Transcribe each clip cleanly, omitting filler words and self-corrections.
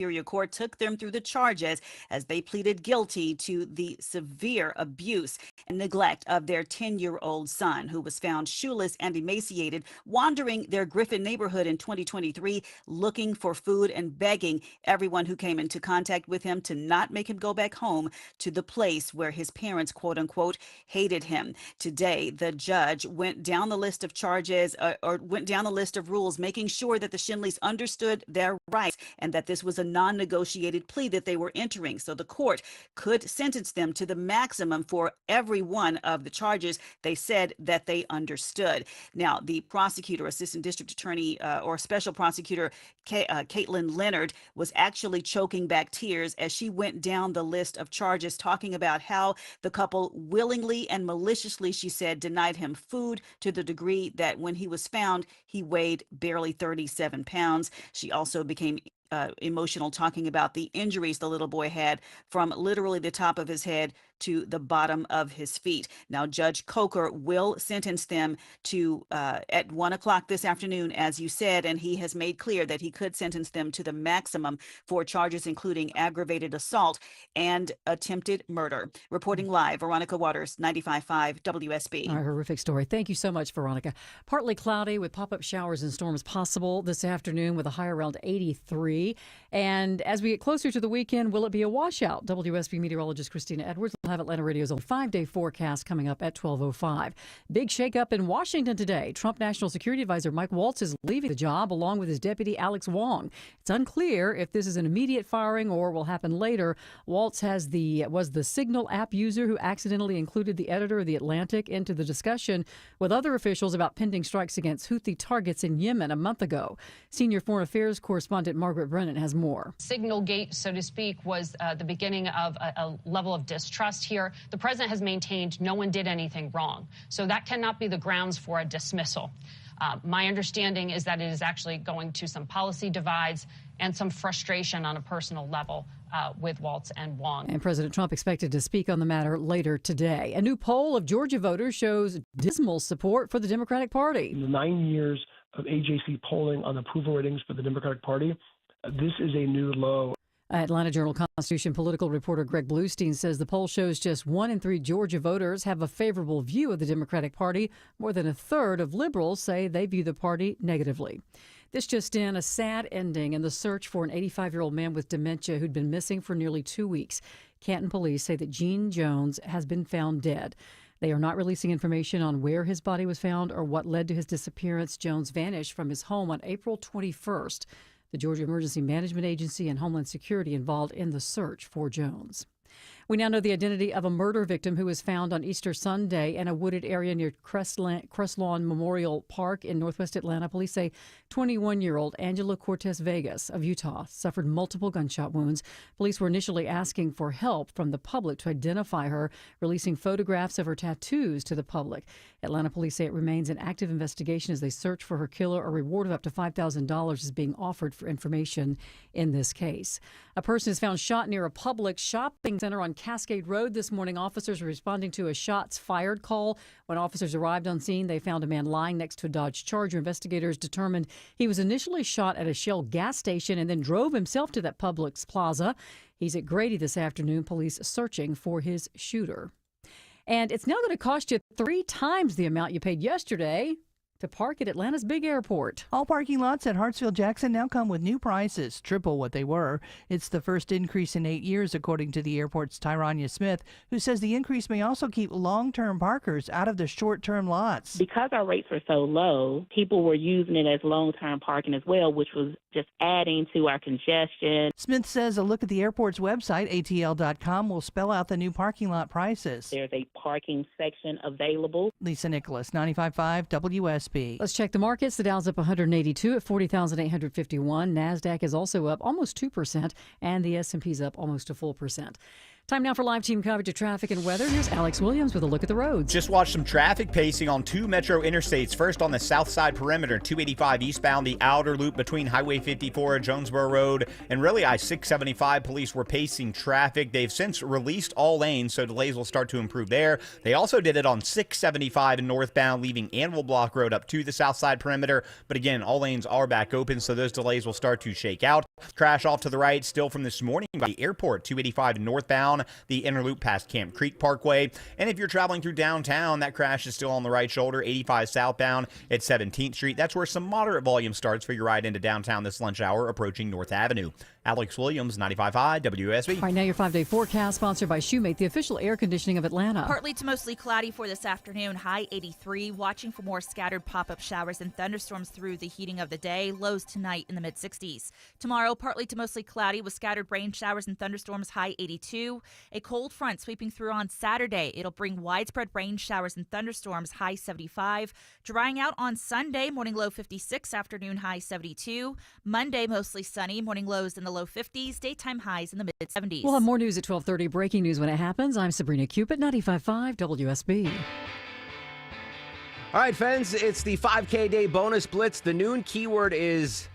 Superior Court took them through the charges as they pleaded guilty to the severe abuse and neglect of their 10-year-old son, who was found shoeless and emaciated, wandering their Griffin neighborhood in 2023, looking for food and begging everyone who came into contact with him to not make him go back home to the place where his parents, quote unquote, hated him. Today, the judge went down the list of charges or went down the list of rules, making sure that the Shinleys understood their rights and that this was a non-negotiated plea that they were entering. So the court could sentence them to the maximum for every one of the charges they said that they understood. Now, the prosecutor, Assistant District Attorney or Special Prosecutor Caitlin Leonard, was actually choking back tears as she went down the list of charges, talking about how the couple willingly and maliciously, she said, denied him food to the degree that when he was found, he weighed barely 37 pounds. She also became emotional, talking about the injuries the little boy had from literally the top of his head to the bottom of his feet. Now, Judge Coker will sentence them to at 1 o'clock this afternoon, as you said, and he has made clear that he could sentence them to the maximum for charges including aggravated assault and attempted murder. Reporting live, Veronica Waters, 95.5 WSB. A horrific story. Thank you so much, Veronica. Partly cloudy with pop-up showers and storms possible this afternoon with a high around 83. And as we get closer to the weekend, will it be a washout? WSB meteorologist Christina Edwards will have Atlanta Radio's own 5-day forecast coming up at 12:05. Big shakeup in Washington today. Trump National Security Advisor Mike Waltz is leaving the job along with his deputy Alex Wong. It's unclear if this is an immediate firing or will happen later. Waltz was the Signal app user who accidentally included the editor of The Atlantic into the discussion with other officials about pending strikes against Houthi targets in Yemen a month ago. Senior foreign affairs correspondent Margaret Brennan has more. Signal gate, so to speak, was the beginning of a level of distrust here. The president has maintained no one did anything wrong. So that cannot be the grounds for a dismissal. My understanding is that it is actually going to some policy divides and some frustration on a personal level with Waltz and Wong. And President Trump expected to speak on the matter later today. A new poll of Georgia voters shows dismal support for the Democratic Party. In the 9 years of AJC polling on approval ratings for the Democratic Party, this is a new low. Atlanta Journal-Constitution political reporter Greg Bluestein says the poll shows just 1 in 3 Georgia voters have a favorable view of the Democratic Party. More than a third of liberals say they view the party negatively. This just in, a sad ending in the search for an 85-year-old man with dementia who'd been missing for nearly 2 weeks. Canton police say that Gene Jones has been found dead. They are not releasing information on where his body was found or what led to his disappearance. Jones vanished from his home on April 21st. The Georgia Emergency Management Agency and Homeland Security involved in the search for Jones. We now know the identity of a murder victim who was found on Easter Sunday in a wooded area near Crestlawn Memorial Park in northwest Atlanta. Police say 21-year-old Angela Cortez Vegas of Utah suffered multiple gunshot wounds. Police were initially asking for help from the public to identify her, releasing photographs of her tattoos to the public. Atlanta police say it remains an active investigation as they search for her killer. A reward of up to $5,000 is being offered for information in this case. A person is found shot near a public shopping center on Cascade Road this morning. Officers were responding to a shots fired call. When officers arrived on scene, they found a man lying next to a Dodge Charger. Investigators determined he was initially shot at a Shell gas station and then drove himself to that Publix plaza. He's at Grady this afternoon. Police searching for his shooter. And it's now going to cost you 3 times the amount you paid yesterday to park at Atlanta's big airport. All parking lots at Hartsfield-Jackson now come with new prices, triple what they were. It's the first increase in 8 years, according to the airport's Tyrania Smith, who says the increase may also keep long-term parkers out of the short-term lots. Because our rates were so low, people were using it as long-term parking as well, which was just adding to our congestion. Smith says a look at the airport's website, atl.com, will spell out the new parking lot prices. There's a parking section available. Lisa Nicholas, 95.5 WSB. Let's check the markets. The Dow's up 182 at 40,851. NASDAQ is also up almost 2%, and the S&P's up almost a full percent. Time now for live team coverage of traffic and weather. Here's Alex Williams with a look at the roads. Just watched some traffic pacing on two metro interstates. First on the south side perimeter, 285 eastbound, the outer loop between Highway 54 and Jonesboro Road, and really I-675. Police were pacing traffic. They've since released all lanes, so delays will start to improve there. They also did it on 675 northbound, leaving Anvil Block Road up to the south side perimeter. But again, all lanes are back open, so those delays will start to shake out. Crash off to the right, still from this morning by the airport, 285 northbound, the inner loop past Camp Creek Parkway. And if you're traveling through downtown, that crash is still on the right shoulder, 85 southbound at 17th Street. That's where some moderate volume starts for your ride into downtown this lunch hour, approaching North Avenue. Alex Williams, 95.5 WSB. All right, now your 5-day forecast, sponsored by Shoemate, the official air conditioning of Atlanta. Partly to mostly cloudy for this afternoon, high 83. Watching for more scattered pop-up showers and thunderstorms through the heating of the day. Lows tonight in the mid-60s. Tomorrow, partly to mostly cloudy with scattered rain showers and thunderstorms, high 82. A cold front sweeping through on Saturday. It'll bring widespread rain showers and thunderstorms, high 75. Drying out on Sunday, morning low 56, afternoon high 72. Monday, mostly sunny, morning lows in the low 50s, daytime highs in the mid-70s. We'll have more news at 12:30. Breaking news when it happens. I'm Sabrina Cupid, 95.5 WSB. All right, friends, it's the 5K day bonus blitz. The noon keyword is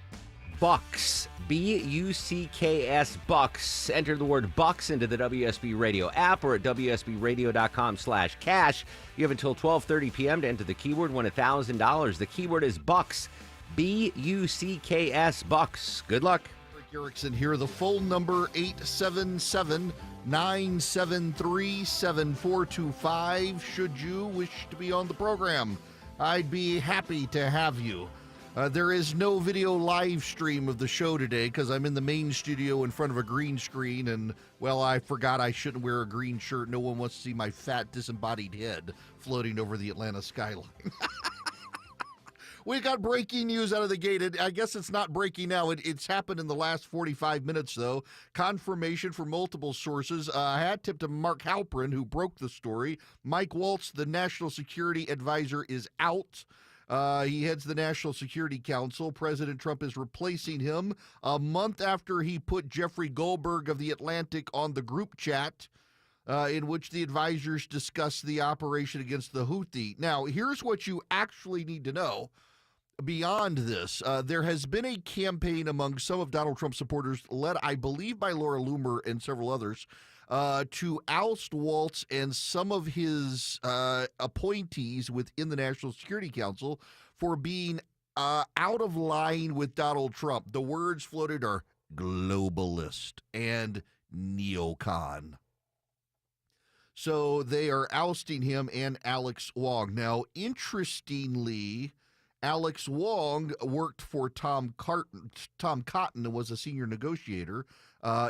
Bucks. B-U-C-K-S, Bucks. Enter the word Bucks into the WSB Radio app or at WSBRadio.com/cash. You have until 12:30 p.m. to enter the keyword, win $1,000. The keyword is Bucks. B-U-C-K-S, Bucks. Good luck. Erickson here. The phone number 877-973-7425 should you wish to be on the program. I'd be happy to have you. There is no video live stream of the show today because I'm in the main studio in front of a green screen, and, well, I forgot I shouldn't wear a green shirt. No one wants to see my fat, disembodied head floating over the Atlanta skyline. We got breaking news out of the gate. I guess it's not breaking now. It's happened in the last 45 minutes, though. Confirmation from multiple sources. Hat tip to Mark Halperin, who broke the story. Mike Waltz, the National Security Advisor, is out. He heads the National Security Council. President Trump is replacing him a month after he put Jeffrey Goldberg of The Atlantic on the group chat in which the advisors discussed the operation against the Houthi. Now, here's what you actually need to know. Beyond this, there has been a campaign among some of Donald Trump's supporters, led, I believe, by Laura Loomer and several others, to oust Waltz and some of his appointees within the National Security Council for being out of line with Donald Trump. The words floated are globalist and neocon. So they are ousting him and Alex Wong. Now, interestingly, Alex Wong worked for Tom Cotton and was a senior negotiator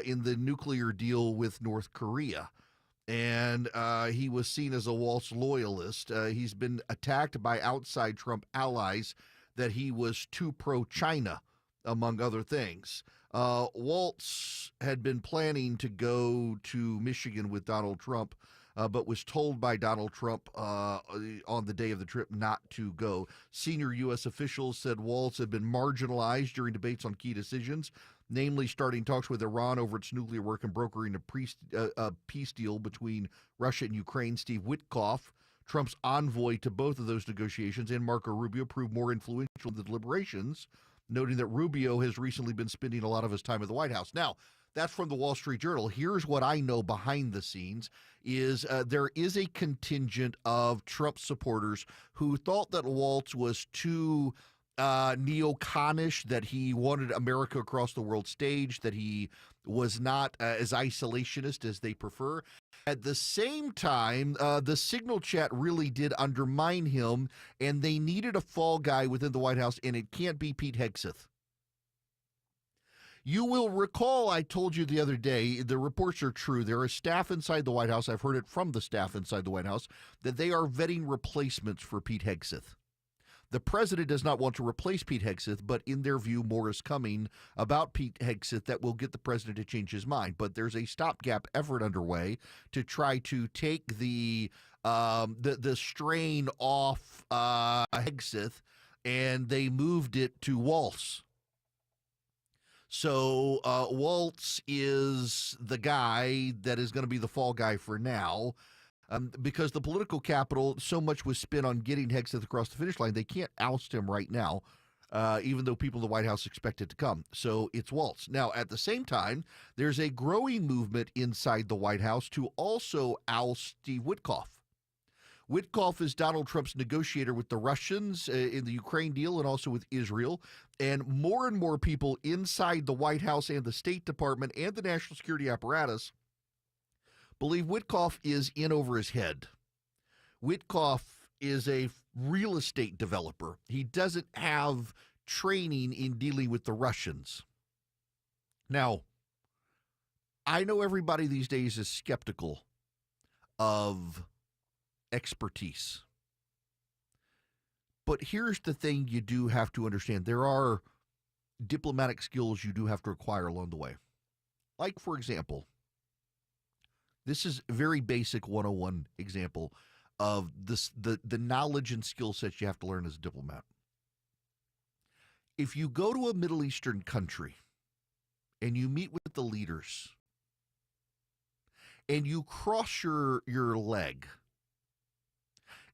in the nuclear deal with North Korea. And he was seen as a Waltz loyalist. He's been attacked by outside Trump allies that he was too pro-China, among other things. Waltz had been planning to go to Michigan with Donald Trump, but was told by Donald Trump on the day of the trip not to go. Senior U.S. officials said Waltz had been marginalized during debates on key decisions, namely starting talks with Iran over its nuclear work and brokering a peace deal between Russia and Ukraine. Steve Witkoff, Trump's envoy to both of those negotiations, and Marco Rubio proved more influential in the deliberations, noting that Rubio has recently been spending a lot of his time at the White House. Now, that's from the Wall Street Journal. Here's what I know behind the scenes is there is a contingent of Trump supporters who thought that Waltz was too neoconish, that he wanted America across the world stage, that he was not as isolationist as they prefer. At the same time, the Signal chat really did undermine him, and they needed a fall guy within the White House, and it can't be Pete Hegseth. You will recall I told you the other day, the reports are true. There is staff inside the White House, I've heard it from the staff inside the White House, that they are vetting replacements for Pete Hegseth. The president does not want to replace Pete Hegseth, but in their view, more is coming about Pete Hegseth that will get the president to change his mind. But there's a stopgap effort underway to try to take the strain off Hegseth, and they moved it to Waltz. So Waltz is the guy that is going to be the fall guy for now. Because the political capital, so much was spent on getting Hegseth across the finish line, they can't oust him right now, even though people in the White House expect it to come. So it's Waltz. Now, at the same time, there's a growing movement inside the White House to also oust Steve Witkoff. Witkoff is Donald Trump's negotiator with the Russians in the Ukraine deal and also with Israel. And more people inside the White House and the State Department and the national security apparatus believe Witkoff is in over his head. Witkoff is a real estate developer. He doesn't have training in dealing with the Russians. Now, I know everybody these days is skeptical of expertise. But here's the thing you do have to understand. There are diplomatic skills you do have to acquire along the way. Like, for example, this is a very basic 101 example of this, the knowledge and skill sets you have to learn as a diplomat. If you go to a Middle Eastern country and you meet with the leaders and you cross your leg,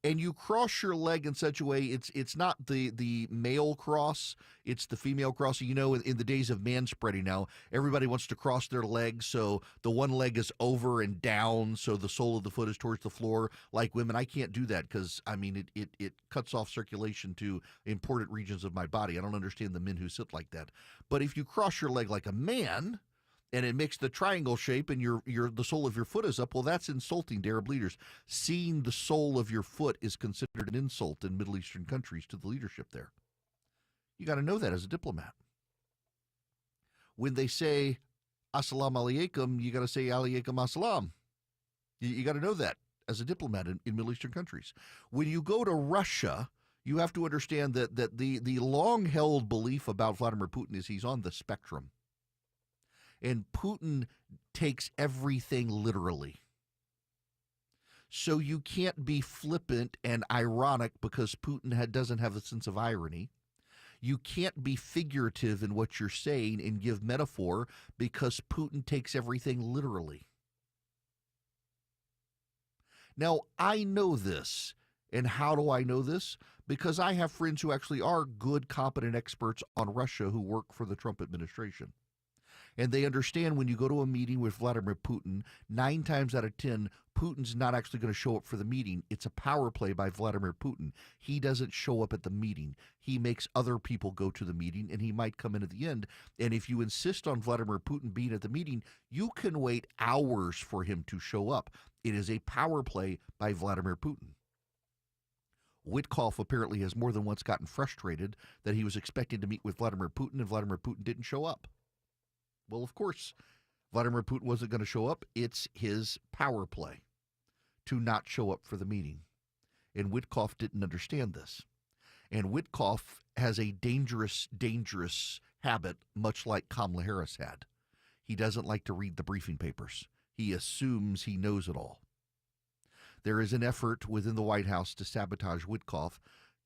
and you cross your leg in such a way, it's not the male cross, it's the female cross. You know, in the days of manspreading now, everybody wants to cross their legs so the one leg is over and down so the sole of the foot is towards the floor. Like women, I can't do that because, I mean, it cuts off circulation to important regions of my body. I don't understand the men who sit like that. But if you cross your leg like a man, and it makes the triangle shape and the sole of your foot is up, well, that's insulting to Arab leaders. Seeing the sole of your foot is considered an insult in Middle Eastern countries to the leadership there. You got to know that as a diplomat. When they say assalamu alaikum, you got to say alaikum assalam. You got to know that as a diplomat in Middle Eastern countries. When you go to Russia, you have to understand that the long-held belief about Vladimir Putin is he's on the spectrum. And Putin takes everything literally. So you can't be flippant and ironic because Putin doesn't have a sense of irony. You can't be figurative in what you're saying and give metaphor because Putin takes everything literally. Now, I know this. And how do I know this? Because I have friends who actually are good, competent experts on Russia who work for the Trump administration. And they understand when you go to a meeting with Vladimir Putin, 9 times out of 10, Putin's not actually going to show up for the meeting. It's a power play by Vladimir Putin. He doesn't show up at the meeting. He makes other people go to the meeting, and he might come in at the end. And if you insist on Vladimir Putin being at the meeting, you can wait hours for him to show up. It is a power play by Vladimir Putin. Witkoff apparently has more than once gotten frustrated that he was expecting to meet with Vladimir Putin, and Vladimir Putin didn't show up. Well, of course, Vladimir Putin wasn't going to show up. It's his power play to not show up for the meeting. And Witkoff didn't understand this. And Witkoff has a dangerous habit, much like Kamala Harris had. He doesn't like to read the briefing papers. He assumes he knows it all. There is an effort within the White House to sabotage Witkoff.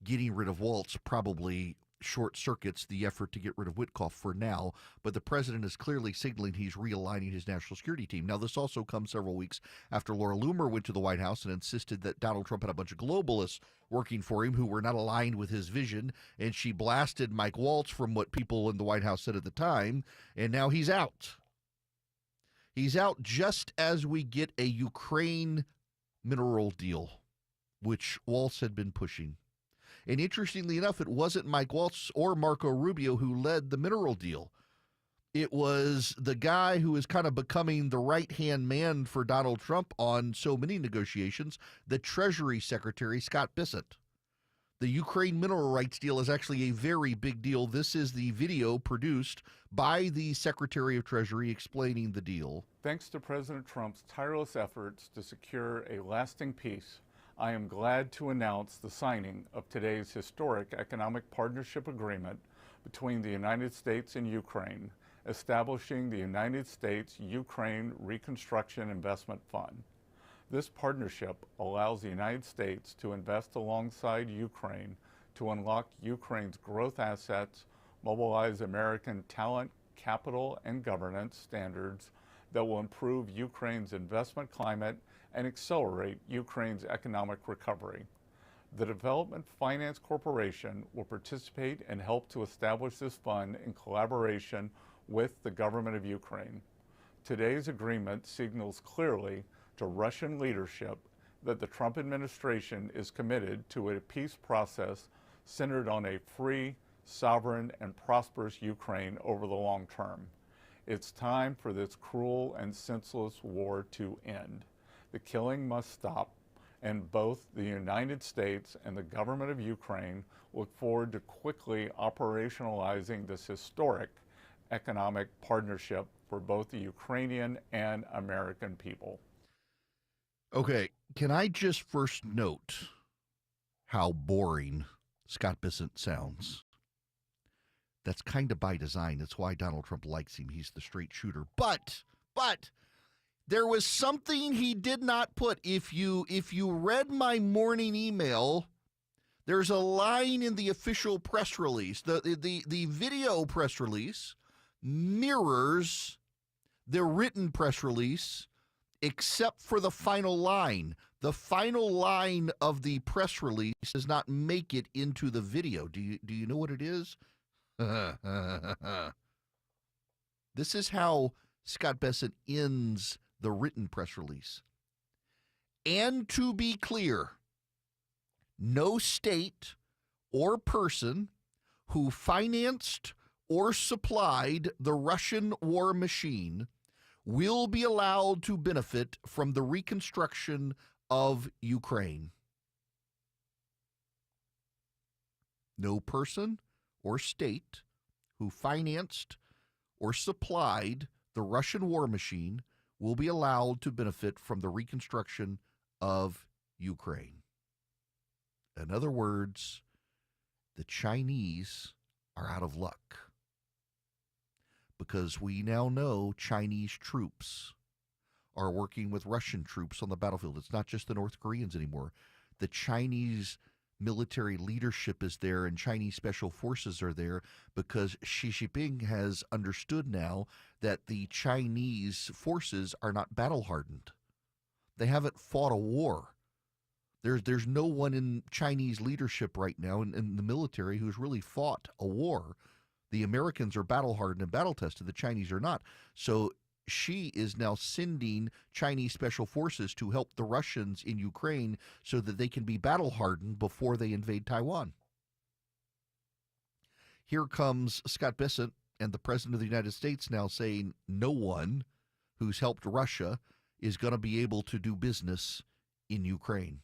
Getting rid of Waltz probably short circuits the effort to get rid of Witkoff for now, but the president is clearly signaling he's realigning his national security team. Now, this also comes several weeks after Laura Loomer went to the White House and insisted that Donald Trump had a bunch of globalists working for him who were not aligned with his vision, and she blasted Mike Waltz from what people in the White House said at the time, and now he's out. He's out just as we get a Ukraine mineral deal, which Waltz had been pushing. And interestingly enough, it wasn't Mike Waltz or Marco Rubio who led the mineral deal. It was the guy who is kind of becoming the right-hand man for Donald Trump on so many negotiations, the Treasury Secretary, Scott Bissett. The Ukraine mineral rights deal is actually a very big deal. This is the video produced by the Secretary of Treasury explaining the deal. Thanks to President Trump's tireless efforts to secure a lasting peace, I am glad to announce the signing of today's historic economic partnership agreement between the United States and Ukraine, establishing the United States-Ukraine Reconstruction Investment Fund. This partnership allows the United States to invest alongside Ukraine to unlock Ukraine's growth assets, mobilize American talent, capital and governance standards that will improve Ukraine's investment climate and accelerate Ukraine's economic recovery. The Development Finance Corporation will participate and help to establish this fund in collaboration with the government of Ukraine. Today's agreement signals clearly to Russian leadership that the Trump administration is committed to a peace process centered on a free, sovereign, and prosperous Ukraine over the long term. It's time for this cruel and senseless war to end. The killing must stop, and both the United States and the government of Ukraine look forward to quickly operationalizing this historic economic partnership for both the Ukrainian and American people. Okay, can I just first note how boring Scott Bessent sounds? That's kind of by design. That's why Donald Trump likes him. He's the straight shooter. But there was something he did not put. If you read my morning email, there's a line in the official press release. The video press release mirrors the written press release, except for the final line. The final line of the press release does not make it into the video. Do you know what it is? This is how Scott Bessent ends the written press release. And to be clear, no state or person who financed or supplied the Russian war machine will be allowed to benefit from the reconstruction of Ukraine. No person or state who financed or supplied the Russian war machine will be allowed to benefit from the reconstruction of Ukraine. In other words, the Chinese are out of luck, because we now know Chinese troops are working with Russian troops on the battlefield. It's not just the North Koreans anymore. The Chinese military leadership is there, and Chinese special forces are there, because Xi Jinping has understood now that the Chinese forces are not battle-hardened. They haven't fought a war. There's no one in Chinese leadership right now in the military who's really fought a war. The Americans are battle-hardened and battle-tested. The Chinese are not. So Xi is now sending Chinese special forces to help the Russians in Ukraine so that they can be battle-hardened before they invade Taiwan. Here comes Scott Bessent and the President of the United States now saying no one who's helped Russia is going to be able to do business in Ukraine.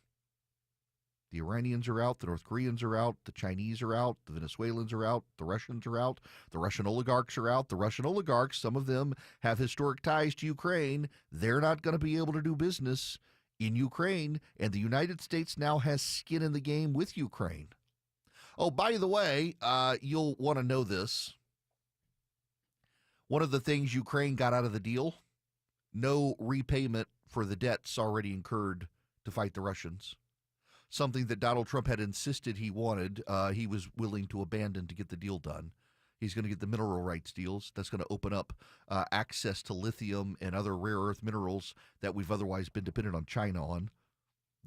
The Iranians are out, the North Koreans are out, the Chinese are out, the Venezuelans are out, the Russians are out, the Russian oligarchs are out. The Russian oligarchs, some of them have historic ties to Ukraine. They're not going to be able to do business in Ukraine, and the United States now has skin in the game with Ukraine. Oh, by the way, you'll want to know this. One of the things Ukraine got out of the deal, no repayment for the debts already incurred to fight the Russians. Something that Donald Trump had insisted he wanted, he was willing to abandon to get the deal done. He's going to get the mineral rights deals. That's going to open up access to lithium and other rare earth minerals that we've otherwise been dependent on China on.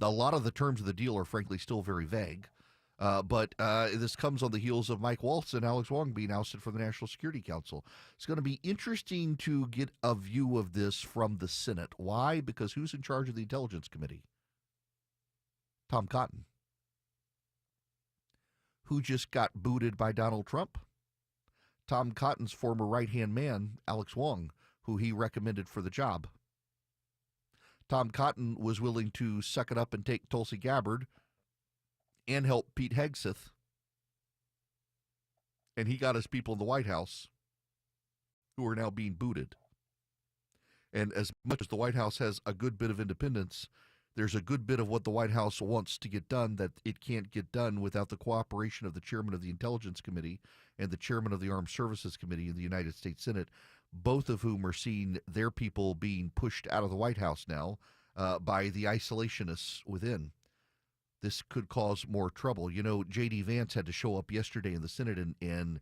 A lot of the terms of the deal are frankly still very vague. But this comes on the heels of Mike Waltz and Alex Wong being ousted from the National Security Council. It's going to be interesting to get a view of this from the Senate. Why? Because who's in charge of the Intelligence Committee? Tom Cotton, who just got booted by Donald Trump. Tom Cotton's former right-hand man, Alex Wong, who he recommended for the job. Tom Cotton was willing to suck it up and take Tulsi Gabbard and help Pete Hegseth. And he got his people in the White House who are now being booted. And as much as the White House has a good bit of independence, there's a good bit of what the White House wants to get done that it can't get done without the cooperation of the chairman of the Intelligence Committee and the chairman of the Armed Services Committee in the United States Senate, both of whom are seeing their people being pushed out of the White House now by the isolationists within. This could cause more trouble. You know, J.D. Vance had to show up yesterday in the Senate and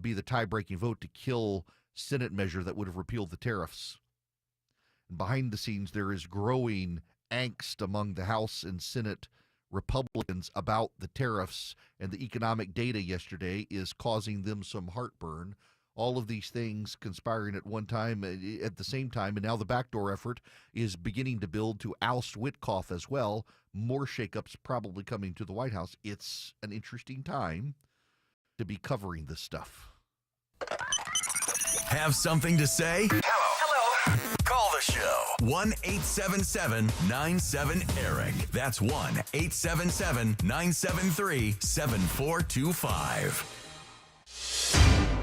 be the tie-breaking vote to kill Senate measure that would have repealed the tariffs. And behind the scenes, there is growing angst among the House and Senate Republicans about the tariffs, and the economic data yesterday is causing them some heartburn. All of these things conspiring at one time, at the same time, and now the backdoor effort is beginning to build to oust Witkoff as well. More shakeups probably coming to the White House. It's an interesting time to be covering this stuff. Have something to say? Hello. Call the show. 1-877-97-ERIC. That's 1-877-973-7425.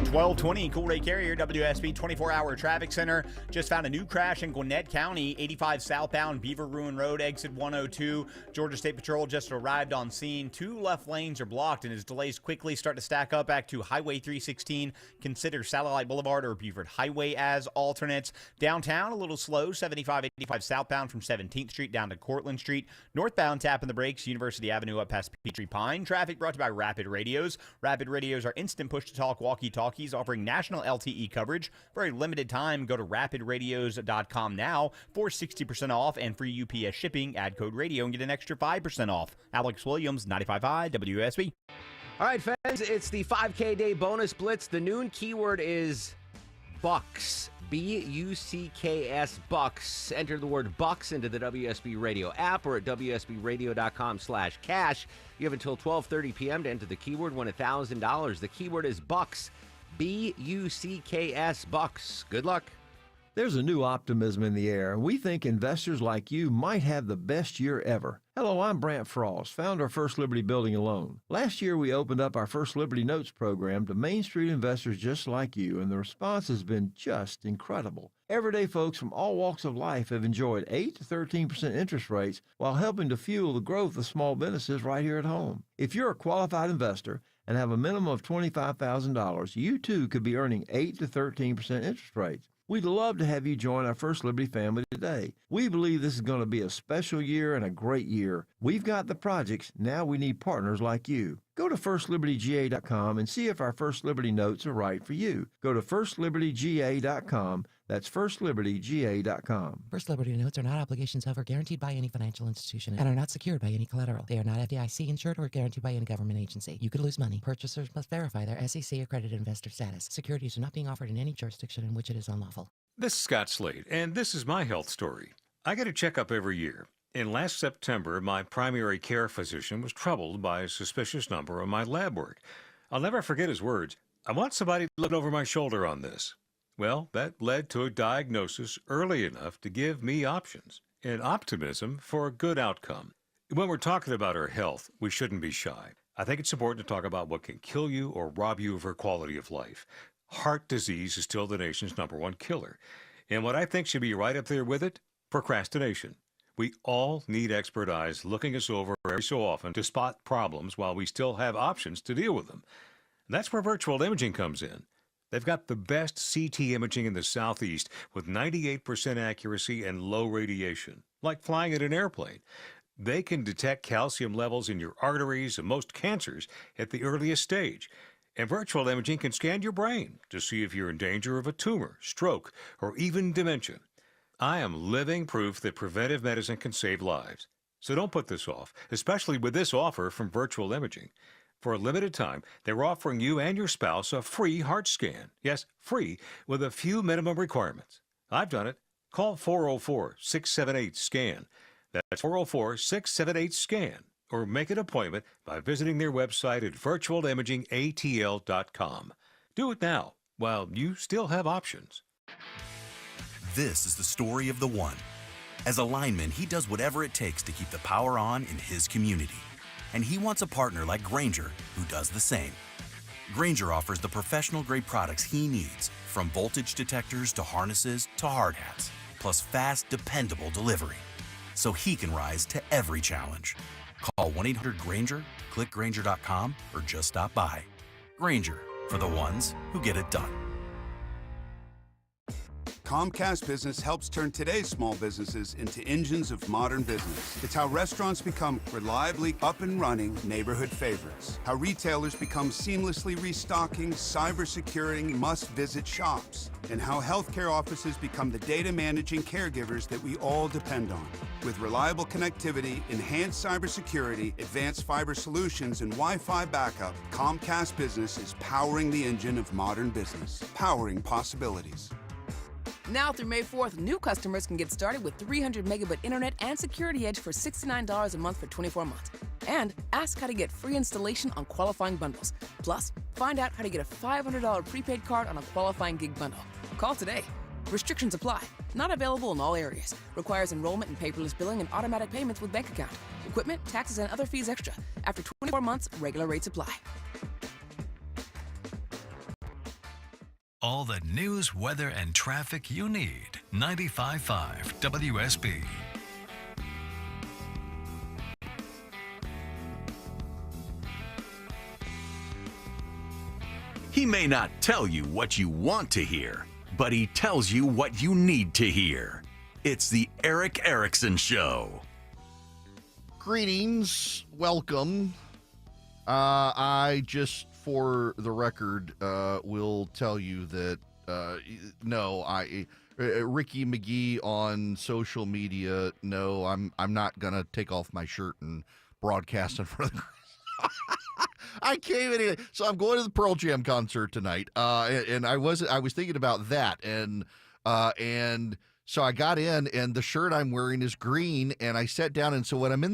1220 Cool Ray Carrier, WSB 24-hour traffic center. Just found a new crash in Gwinnett County, 85 southbound Beaver Ruin Road, exit 102. Georgia State Patrol just arrived on scene. 2 left lanes are blocked, and as delays quickly start to stack up back to Highway 316, consider Satellite Boulevard or Beaufort Highway as alternates. Downtown, a little slow, 75-85 southbound from 17th Street down to Cortlandt Street. Northbound, tapping the brakes, University Avenue up past Petrie Pine. Traffic brought to you by Rapid Radios. Rapid Radios are instant push-to-talk walkie-talkies offering national LTE coverage. Very limited time. Go to rapidradios.com now for 60% off and free UPS shipping. Add code radio and get an extra 5% off. Alex Williams, 95.5 WSB. All right, fans, it's the 5K day bonus blitz. The noon keyword is Bucks. B-U-C-K-S, Bucks. Enter the word Bucks into the WSB Radio app or at WSBRadio.com/cash. You have until 12:30 p.m. to enter the keyword, win $1,000. The keyword is Bucks. B-U-C-K-S, Bucks. Good luck. There's a new optimism in the air, and we think investors like you might have the best year ever. Hello, I'm Brant Frost, founder of First Liberty Building and Loan. Last year, we opened up our First Liberty Notes program to Main Street investors just like you, and the response has been just incredible. Everyday folks from all walks of life have enjoyed 8 to 13% interest rates while helping to fuel the growth of small businesses right here at home. If you're a qualified investor and have a minimum of $25,000, you too could be earning 8 to 13% interest rates. We'd love to have you join our First Liberty family today. We believe this is going to be a special year and a great year. We've got the projects. Now we need partners like you. Go to FirstLibertyGA.com and see if our First Liberty notes are right for you. Go to FirstLibertyGA.com. That's FirstLibertyGA.com. First Liberty notes are not obligations of or guaranteed by any financial institution and are not secured by any collateral. They are not FDIC insured or guaranteed by any government agency. You could lose money. Purchasers must verify their SEC accredited investor status. Securities are not being offered in any jurisdiction in which it is unlawful. This is Scott Slade, and this is my health story. I get a checkup every year. In last September, my primary care physician was troubled by a suspicious number on my lab work. I'll never forget his words. I want somebody looking over my shoulder on this. Well, that led to a diagnosis early enough to give me options and optimism for a good outcome. When we're talking about our health, we shouldn't be shy. I think it's important to talk about what can kill you or rob you of your quality of life. Heart disease is still the nation's #1 killer. And what I think should be right up there with it, procrastination. We all need expert eyes looking us over every so often to spot problems while we still have options to deal with them. That's where virtual imaging comes in. They've got the best CT imaging in the Southeast with 98% accuracy and low radiation, like flying in an airplane. They can detect calcium levels in your arteries and most cancers at the earliest stage. And virtual imaging can scan your brain to see if you're in danger of a tumor, stroke, or even dementia. I am living proof that preventive medicine can save lives. So don't put this off, especially with this offer from Virtual Imaging. For a limited time, they're offering you and your spouse a free heart scan. Yes, free, with a few minimum requirements. I've done it. Call 404-678-SCAN. That's 404-678-SCAN. Or make an appointment by visiting their website at virtualimagingatl.com. Do it now while you still have options. This is the story of the one. As a lineman, he does whatever it takes to keep the power on in his community. And he wants a partner like Grainger who does the same. Grainger offers the professional-grade products he needs, from voltage detectors to harnesses to hard hats, plus fast, dependable delivery, so he can rise to every challenge. Call 1-800-GRAINGER, click Grainger.com, or just stop by. Grainger, for the ones who get it done. Comcast Business helps turn today's small businesses into engines of modern business. It's how restaurants become reliably up and running neighborhood favorites. How retailers become seamlessly restocking, cyber-securing, must-visit shops. And how healthcare offices become the data-managing caregivers that we all depend on. With reliable connectivity, enhanced cybersecurity, advanced fiber solutions, and Wi-Fi backup, Comcast Business is powering the engine of modern business, powering possibilities. Now through May 4th, new customers can get started with 300 megabit internet and Security Edge for $69 a month for 24 months. And ask how to get free installation on qualifying bundles. Plus, find out how to get a $500 prepaid card on a qualifying gig bundle. Call today. Restrictions apply. Not available in all areas. Requires enrollment in paperless billing and automatic payments with bank account. Equipment, taxes, and other fees extra. After 24 months, regular rates apply. All the news, weather, and traffic you need. 95.5 WSB. He may not tell you what you want to hear, but he tells you what you need to hear. It's the Erick Erickson Show. Greetings. Welcome. I just, for the record, will tell you that, Ricky McGee on social media, no, I'm not going to take off my shirt and broadcast in front of the I came in, so I'm going to the Pearl Jam concert tonight, and I was thinking about that, and so I got in, and the shirt I'm wearing is green, and I sat down, and so when I'm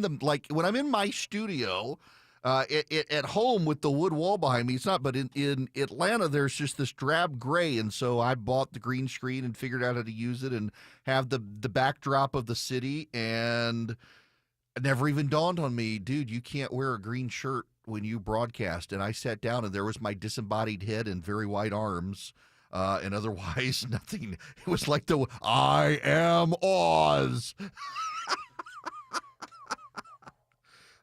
in my studio, at home with the wood wall behind me, it's not, but in Atlanta, there's just this drab gray, and so I bought the green screen and figured out how to use it and have the backdrop of the city, and it never even dawned on me, dude, you can't wear a green shirt when you broadcast. And I sat down, and there was my disembodied head and very white arms, and otherwise nothing. It was like I am Oz.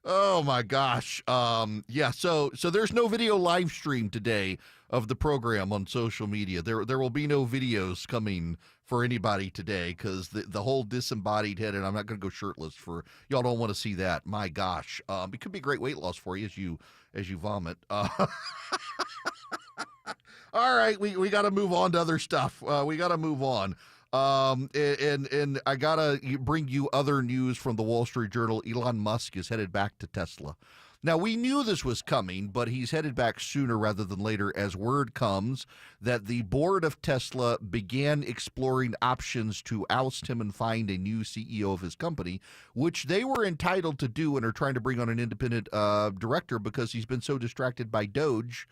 Oh my gosh. Yeah, so there's no video live stream today of the program on social media. There will be no videos coming for anybody today because the whole disembodied head, and I'm not going to go shirtless for y'all don't want to see that. My gosh. It could be great weight loss for you as you vomit. All right, we got to move on to other stuff. We got to move on. And I gotta bring you other news from the Wall Street Journal. Elon Musk is headed back to Tesla. Now, we knew this was coming, but he's headed back sooner rather than later as word comes that the board of Tesla began exploring options to oust him and find a new CEO of his company, which they were entitled to do and are trying to bring on an independent director because he's been so distracted by Doge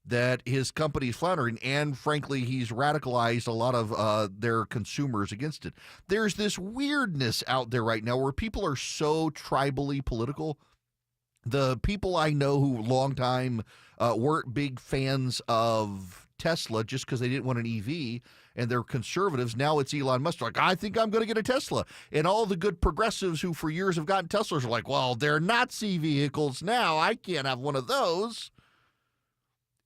that his company's floundering, and frankly, he's radicalized a lot of their consumers against it. There's this weirdness out there right now where people are so tribally political. The people I know who long time weren't big fans of Tesla just because they didn't want an EV, and they're conservatives. Now it's Elon Musk. Like, I think I'm going to get a Tesla. And all the good progressives who for years have gotten Teslas are like, well, they're Nazi vehicles now. I can't have one of those.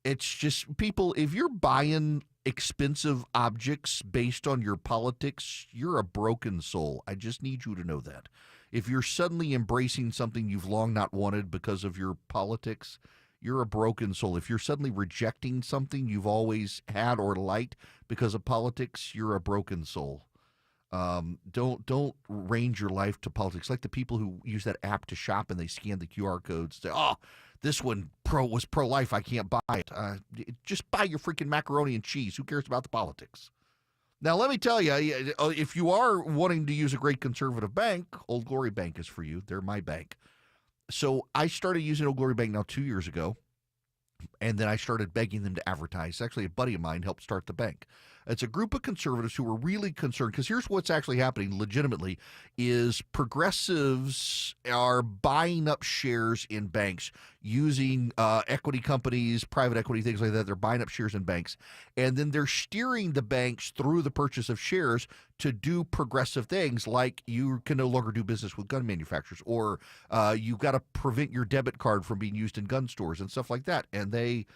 It's just people, if you're buying expensive objects based on your politics, you're a broken soul. I just need you to know that. If you're suddenly embracing something you've long not wanted because of your politics, you're a broken soul. If you're suddenly rejecting something you've always had or liked because of politics, you're a broken soul. Don't range your life to politics. Like the people who use that app to shop and they scan the QR codes. Say, oh, this one was pro-life. I can't buy it. Just buy your freaking macaroni and cheese. Who cares about the politics? Now, let me tell you, if you are wanting to use a great conservative bank, Old Glory Bank is for you. They're my bank. So I started using Old Glory Bank now 2 years ago, and then I started begging them to advertise. Actually, a buddy of mine helped start the bank. It's a group of conservatives who were really concerned, because here's what's actually happening legitimately, is progressives are buying up shares in banks using equity companies, private equity, things like that. They're buying up shares in banks, and then they're steering the banks through the purchase of shares to do progressive things, like you can no longer do business with gun manufacturers, or you've got to prevent your debit card from being used in gun stores and stuff like that. And they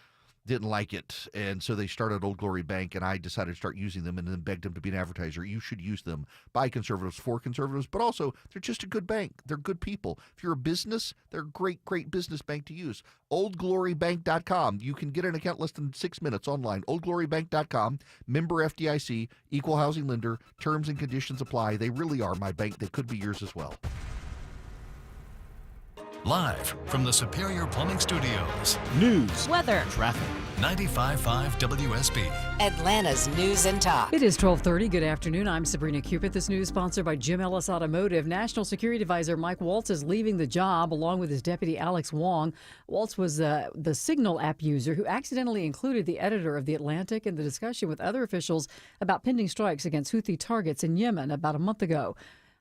didn't like it, and so they started Old Glory Bank, and I decided to start using them and then begged them to be an advertiser. You should use them by conservatives, for conservatives, but also they're just a good bank. They're good people. If you're a business, they're a great, great business bank to use. OldGloryBank.com. You can get an account less than 6 minutes online. OldGloryBank.com. Member FDIC, equal housing lender. Terms and conditions apply. They really are my bank. They could be yours as well. Live from the Superior Plumbing Studios. News, weather, traffic. 95.5 WSB. Atlanta's News and Talk. It is 12:30. Good afternoon. I'm Sabrina Cupid. This news sponsored by Jim Ellis Automotive. National Security Advisor Mike Waltz is leaving the job along with his deputy Alex Wong. Waltz was the Signal app user who accidentally included the editor of The Atlantic in the discussion with other officials about pending strikes against Houthi targets in Yemen about a month ago.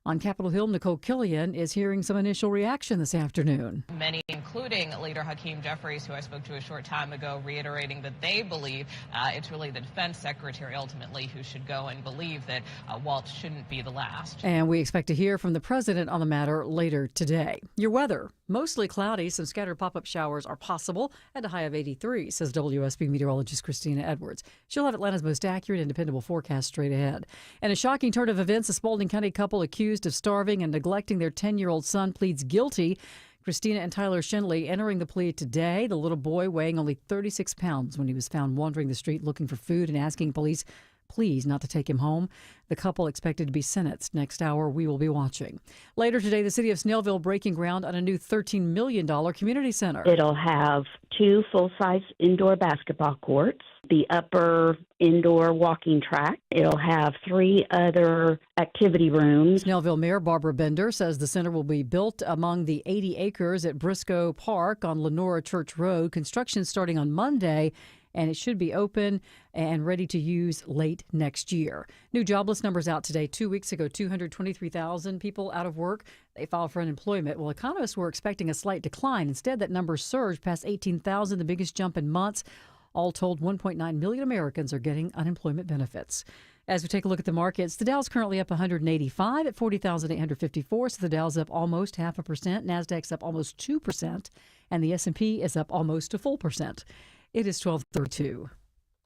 On Capitol Hill, Nicole Killian is hearing some initial reaction this afternoon. Many, including Leader Hakeem Jeffries, who I spoke to a short time ago, reiterating that they believe it's really the defense secretary ultimately who should go and believe that Waltz shouldn't be the last. And we expect to hear from the president on the matter later today. Your weather, mostly cloudy. Some scattered pop-up showers are possible at a high of 83, says WSB meteorologist Christina Edwards. She'll have Atlanta's most accurate and dependable forecast straight ahead. And a shocking turn of events, a Spalding County couple accused of starving and neglecting their 10-year-old son pleads guilty. Christina and Tyler Shenley entering the plea today. The little boy weighing only 36 pounds when he was found wandering the street looking for food and asking police please not to take him home. The couple expected to be sentenced. Next hour, we will be watching. Later today, the city of Snellville breaking ground on a new $13 million community center. It'll have 2 full-size indoor basketball courts, the upper indoor walking track. It'll have 3 other activity rooms. Snellville Mayor Barbara Bender says the center will be built among the 80 acres at Briscoe Park on Lenora Church Road. Construction starting on Monday, and it should be open and ready to use late next year. New jobless numbers out today. 2 weeks ago, 223,000 people out of work. They filed for unemployment. Well, economists were expecting a slight decline. Instead, that number surged past 18,000, the biggest jump in months. All told, 1.9 million Americans are getting unemployment benefits. As we take a look at the markets, the Dow's currently up 185 at 40,854. So the Dow's up almost 0.5%. Nasdaq's up almost 2%. And the S&P is up almost a full percent. It is 12:32.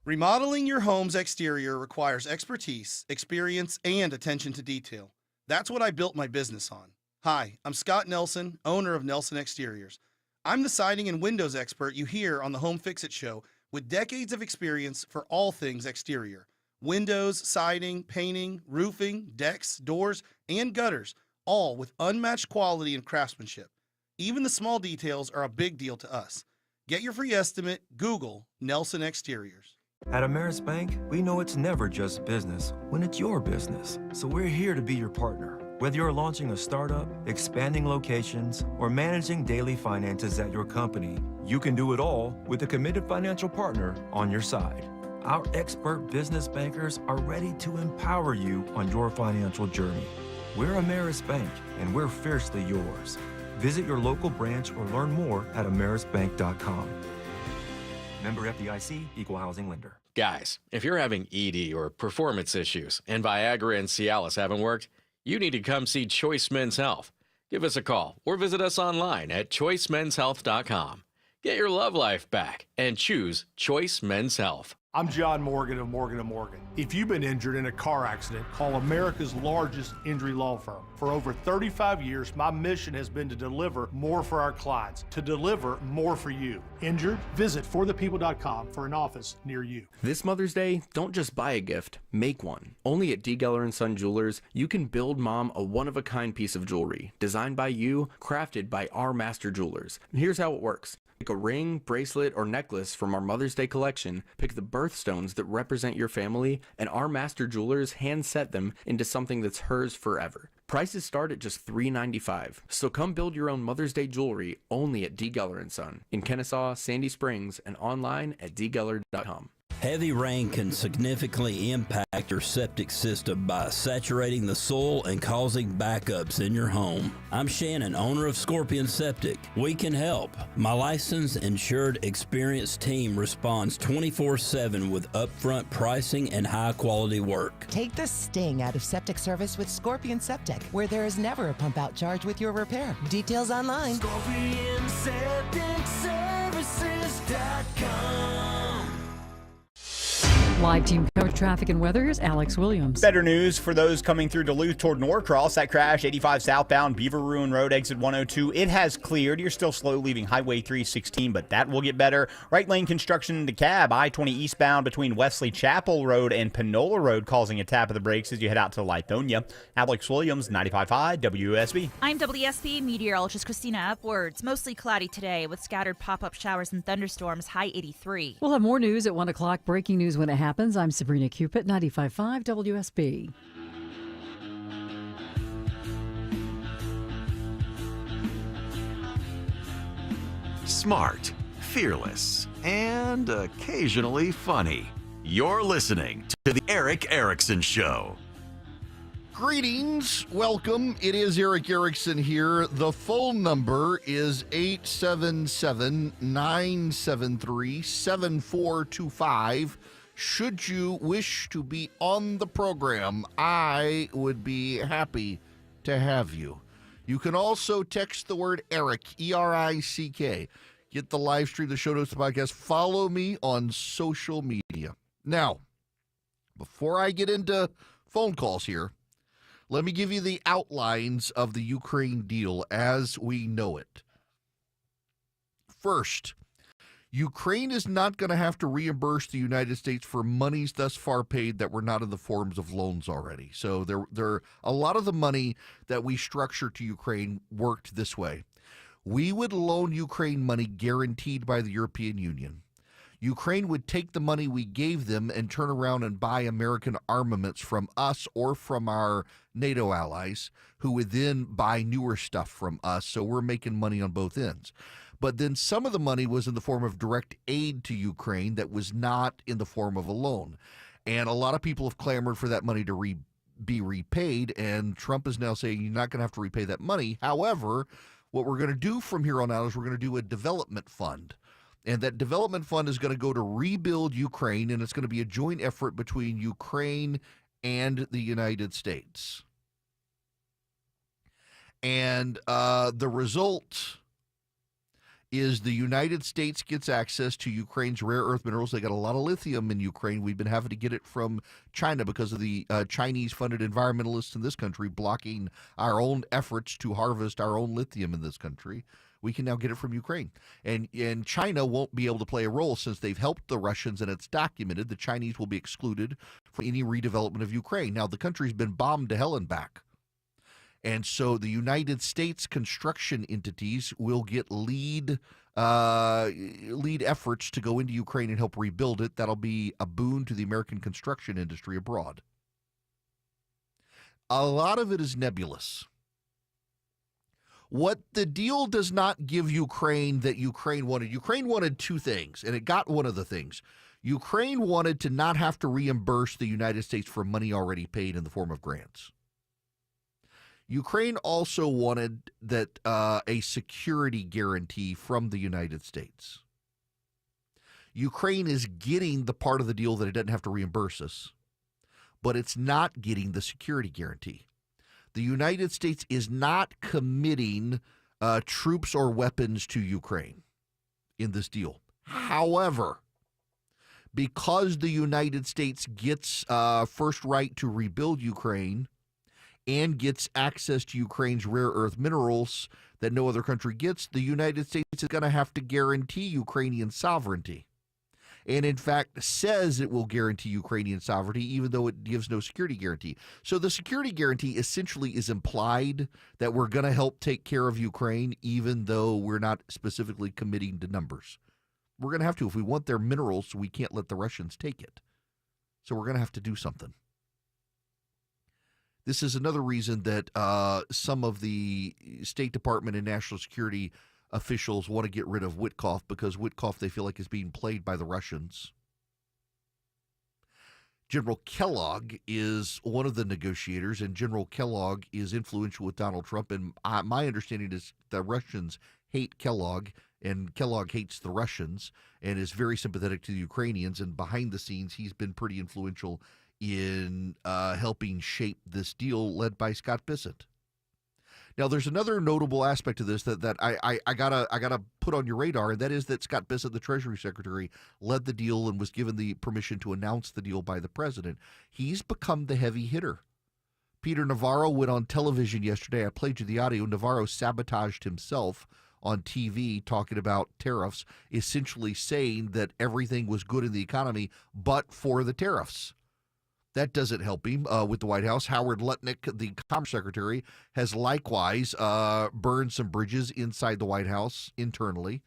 Remodeling your home's exterior requires expertise, experience, and attention to detail. That's what I built my business on. Hi, I'm Scott Nelson, owner of Nelson Exteriors. I'm the siding and windows expert you hear on the Home Fix-It Show with decades of experience for all things exterior. Windows, siding, painting, roofing, decks, doors, and gutters, all with unmatched quality and craftsmanship. Even the small details are a big deal to us. Get your free estimate. Google Nelson Exteriors. At Ameris Bank, we know it's never just business when it's your business. So we're here to be your partner. Whether you're launching a startup, expanding locations, or managing daily finances at your company, you can do it all with a committed financial partner on your side. Our expert business bankers are ready to empower you on your financial journey. We're Ameris Bank, and we're fiercely yours. Visit your local branch or learn more at amerisbank.com. Member FDIC, equal housing lender. Guys, if you're having ED or performance issues and Viagra and Cialis haven't worked, you need to come see Choice Men's Health. Give us a call or visit us online at choicemenshealth.com. Get your love life back and choose Choice Men's Health. I'm John Morgan of Morgan & Morgan. If you've been injured in a car accident, call America's largest injury law firm. For over 35 years, my mission has been to deliver more for our clients, to deliver more for you. Injured? Visit forthepeople.com for an office near you. This Mother's Day, don't just buy a gift, make one. Only at D. Geller & Son Jewelers, you can build mom a one-of-a-kind piece of jewelry, designed by you, crafted by our master jewelers. And here's how it works. Pick a ring, bracelet, or necklace from our Mother's Day collection, pick the birthstones that represent your family, and our master jewelers hand set them into something that's hers forever. Prices start at just $3.95, so come build your own Mother's Day jewelry only at D. Geller & Son in Kennesaw, Sandy Springs, and online at dgeller.com. Heavy rain can significantly impact your septic system by saturating the soil and causing backups in your home. I'm Shannon, owner of Scorpion Septic. We can help. My licensed, insured, experienced team responds 24/7 with upfront pricing and high-quality work. Take the sting out of septic service with Scorpion Septic, where there is never a pump-out charge with your repair. Details online. ScorpionSepticServices.com. Live team coverage, traffic and weather. Here's Alex Williams. Better news for those coming through Duluth toward Norcross. That crash, 85 southbound, Beaver Ruin Road, exit 102. It has cleared. You're still slow leaving Highway 316, but that will get better. Right lane construction into Cab. I-20 eastbound between Wesley Chapel Road and Panola Road causing a tap of the brakes as you head out to Lithonia. Alex Williams, 95.5 WSB. I'm WSB meteorologist Christina Upwards. Mostly cloudy today with scattered pop-up showers and thunderstorms, high 83. We'll have more news at 1 o'clock. Breaking news when it happens. I'm Sabrina Cupid, 95.5 WSB. Smart, fearless, and occasionally funny. You're listening to The Eric Erickson Show. Greetings. Welcome. It is Eric Erickson here. The phone number is 877-973-7425. Should you wish to be on the program, I would be happy to have you. You can also text the word Eric, E-R-I-C-K. Get the live stream, the show notes, the podcast. Follow me on social media. Now, before I get into phone calls here, let me give you the outlines of the Ukraine deal as we know it. First, Ukraine is not going to have to reimburse the United States for monies thus far paid that were not in the forms of loans already. So there a lot of the money that we structure to Ukraine worked this way. We would loan Ukraine money guaranteed by the European Union. Ukraine would take the money we gave them and turn around and buy American armaments from us or from our NATO allies, who would then buy newer stuff from us. So we're making money on both ends. But then some of the money was in the form of direct aid to Ukraine that was not in the form of a loan. And a lot of people have clamored for that money to be repaid, and Trump is now saying you're not going to have to repay that money. However, what we're going to do from here on out is we're going to do a development fund. And that development fund is going to go to rebuild Ukraine, and it's going to be a joint effort between Ukraine and the United States. And the result is the United States gets access to Ukraine's rare earth minerals. They got a lot of lithium in Ukraine. We've been having to get it from China because of the Chinese-funded environmentalists in this country blocking our own efforts to harvest our own lithium in this country. We can now get it from Ukraine. And China won't be able to play a role since they've helped the Russians, and it's documented. The Chinese will be excluded from any redevelopment of Ukraine. Now, the country's been bombed to hell and back. And so the United States construction entities will get lead efforts to go into Ukraine and help rebuild it. That'll be a boon to the American construction industry abroad. A lot of it is nebulous. What the deal does not give Ukraine that Ukraine wanted two things, and it got one of the things. Ukraine wanted to not have to reimburse the United States for money already paid in the form of grants. Ukraine also wanted that a security guarantee from the United States. Ukraine is getting the part of the deal that it doesn't have to reimburse us, but it's not getting the security guarantee. The United States is not committing troops or weapons to Ukraine in this deal. However, because the United States gets first right to rebuild Ukraine and gets access to Ukraine's rare earth minerals that no other country gets, the United States is going to have to guarantee Ukrainian sovereignty. And in fact says it will guarantee Ukrainian sovereignty, even though it gives no security guarantee. So the security guarantee essentially is implied that we're going to help take care of Ukraine, even though we're not specifically committing to numbers. We're going to have to. If we want their minerals, we can't let the Russians take it. So we're going to have to do something. This is another reason that some of the State Department and national security officials want to get rid of Witkoff, because Witkoff they feel like is being played by the Russians. General Kellogg is one of the negotiators, and General Kellogg is influential with Donald Trump. And my understanding is the Russians hate Kellogg, and Kellogg hates the Russians and is very sympathetic to the Ukrainians. And behind the scenes, he's been pretty influential in helping shape this deal led by Scott Bissett. Now, there's another notable aspect of this that I gotta put on your radar, and that is that Scott Bessent, the Treasury Secretary, led the deal and was given the permission to announce the deal by the president. He's become the heavy hitter. Peter Navarro went on television yesterday. I played you the audio. Navarro sabotaged himself on TV talking about tariffs, essentially saying that everything was good in the economy but for the tariffs. That doesn't help him with the White House. Howard Lutnick, the Commerce Secretary, has likewise burned some bridges inside the White House internally.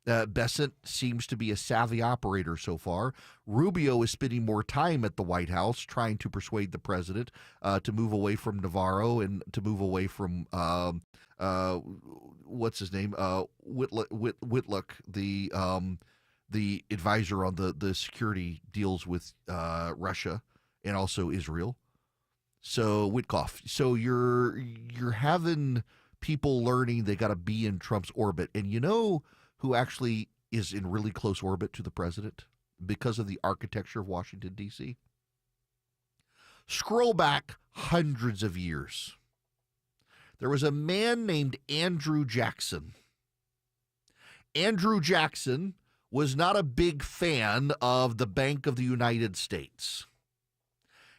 Bessent seems to be a savvy operator so far. Rubio is spending more time at the White House trying to persuade the president to move away from Navarro and to move away from what's his name, Whitlock, the advisor on the security deals with Russia and also Israel. So Witkoff. So you're having people learning they got to be in Trump's orbit, and you know who actually is in really close orbit to the president because of the architecture of Washington, D.C.? Scroll back hundreds of years. There was a man named Andrew Jackson. Andrew Jackson was not a big fan of the Bank of the United States.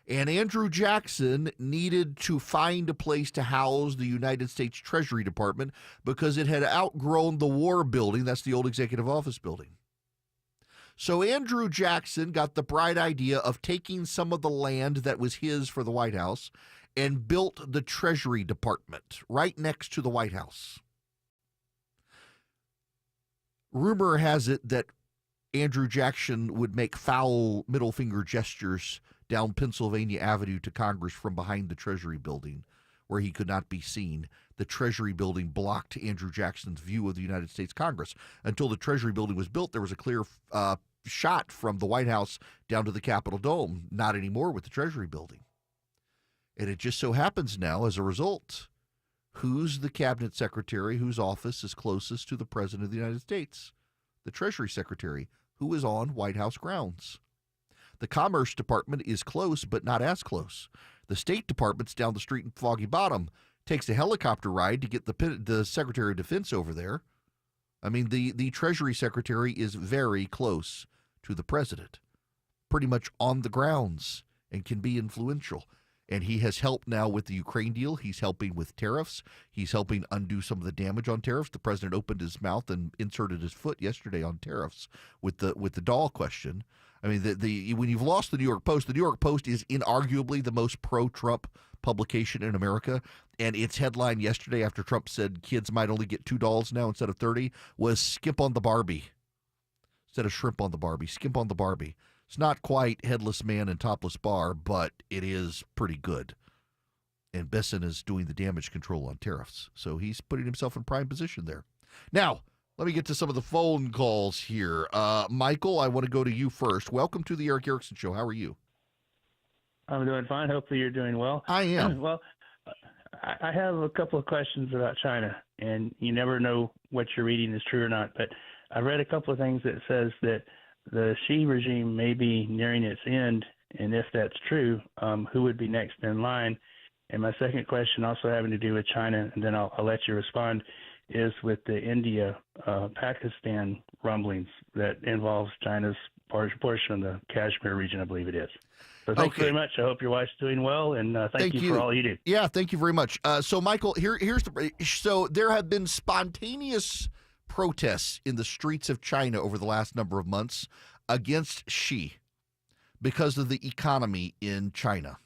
And Andrew Jackson needed to find a place to house the United States Treasury Department because it had outgrown the War Building. That's the old executive office building. So Andrew Jackson got the bright idea of taking some of the land that was his for the White House and built the Treasury Department right next to the White House. Rumor has it that Andrew Jackson would make foul middle finger gestures down Pennsylvania Avenue to Congress from behind the Treasury Building, where he could not be seen. The Treasury Building blocked Andrew Jackson's view of the United States Congress. Until the Treasury Building was built, there was a clear shot from the White House down to the Capitol Dome. Not anymore with the Treasury Building. And it just so happens now, as a result, who's the cabinet secretary whose office is closest to the President of the United States? The Treasury Secretary, who is on White House grounds. The Commerce Department is close, but not as close. The State Department's down the street in Foggy Bottom. Takes a helicopter ride to get the Secretary of Defense over there. I mean, the Treasury Secretary is very close to the President, pretty much on the grounds, and can be influential. And he has helped now with the Ukraine deal. He's helping with tariffs. He's helping undo some of the damage on tariffs. The president opened his mouth and inserted his foot yesterday on tariffs with the doll question. I mean, when you've lost the New York Post is inarguably the most pro-Trump publication in America. And its headline yesterday, after Trump said kids might only get $2 now instead of 30, was "Skimp on the Barbie." Instead of shrimp on the Barbie, skimp on the Barbie. It's not quite Headless Man and Topless Bar, but it is pretty good. And Bessent is doing the damage control on tariffs. So he's putting himself in prime position there. Now, let me get to some of the phone calls here. Michael, I want to go to you first. Welcome to the Eric Erickson Show. How are you? I'm doing fine. Hopefully you're doing well. I am. Well, I have a couple of questions about China, and you never know what you're reading is true or not. But I read a couple of things that says that the Xi regime may be nearing its end, and if that's true, who would be next in line? And my second question, also having to do with China, and then I'll let you respond, is with the India-Pakistan rumblings that involves China's portion of the Kashmir region, I believe it is. So thank you very much. I hope your wife's doing well, and thank you for all you do. Yeah, thank you very much. So, Michael, so there have been spontaneous protests in the streets of China over the last number of months against Xi because of the economy in China.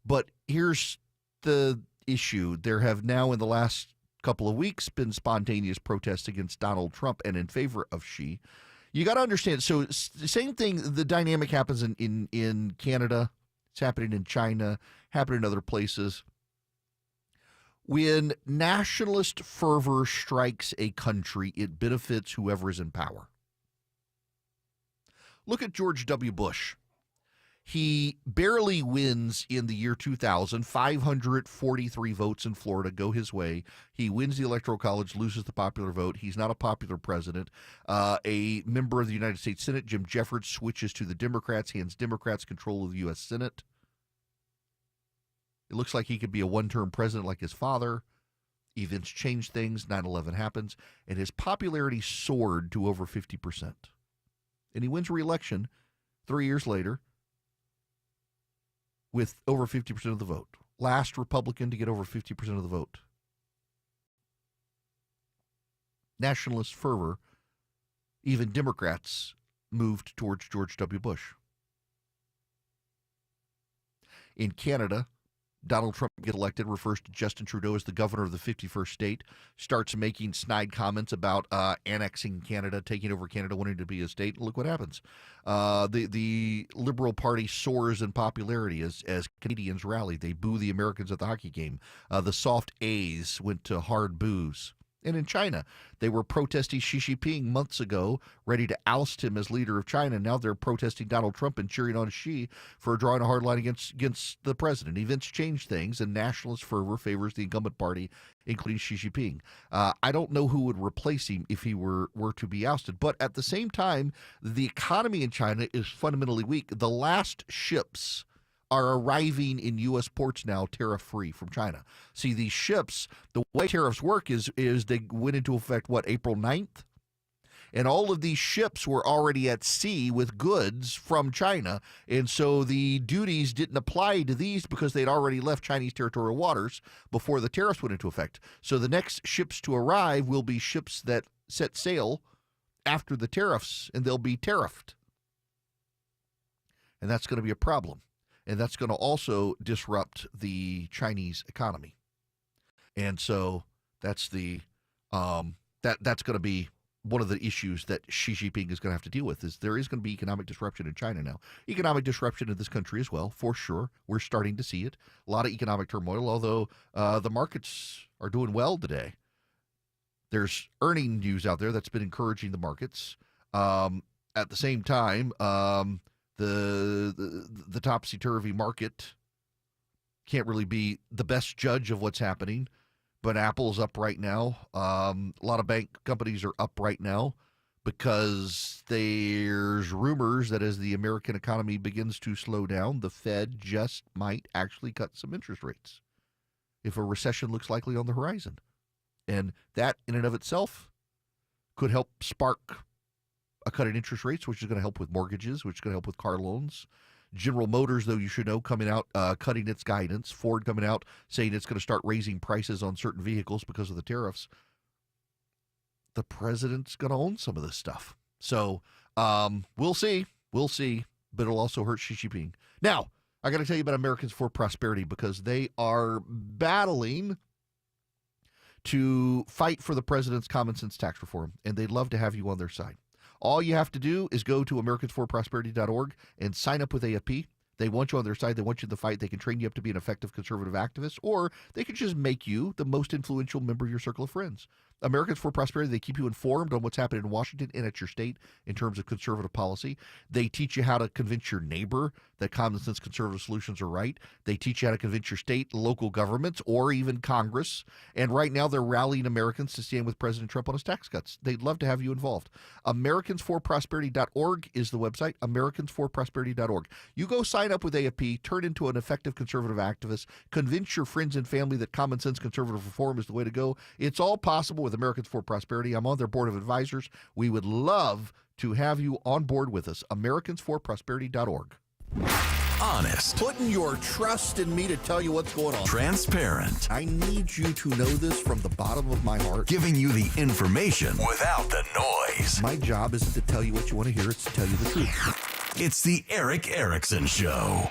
But here's the issue. There have now in the last couple of weeks been spontaneous protests against Donald Trump and in favor of Xi. You got to understand, so the same thing, the dynamic happens in Canada, it's happening in China, happening in other places. When nationalist fervor strikes a country, it benefits whoever is in power. Look at George W. Bush. He barely wins in the year 2000, 543 votes in Florida go his way. He wins the Electoral College, loses the popular vote. He's not a popular president. A member of the United States Senate, Jim Jeffords, switches to the Democrats, hands Democrats control of the U.S. Senate. It looks like he could be a one-term president like his father. Events change things. 9/11 happens, and his popularity soared to over 50%. And he wins re-election 3 years later with over 50% of the vote. Last Republican to get over 50% of the vote. Nationalist fervor, even Democrats moved towards George W. Bush. In Canada, Donald Trump gets elected, refers to Justin Trudeau as the governor of the 51st state, starts making snide comments about annexing Canada, taking over Canada, wanting to be a state. And look what happens. The Liberal Party soars in popularity as Canadians rally. They boo the Americans at the hockey game. The soft A's went to hard boos. And in China, they were protesting Xi Jinping months ago, ready to oust him as leader of China. Now they're protesting Donald Trump and cheering on Xi for drawing a hard line against the president. Events change things, and nationalist fervor favors the incumbent party, including Xi Jinping. I don't know who would replace him if he were to be ousted. But at the same time, the economy in China is fundamentally weak. The last ships are arriving in U.S. ports now tariff-free from China. See, these ships, the way tariffs work is they went into effect, April 9th? And all of these ships were already at sea with goods from China, and so the duties didn't apply to these because they'd already left Chinese territorial waters before the tariffs went into effect. So the next ships to arrive will be ships that set sail after the tariffs, and they'll be tariffed. And that's going to be a problem. And that's going to also disrupt the Chinese economy. And so that's that's going to be one of the issues that Xi Jinping is going to have to deal with. Is there is going to be economic disruption in China now. Economic disruption in this country as well, for sure. We're starting to see it. A lot of economic turmoil, although the markets are doing well today. There's earning news out there that's been encouraging the markets. At the same time, the topsy-turvy market can't really be the best judge of what's happening, but Apple's up right now. A lot of bank companies are up right now because there's rumors that as the American economy begins to slow down, the Fed just might actually cut some interest rates if a recession looks likely on the horizon. And that in and of itself could help spark a cut in interest rates, which is going to help with mortgages, which is going to help with car loans. General Motors, though, you should know, coming out, cutting its guidance. Ford coming out, saying it's going to start raising prices on certain vehicles because of the tariffs. The president's going to own some of this stuff. So we'll see. We'll see. But it'll also hurt Xi Jinping. Now, I got to tell you about Americans for Prosperity because they are battling to fight for the president's common sense tax reform, and they'd love to have you on their side. All you have to do is go to americansforprosperity.org and sign up with AFP. They want you on their side. They want you to fight. They can train you up to be an effective conservative activist, or they could just make you the most influential member of your circle of friends. Americans for Prosperity, they keep you informed on what's happening in Washington and at your state in terms of conservative policy. They teach you how to convince your neighbor that common sense conservative solutions are right. They teach you how to convince your state, local governments, or even Congress. And right now they're rallying Americans to stand with President Trump on his tax cuts. They'd love to have you involved. Americansforprosperity.org is the website, Americansforprosperity.org. You go sign up with AFP, turn into an effective conservative activist, convince your friends and family that common sense conservative reform is the way to go. It's all possible with Americans for Prosperity. I'm on their board of advisors. We would love to have you on board with us. Americansforprosperity.org. Honest. Putting your trust in me to tell you what's going on. Transparent. I need you to know this from the bottom of my heart. Giving you the information without the noise. My job isn't to tell you what you want to hear. It's to tell you the truth. It's the Erick Erickson Show.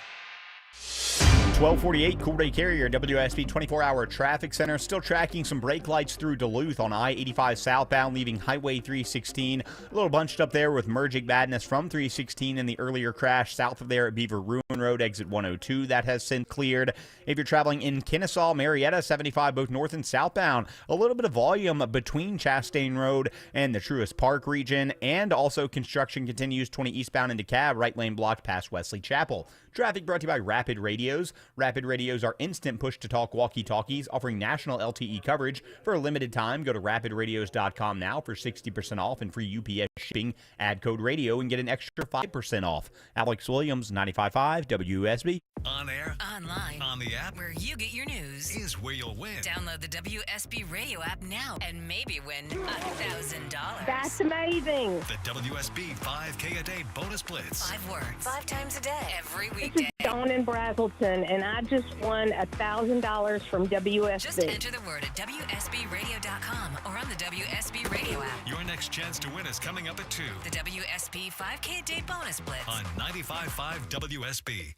1248 Cool Day Carrier, WSB 24-hour traffic center. Still tracking some brake lights through Duluth on I-85 southbound, leaving Highway 316. A little bunched up there with merging madness from 316 in the earlier crash south of there at Beaver Ruin Road, exit 102. That has since cleared. If you're traveling in Kennesaw, Marietta, 75, both north and southbound. A little bit of volume between Chastain Road and the Truist Park region. And also construction continues 20 eastbound into DeKalb, right lane blocked past Wesley Chapel. Traffic brought to you by Rapid Radios. Rapid Radios are instant push-to-talk walkie-talkies offering national LTE coverage. For a limited time, go to rapidradios.com now for 60% off and free UPS shipping. Add code radio and get an extra 5% off. Alex Williams, 95.5 WSB. On air, Online, on the app, where you get your news, is where you'll win. Download the WSB radio app now and maybe win $1,000. That's amazing. The WSB 5K a day bonus blitz. 5 words, 5 times a day, every This weekday. is Dawn in Brazelton, and I just won $1,000 from WSB. Just enter the word at WSBradio.com or on the WSB radio app. Your next chance to win is coming up at 2 The WSB 5K a day bonus blitz. on 95.5 WSB.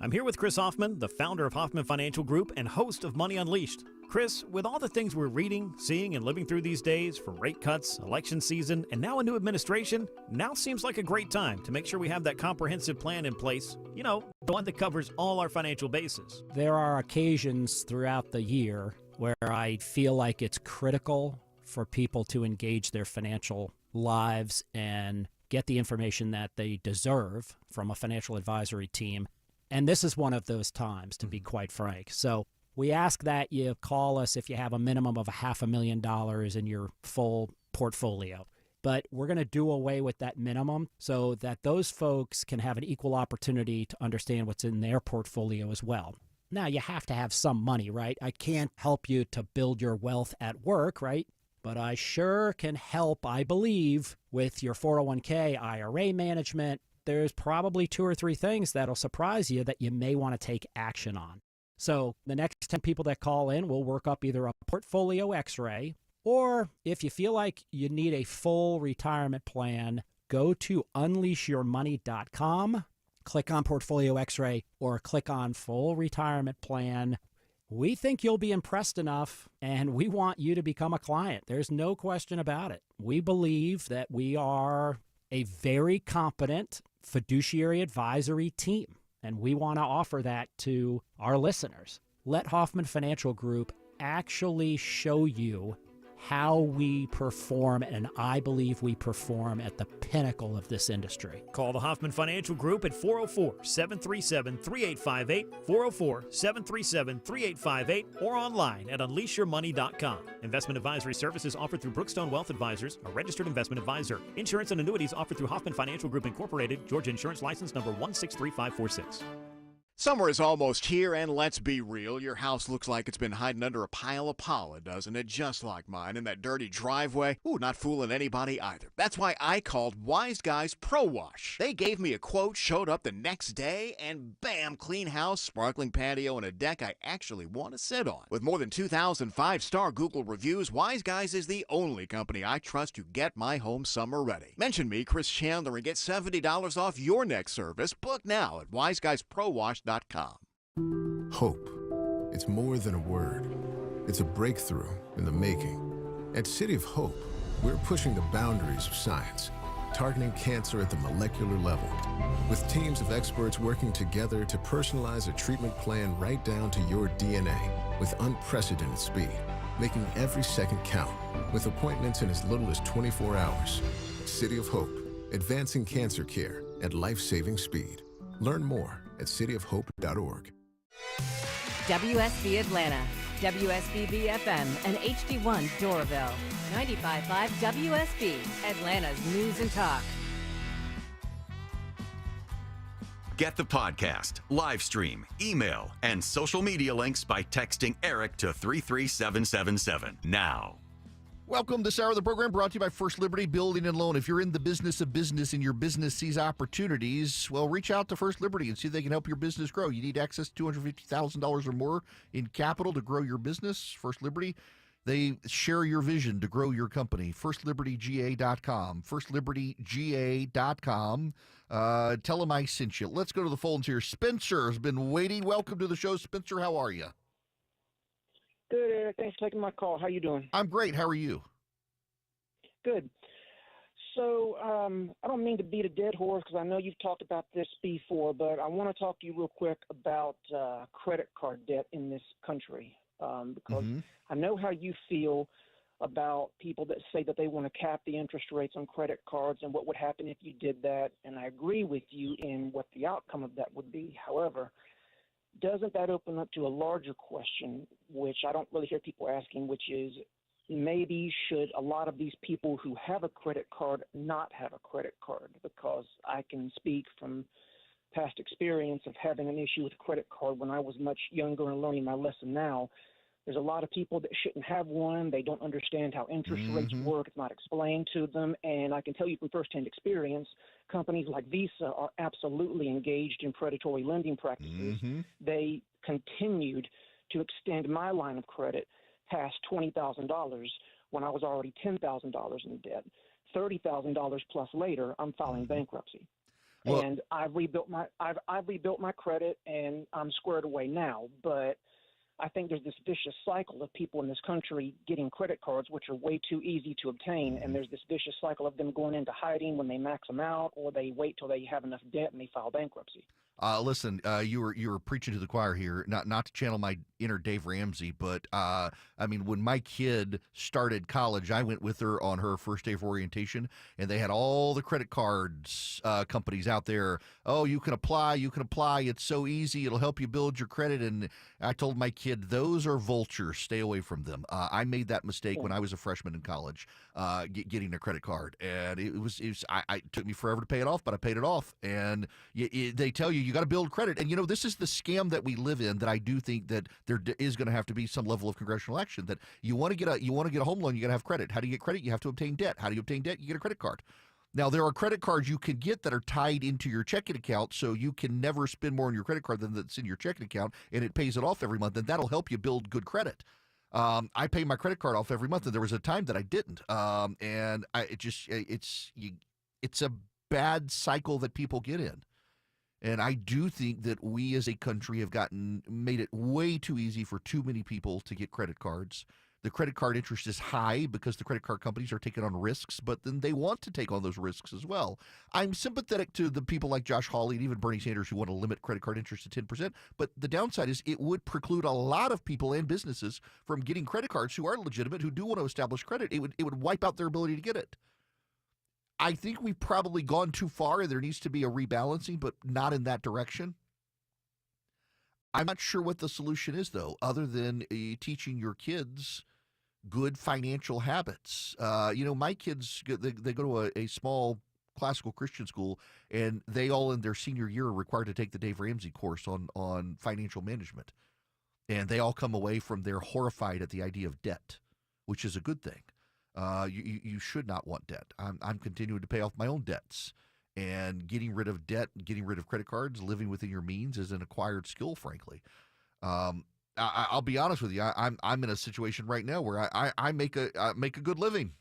I'm here with Chris Hoffman, the founder of Hoffman Financial Group and host of Money Unleashed. Chris, with all the things we're reading, seeing, and living through these days, from rate cuts, election season, and now a new administration, now seems like a great time to make sure we have that comprehensive plan in place. You know, the one that covers all our financial bases. There are occasions throughout the year where I feel like it's critical for people to engage their financial lives and get the information that they deserve from a financial advisory team. And this is one of those times, to be quite frank. So we ask that you call us if you have a minimum of $500,000 in your full portfolio. But we're going to do away with that minimum so that those folks can have an equal opportunity to understand what's in their portfolio as well. Now, you have to have some money, right? I can't help you to build your wealth at work, right? But I sure can help, I believe, with your 401k, IRA management. There's probably 2 or 3 things that'll surprise you that you may want to take action on. So the next 10 people that call in, we'll work up either a portfolio x-ray, or if you feel like you need a full retirement plan, go to unleashyourmoney.com, click on portfolio x-ray, or click on full retirement plan. We think you'll be impressed enough, and we want you to become a client. There's no question about it. We believe that we are a very competent fiduciary advisory team, and we want to offer that to our listeners. Let Hoffman Financial Group actually show you how we perform, and I believe we perform at the pinnacle of this industry. Call the Hoffman Financial Group at 404-737-3858, 404-737-3858, or online at unleashyourmoney.com. Investment advisory services offered through Brookstone Wealth Advisors, a registered investment advisor. Insurance and annuities offered through Hoffman Financial Group Incorporated, Georgia Insurance License number 163546. Summer is almost here, and let's be real, your house looks like it's been hiding under a pile of pollen, doesn't it? Just like mine in that dirty driveway. Ooh, not fooling anybody either. That's why I called Wise Guys Pro Wash. They gave me a quote, showed up the next day, and bam, clean house, sparkling patio, and a deck I actually want to sit on. With more than 2,000 5-star Google reviews, Wise Guys is the only company I trust to get my home summer ready. Mention me, Chris Chandler, and get $70 off your next service. Book now at wiseguyspro-wash.com. Hope. It's more than a word. It's a breakthrough in the making. At City of Hope, we're pushing the boundaries of science, targeting cancer at the molecular level, with teams of experts working together to personalize a treatment plan right down to your DNA with unprecedented speed, making every second count, with appointments in as little as 24 hours. City of Hope, advancing cancer care at life-saving speed. Learn more at cityofhope.org. WSB Atlanta, WSBB FM, and HD1 Doraville. 95.5 WSB, Atlanta's News and Talk. Get the podcast, live stream, email, and social media links by texting Eric to 33777 now. Welcome to this hour of the program brought to you by First Liberty Building and Loan. If you're in the business of business and your business sees opportunities, well, reach out to First Liberty and see if they can help your business grow. You need access to $250,000 or more in capital to grow your business. First Liberty, they share your vision to grow your company. FirstLibertyGA.com. FirstLibertyGA.com. Tell them I sent you. Let's go to the phones here. Spencer has been waiting. Welcome to the show, Spencer. How are you? Good, Eric. Thanks for taking my call. How you doing? I'm great. How are you? Good. So I don't mean to beat a dead horse because I know you've talked about this before, but I want to talk to you real quick about credit card debt in this country because I know how you feel about people that say that they want to cap the interest rates on credit cards and what would happen if you did that, and I agree with you in what the outcome of that would be. However, doesn't that open up to a larger question, which I don't really hear people asking, which is maybe should a lot of these people who have a credit card not have a credit card? Because I can speak from past experience of having an issue with a credit card when I was much younger and learning my lesson now. There's a lot of people that shouldn't have one. They don't understand how interest rates work. It's not explained to them. And I can tell you from firsthand experience, companies like Visa are absolutely engaged in predatory lending practices. They continued to extend my line of credit past $20,000 when I was already $10,000 in debt. $30,000 plus later, I'm filing bankruptcy. Well, and I've rebuilt my credit, and I'm squared away now. But I think there's this vicious cycle of people in this country getting credit cards, which are way too easy to obtain. And there's this vicious cycle of them going into hiding when they max them out, or they wait till they have enough debt and they file bankruptcy. Listen, you were preaching to the choir here. Not to channel my inner Dave Ramsey, but I mean, when my kid started college, I went with her on her first day of orientation, and they had all the credit cards companies out there. Oh, you can apply. It's so easy. It'll help you build your credit. And I told my kid, those are vultures. Stay away from them. I made that mistake when I was a freshman in college, getting a credit card, and it took me forever to pay it off, but I paid it off. And they tell you got to build credit. And, this is the scam that we live in, that I do think that there is going to have to be some level of congressional action, that you want to get a home loan, you got to have credit. How do you get credit? You have to obtain debt. How do you obtain debt? You get a credit card. Now, there are credit cards you can get that are tied into your checking account, so you can never spend more on your credit card than that's in your checking account, and it pays it off every month, and that'll help you build good credit. I pay my credit card off every month, and there was a time that I didn't. And it's a bad cycle that people get in. And I do think that we as a country have made it way too easy for too many people to get credit cards. The credit card interest is high because the credit card companies are taking on risks, but then they want to take on those risks as well. I'm sympathetic to the people like Josh Hawley and even Bernie Sanders who want to limit credit card interest to 10%. But the downside is it would preclude a lot of people and businesses from getting credit cards who are legitimate, who do want to establish credit. It would wipe out their ability to get it. I think we've probably gone too far, and there needs to be a rebalancing, but not in that direction. I'm not sure what the solution is, though, other than teaching your kids good financial habits. My kids, they go to a small classical Christian school, and they all in their senior year are required to take the Dave Ramsey course on financial management. And they all come away from there horrified at the idea of debt, which is a good thing. You should not want debt. I'm continuing to pay off my own debts, and getting rid of debt, getting rid of credit cards, living within your means is an acquired skill, frankly. I'll be honest with you. I'm in a situation right now where I make a good living,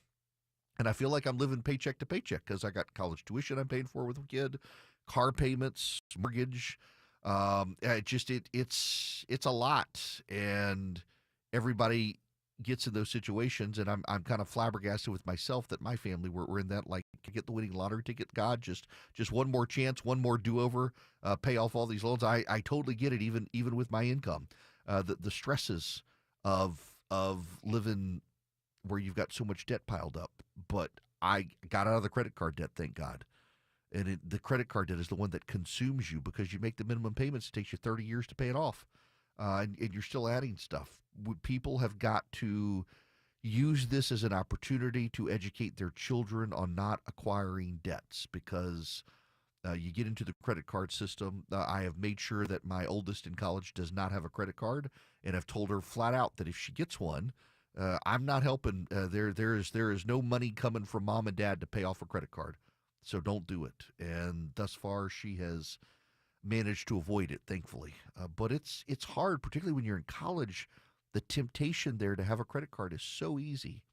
and I feel like I'm living paycheck to paycheck because I got college tuition I'm paying for with a kid, car payments, mortgage. It's a lot, and everybody gets in those situations, and I'm kind of flabbergasted with myself that my family we're in that, like, get the winning lottery ticket. God, just one more chance, one more do-over, pay off all these loans. I totally get it, even with my income. The stresses of living where you've got so much debt piled up. But I got out of the credit card debt, thank God. And the credit card debt is the one that consumes you because you make the minimum payments. It takes you 30 years to pay it off. And you're still adding stuff. People have got to use this as an opportunity to educate their children on not acquiring debts, because you get into the credit card system. I have made sure that my oldest in college does not have a credit card, and I've told her flat out that if she gets one, I'm not helping. There is no money coming from mom and dad to pay off a credit card, so don't do it. And thus far, she has managed to avoid it, thankfully. But it's hard, particularly when you're in college. The temptation there to have a credit card is so easy.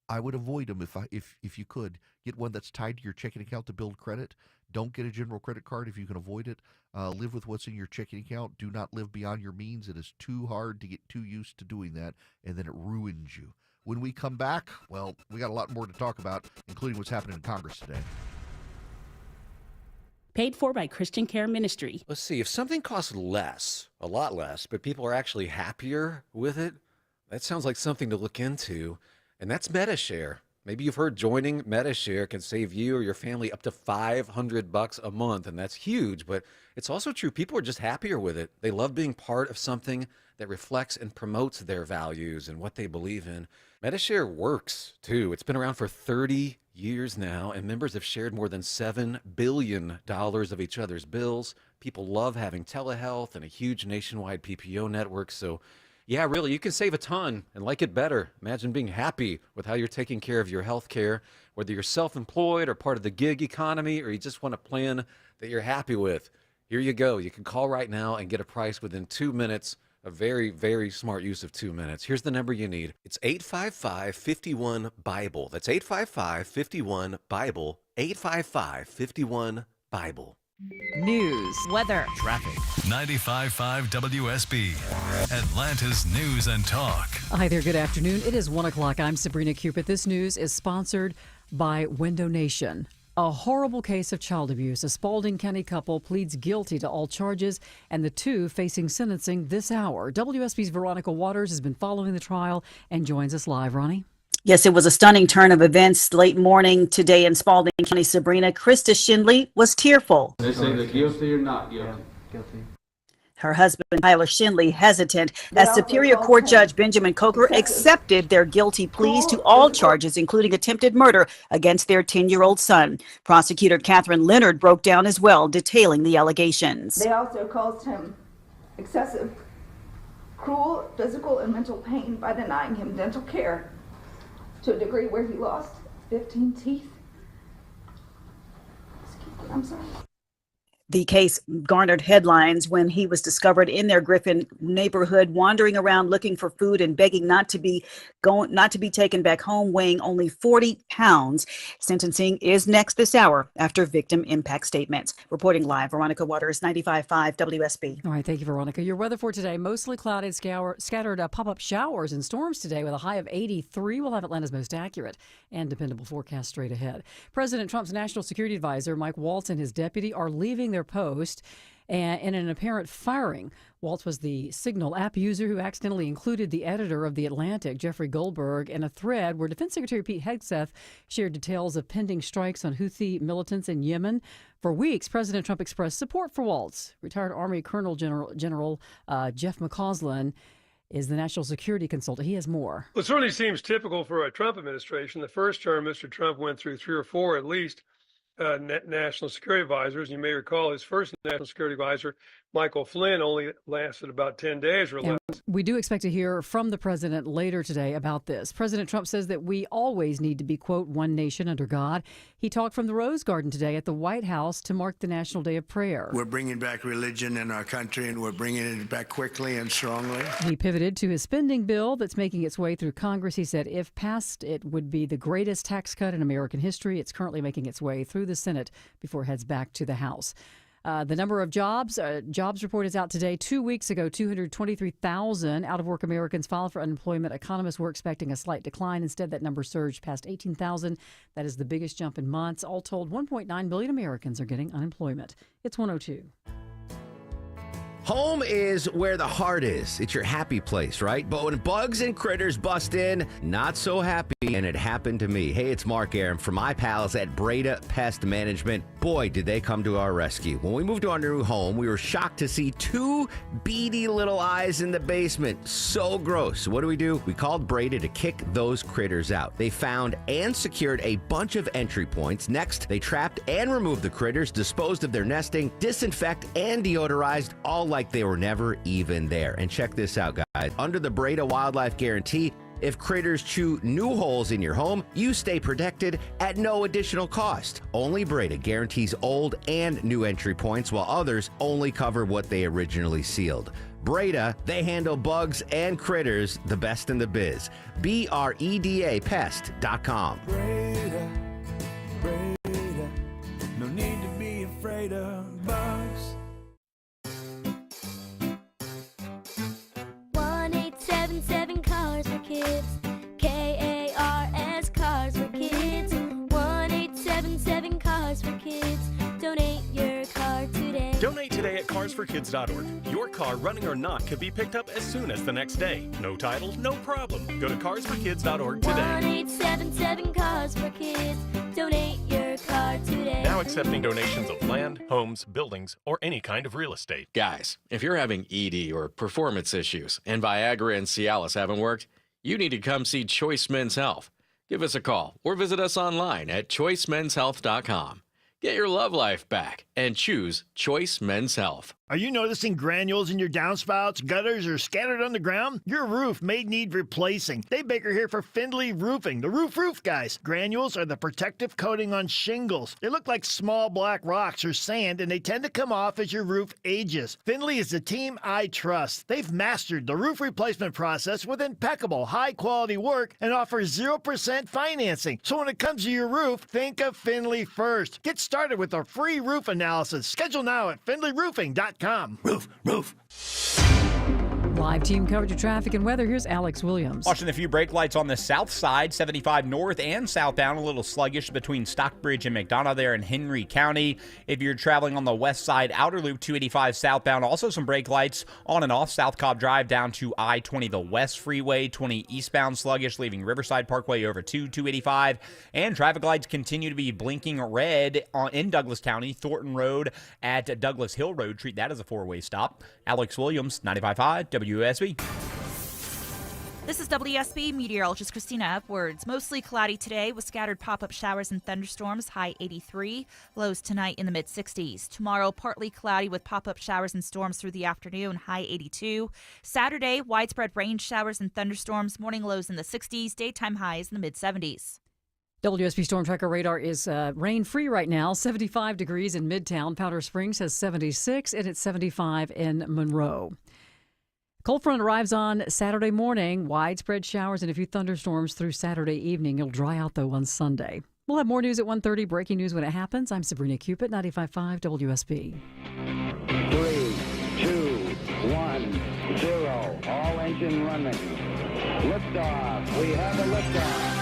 I would avoid them if you could. Get one that's tied to your checking account to build credit. Don't get a general credit card if you can avoid it. Live with what's in your checking account. Do not live beyond your means. It is too hard to get too used to doing that, and then it ruins you. When we come back, well, we got a lot more to talk about, including what's happening in Congress today. Paid for by Christian Care Ministry. Let's see, if something costs less, a lot less, but people are actually happier with it, that sounds like something to look into. And that's MediShare. Maybe you've heard joining MediShare can save you or your family up to $500 a month, and that's huge, but it's also true. People are just happier with it. They love being part of something that reflects and promotes their values and what they believe in. MediShare works, too. It's been around for 30 years now, and members have shared more than $7 billion of each other's bills. People love having telehealth and a huge nationwide PPO network, so yeah, really, you can save a ton and like it better. Imagine being happy with how you're taking care of your health care, whether you're self-employed or part of the gig economy, or you just want a plan that you're happy with. Here you go. You can call right now and get a price within 2 minutes. A very, very smart use of 2 minutes. Here's the number you need. It's 855-51-BIBLE. That's 855-51-BIBLE. 855-51-BIBLE. News, weather, traffic. 95.5 WSB, Atlanta's News and Talk. Hi there, good afternoon. It is 1 o'clock. I'm Sabrina Cupid. This news is sponsored by Window Nation. A horrible case of child abuse. A Spalding County couple pleads guilty to all charges, and the two facing sentencing this hour. WSB's Veronica Waters has been following the trial and joins us live. Ronnie? Yes, it was a stunning turn of events late morning today in Spalding County. Sabrina, Krista Schindley was tearful. They say they're guilty or not guilty. Guilty. Her husband, Tyler Schindley, hesitant as Superior Court Judge Benjamin Coker accepted their guilty pleas to all charges, including attempted murder against their 10-year-old son. Prosecutor Catherine Leonard broke down as well, detailing the allegations. They also caused him excessive, cruel physical and mental pain by denying him dental care to a degree where he lost 15 teeth. I'm sorry. The case garnered headlines when he was discovered in their Griffin neighborhood, wandering around looking for food and begging not to be taken back home, weighing only 40 pounds. Sentencing is next this hour after victim impact statements. Reporting live, Veronica Waters, 95.5 WSB. All right, thank you, Veronica. Your weather for today, mostly cloudy, scattered pop-up showers and storms today with a high of 83. We'll have Atlanta's most accurate and dependable forecast straight ahead. President Trump's national security advisor, Mike Waltz, and his deputy are leaving their post in an apparent firing. Waltz was the Signal app user who accidentally included the editor of The Atlantic, Jeffrey Goldberg, in a thread where Defense Secretary Pete Hegseth shared details of pending strikes on Houthi militants in Yemen. For weeks, President Trump expressed support for Waltz. Retired Army Colonel General Jeff McCausland is the national security consultant. He has more. Well, it certainly seems typical for a Trump administration. The first term, Mr. Trump went through 3 or 4 at least national security advisors. You may recall his first national security advisor, Michael Flynn, only lasted about 10 days or less. We do expect to hear from the president later today about this. President Trump says that we always need to be, quote, one nation under God. He talked from the Rose Garden today at the White House to mark the National Day of Prayer. We're bringing back religion in our country, and we're bringing it back quickly and strongly. He pivoted to his spending bill that's making its way through Congress. He said if passed, it would be the greatest tax cut in American history. It's currently making its way through the Senate before it heads back to the House. The number of jobs report is out today. 2 weeks ago, 223,000 out-of-work Americans filed for unemployment. Economists were expecting a slight decline. Instead, that number surged past 18,000. That is the biggest jump in months. All told, 1.9 million Americans are getting unemployment. It's 102. Home is where the heart is. It's your happy place, right? But when bugs and critters bust in, not so happy, and it happened to me. Hey, it's Mark Aram from my pals at Breda Pest Management. Boy, did they come to our rescue. When we moved to our new home, we were shocked to see 2 beady little eyes in the basement. So gross. What do? We called Breda to kick those critters out. They found and secured a bunch of entry points. Next, they trapped and removed the critters, disposed of their nesting, disinfect and deodorized, all like they were never even there. And check this out, guys. Under the Breda Wildlife Guarantee, if critters chew new holes in your home, you stay protected at no additional cost. Only Breda guarantees old and new entry points, while others only cover what they originally sealed. Breda, they handle bugs and critters the best in the biz. BREDA pest.com. Breda, no need to be afraid of bugs. 1-877 Cars for Kids. KARS Cars for Kids. 1-877 Cars for Kids. Donate your car today. Donate today at Cars carsforkids.org. Your car, running or not, could be picked up as soon as the next day. No title, no problem. Go to carsforkids.org today. 1-877 Cars for Kids. Donate your car today. Now accepting donations of land, homes, buildings, or any kind of real estate. Guys, if you're having ED or performance issues and Viagra and Cialis haven't worked, you need to come see Choice Men's Health. Give us a call or visit us online at choicemenshealth.com. Get your love life back and choose Choice Men's Health. Are you noticing granules in your downspouts, gutters, or scattered on the ground? Your roof may need replacing. Dave Baker here for Findlay Roofing, the roof guys. Granules are the protective coating on shingles. They look like small black rocks or sand, and they tend to come off as your roof ages. Findlay is the team I trust. They've mastered the roof replacement process with impeccable, high-quality work and offers 0% financing. So when it comes to your roof, think of Findlay first. Get started with a free roof analysis. Schedule now at findlayroofing.com. Roof. Live team coverage of traffic and weather. Here's Alex Williams. Watching a few brake lights on the south side, 75 north and southbound, a little sluggish between Stockbridge and McDonough there in Henry County. If you're traveling on the west side, outer loop 285 southbound, also some brake lights on and off South Cobb Drive down to I-20, the west freeway, 20 eastbound sluggish, leaving Riverside Parkway over to 285. And traffic lights continue to be blinking red in Douglas County, Thornton Road at Douglas Hill Road. Treat that as a four-way stop. Alex Williams, 95.5 WSB. This is WSB meteorologist Christina Upwards. Mostly cloudy today with scattered pop-up showers and thunderstorms, high 83. Lows tonight in the mid-60s. Tomorrow, partly cloudy with pop-up showers and storms through the afternoon, high 82. Saturday, widespread rain showers and thunderstorms, morning lows in the 60s, daytime highs in the mid-70s. WSB Storm Tracker radar is rain-free right now. 75 degrees in Midtown. Powder Springs has 76, and it's 75 in Monroe. Cold front arrives on Saturday morning. Widespread showers and a few thunderstorms through Saturday evening. It'll dry out, though, on Sunday. We'll have more news at 1:30. Breaking news when it happens. I'm Sabrina Cupid, 95.5 WSB. 3, 2, 1, 0. All engine running. Liftoff. We have a liftoff.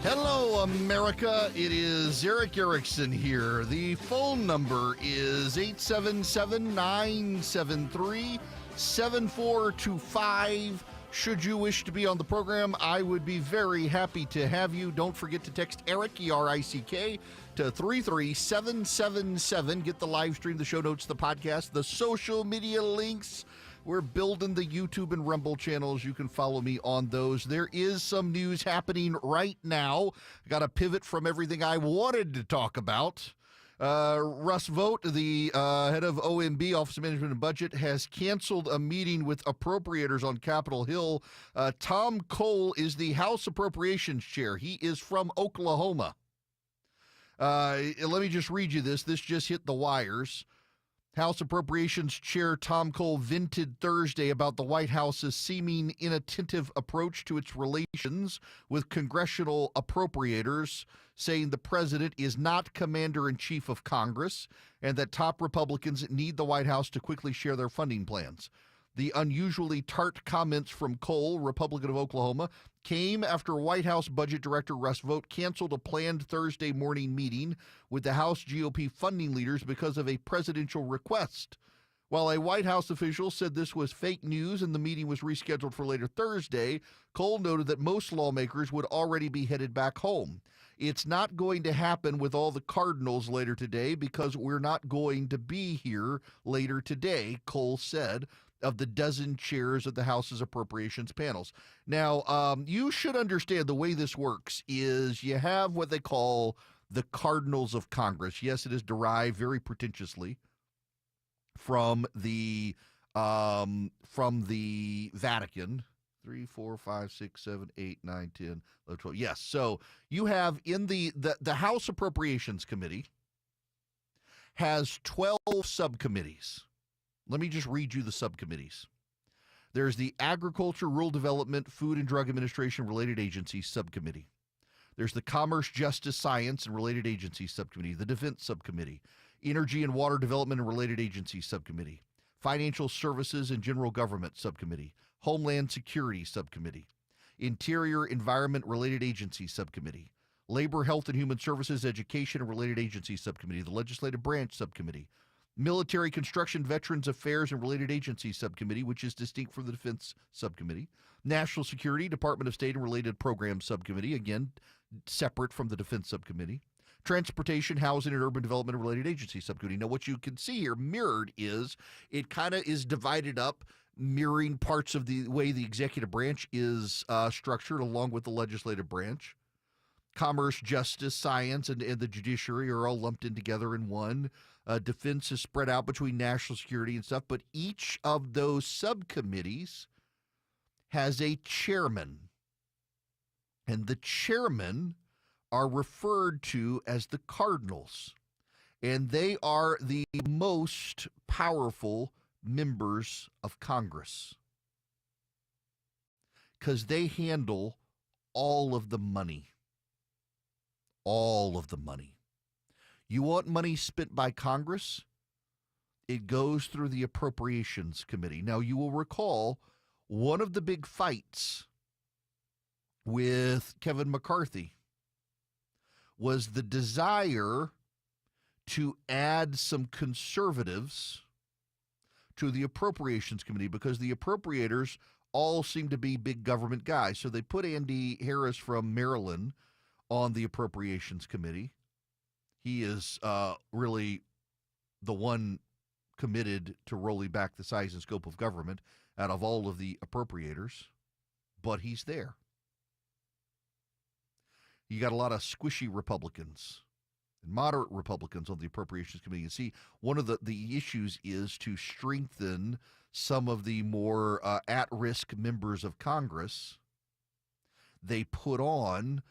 Hello, America. It is Eric Erickson here. The phone number is 877-973-7425. Should you wish to be on the program, I would be very happy to have you. Don't forget to text Eric, E-R-I-C-K, to 33777. Get the live stream, the show notes, the podcast, the social media links. We're building the YouTube and Rumble channels. You can follow me on those. There is some news happening right now. Got to pivot from everything I wanted to talk about. Russ Vought, the head of OMB, Office of Management and Budget, has canceled a meeting with appropriators on Capitol Hill. Tom Cole is the House Appropriations Chair. He is from Oklahoma. Let me just read you this. This just hit the wires. House Appropriations Chair Tom Cole vented Thursday about the White House's seeming inattentive approach to its relations with congressional appropriators, saying the president is not commander-in-chief of Congress and that top Republicans need the White House to quickly share their funding plans. The unusually tart comments from Cole, Republican of Oklahoma, came after White House Budget Director Russ Vought canceled a planned Thursday morning meeting with the House GOP funding leaders because of a presidential request. While a White House official said this was fake news and the meeting was rescheduled for later Thursday, Cole noted that most lawmakers would already be headed back home. It's not going to happen with all the Cardinals later today because we're not going to be here later today, Cole said, of the dozen chairs of the House's appropriations panels. Now, you should understand the way this works is you have what they call the Cardinals of Congress. Yes, it is derived very pretentiously from the Vatican. 3, 4, 5, 6, 7, 8, 9, 10, 11, 12. Yes, so you have in the House Appropriations Committee has 12 subcommittees. Let me just read you the subcommittees. There's the Agriculture, Rural Development, Food and Drug Administration Related Agencies Subcommittee. There's the Commerce, Justice, Science, and Related Agencies Subcommittee, the Defense Subcommittee, Energy and Water Development and Related Agencies Subcommittee, Financial Services and General Government Subcommittee, Homeland Security Subcommittee, Interior, Environment, Related Agencies Subcommittee, Labor, Health, and Human Services, Education, and Related Agencies Subcommittee, the Legislative Branch Subcommittee, Military, Construction, Veterans Affairs, and Related Agencies Subcommittee, which is distinct from the Defense Subcommittee, National Security, Department of State, and Related Programs Subcommittee, again, separate from the Defense Subcommittee, Transportation, Housing, and Urban Development and Related Agencies Subcommittee. Now, what you can see here mirrored is it kind of is divided up, mirroring parts of the way the executive branch is structured along with the legislative branch. Commerce, Justice, Science, and the judiciary are all lumped in together in one. Defense is spread out between national security and stuff, but each of those subcommittees has a chairman. And the chairmen are referred to as the cardinals. And they are the most powerful members of Congress because they handle all of the money. All of the money. You want money spent by Congress? It goes through the Appropriations Committee. Now, you will recall one of the big fights with Kevin McCarthy was the desire to add some conservatives to the Appropriations Committee because the appropriators all seem to be big government guys. So they put Andy Harris from Maryland on the Appropriations Committee. He is really the one committed to rolling back the size and scope of government out of all of the appropriators, but he's there. You got a lot of squishy Republicans and moderate Republicans on the Appropriations Committee. You see, one of the issues is to strengthen some of the more at-risk members of Congress. They put on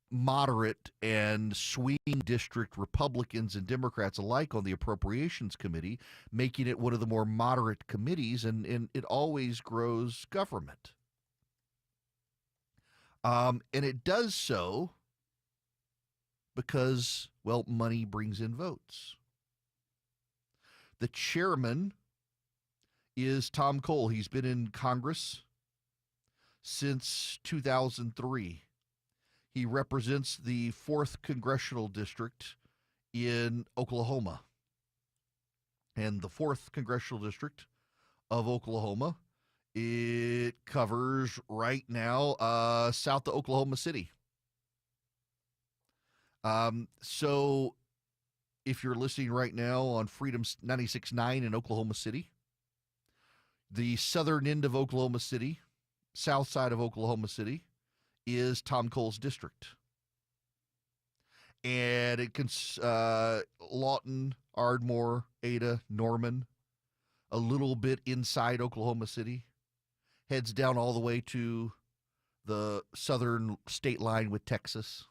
moderate and swing district Republicans and Democrats alike on the Appropriations Committee, making it one of the more moderate committees, and it always grows government. And it does so because, well, money brings in votes. The chairman is Tom Cole. He's been in Congress since 2003. He represents the 4th Congressional District in Oklahoma. And the 4th Congressional District of Oklahoma, it covers right now south of Oklahoma City. So if you're listening right now on Freedom 96.9 in Oklahoma City, the southern end of Oklahoma City, south side of Oklahoma City, is Tom Cole's district. And it can Lawton, Ardmore, Ada, Norman, a little bit inside Oklahoma City, heads down all the way to the southern state line with Texas.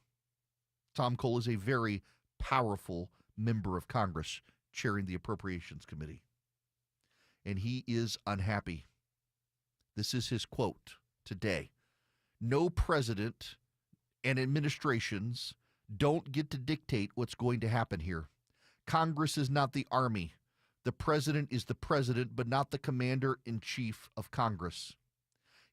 Tom Cole is a very powerful member of Congress chairing the Appropriations Committee. And he is unhappy. This is his quote today. No president and administrations don't get to dictate what's going to happen here. Congress is not the army. The president is the president, but not the commander-in-chief of Congress.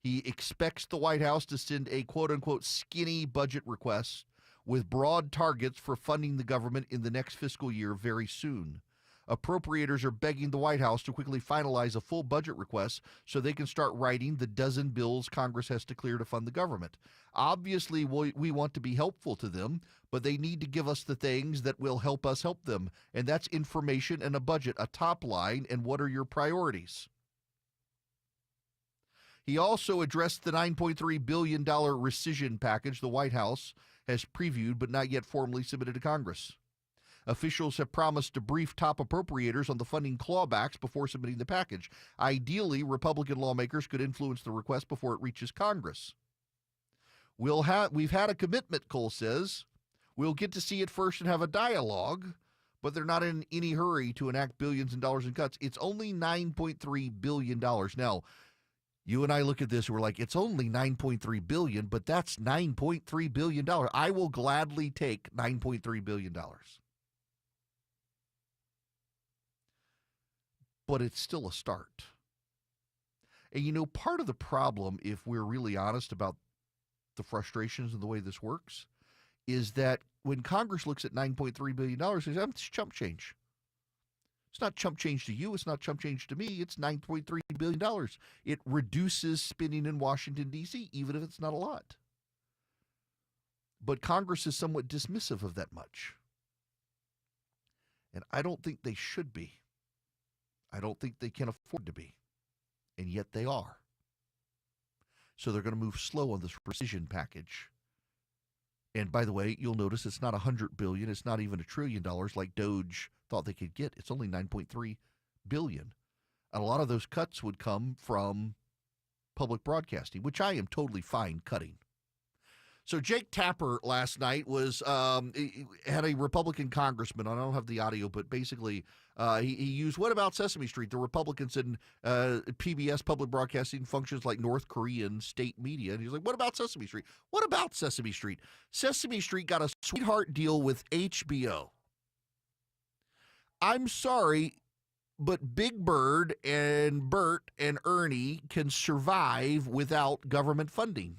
He expects the White House to send a quote-unquote skinny budget request with broad targets for funding the government in the next fiscal year very soon. Appropriators are begging the White House to quickly finalize a full budget request so they can start writing the dozen bills Congress has to clear to fund the government. Obviously, we want to be helpful to them, but they need to give us the things that will help us help them, and that's information and a budget, a top line, and what are your priorities. He also addressed the $9.3 billion rescission package the White House has previewed but not yet formally submitted to Congress. Officials have promised to brief top appropriators on the funding clawbacks before submitting the package. Ideally, Republican lawmakers could influence the request before it reaches Congress. We've had a commitment, Cole says. We'll get to see it first and have a dialogue, but they're not in any hurry to enact billions of dollars in cuts. It's only $9.3 billion. Now, You and I look at this, we're like, it's only $9.3 billion, but that's $9.3 billion. I will gladly take $9.3 billion. But it's still a start. And you know, part of the problem, if we're really honest about the frustrations and the way this works, is that when Congress looks at $9.3 billion, it's chump change. It's not chump change to you. It's not chump change to me. It's $9.3 billion. It reduces spending in Washington, D.C., even if it's not a lot. But Congress is somewhat dismissive of that much. And I don't think they should be. I don't think they can afford to be. And yet they are. So they're going to move slow on this precision package. And by the way, you'll notice it's not $100 billion. It's not even $1 trillion like Doge thought they could get. It's only $9.3 billion. And a lot of those cuts would come from public broadcasting, which I am totally fine cutting. So Jake Tapper last night was had a Republican congressman. I don't have the audio, but basically he used "What about Sesame Street?" The Republicans in PBS public broadcasting functions like North Korean state media, and he's like, "What about Sesame Street? What about Sesame Street? Sesame Street got a sweetheart deal with HBO. I'm sorry, but Big Bird and Bert and Ernie can survive without government funding."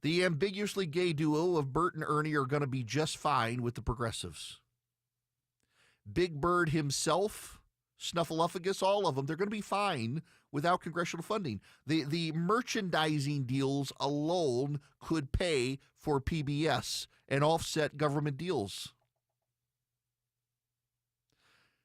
The ambiguously gay duo of Bert and Ernie are going to be just fine with the progressives. Big Bird himself, Snuffleupagus, all of them, they're going to be fine without congressional funding. The merchandising deals alone could pay for PBS and offset government deals.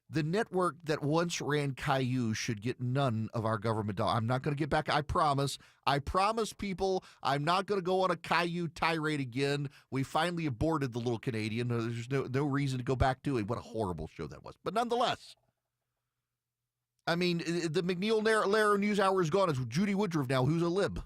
The network that once ran Caillou should get none of our government dollars. I'm not going to get back. I promise. I promise people I'm not going to go on a Caillou tirade again. We finally aborted The Little Canadian. There's no reason to go back to it. What a horrible show that was. But nonetheless, I mean, the McNeil Lehrer News Hour is gone. It's Judy Woodruff now, who's a lib.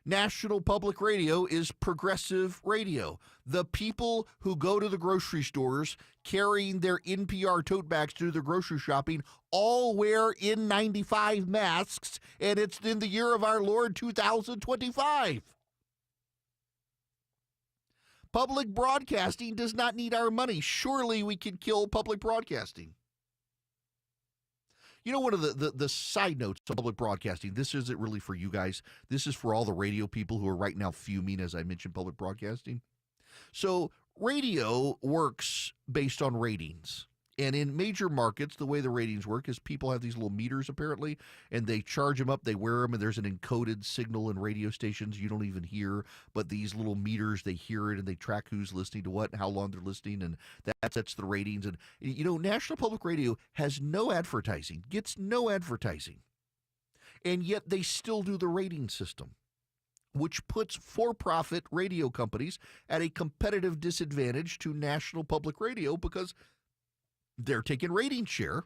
National Public Radio is progressive radio. The people who go to the grocery stores carrying their NPR tote bags to do their grocery shopping all wear N95 masks, and it's in the year of our Lord 2025. Public broadcasting does not need our money. Surely we can kill public broadcasting. You know, one of the side notes of public broadcasting, this isn't really for you guys. This is for all the radio people who are right now fuming as I mentioned public broadcasting. So radio works based on ratings. And in major markets, the way the ratings work is people have these little meters, apparently, and they charge them up, they wear them, and there's an encoded signal in radio stations you don't even hear. But these little meters, they hear it, and they track who's listening to what and how long they're listening, and that sets the ratings. And, you know, National Public Radio has no advertising, gets no advertising. And yet they still do the rating system, which puts for-profit radio companies at a competitive disadvantage to National Public Radio because they're taking rating share,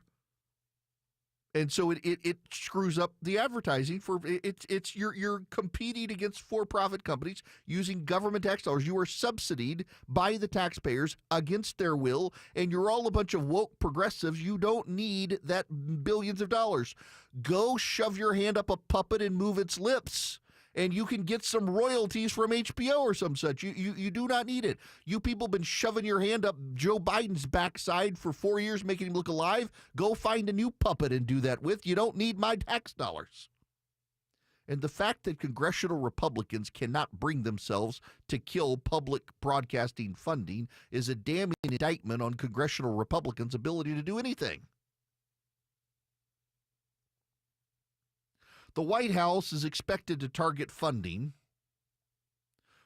and so it screws up the advertising for it's you're competing against for-profit companies using government tax dollars. You are subsidized by the taxpayers against their will, and you're all a bunch of woke progressives. You don't need that billions of dollars. Go shove your hand up a puppet and move its lips, and you can get some royalties from HBO or some such. You do not need it. You people have been shoving your hand up Joe Biden's backside for 4 years, making him look alive. Go find a new puppet and do that with. You don't need my tax dollars. And the fact that congressional Republicans cannot bring themselves to kill public broadcasting funding is a damning indictment on congressional Republicans' ability to do anything. The White House is expected to target funding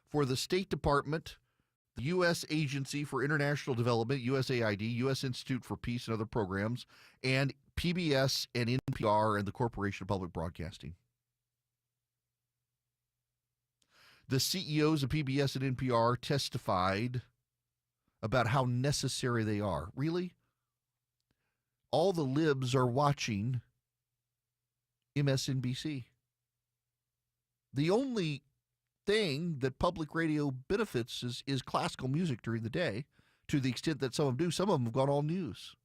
for the State Department, the U.S. Agency for International Development, USAID, U.S. Institute for Peace and other programs, and PBS and NPR and the Corporation of Public Broadcasting. The CEOs of PBS and NPR testified about how necessary they are. Really? All the libs are watching MSNBC. The only thing that public radio benefits is classical music during the day, to the extent that some of them do. Some of them have gone all news.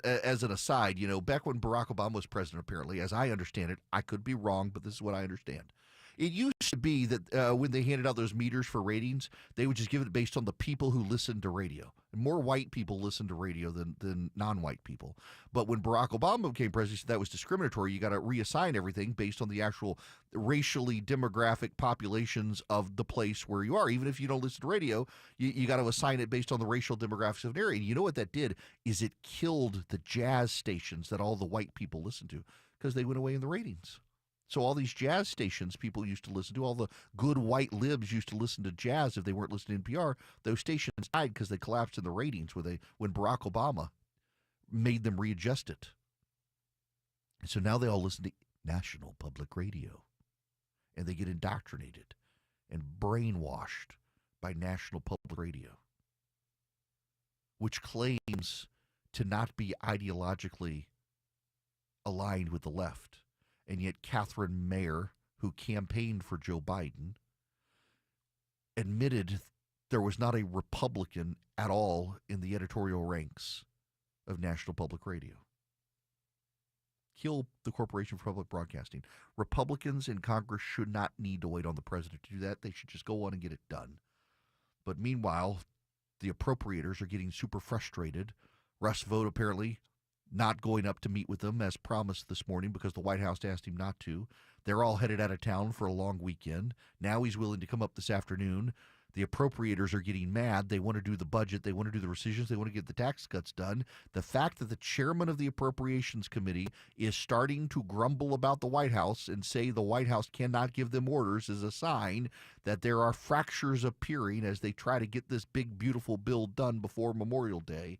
As an aside, back when Barack Obama was president, apparently, as I understand it, I could be wrong, but this is what I understand. It used to be that when they handed out those meters for ratings, they would just give it based on the people who listened to radio. And more white people listened to radio than non-white people. But when Barack Obama became president, he said that was discriminatory. You got to reassign everything based on the actual racially demographic populations of the place where you are. Even if you don't listen to radio, you got to assign it based on the racial demographics of an area. And you know what that did is it killed the jazz stations that all the white people listened to because they went away in the ratings. So all these jazz stations people used to listen to, all the good white libs used to listen to jazz if they weren't listening to NPR. Those stations died because they collapsed in the ratings when Barack Obama made them readjust it. And so now they all listen to National Public Radio. And they get indoctrinated and brainwashed by National Public Radio, which claims to not be ideologically aligned with the left. And yet Catherine Mayer, who campaigned for Joe Biden, admitted there was not a Republican at all in the editorial ranks of National Public Radio. Kill the Corporation for Public Broadcasting. Republicans in Congress should not need to wait on the president to do that. They should just go on and get it done. But meanwhile, the appropriators are getting super frustrated. Russ Vought apparently not going up to meet with them as promised this morning because the White House asked him not to. They're all headed out of town for a long weekend. Now he's willing to come up this afternoon. The appropriators are getting mad. They want to do the budget. They want to do the rescissions. They want to get the tax cuts done. The fact that the chairman of the Appropriations Committee is starting to grumble about the White House and say the White House cannot give them orders is a sign that there are fractures appearing as they try to get this big, beautiful bill done before Memorial Day.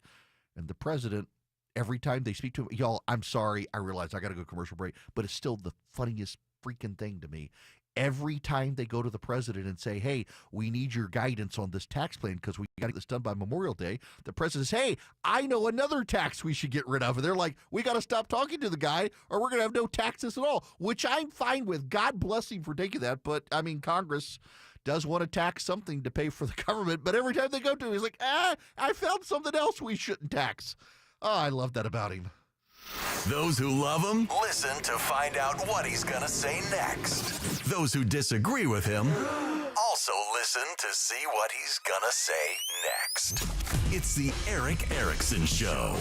And the president, every time they speak to him, y'all, I'm sorry, I realize I got to go commercial break, but it's still the funniest freaking thing to me. Every time they go to the president and say, hey, we need your guidance on this tax plan because we got to get this done by Memorial Day, the president says, hey, I know another tax we should get rid of. And they're like, we got to stop talking to the guy or we're going to have no taxes at all, which I'm fine with. God bless him for taking that. But, I mean, Congress does want to tax something to pay for the government. But every time they go to him, he's like, I found something else we shouldn't tax. Oh, I love that about him. Those who love him, listen to find out what he's going to say next. Those who disagree with him, also listen to see what he's going to say next. It's the Erick Erickson Show.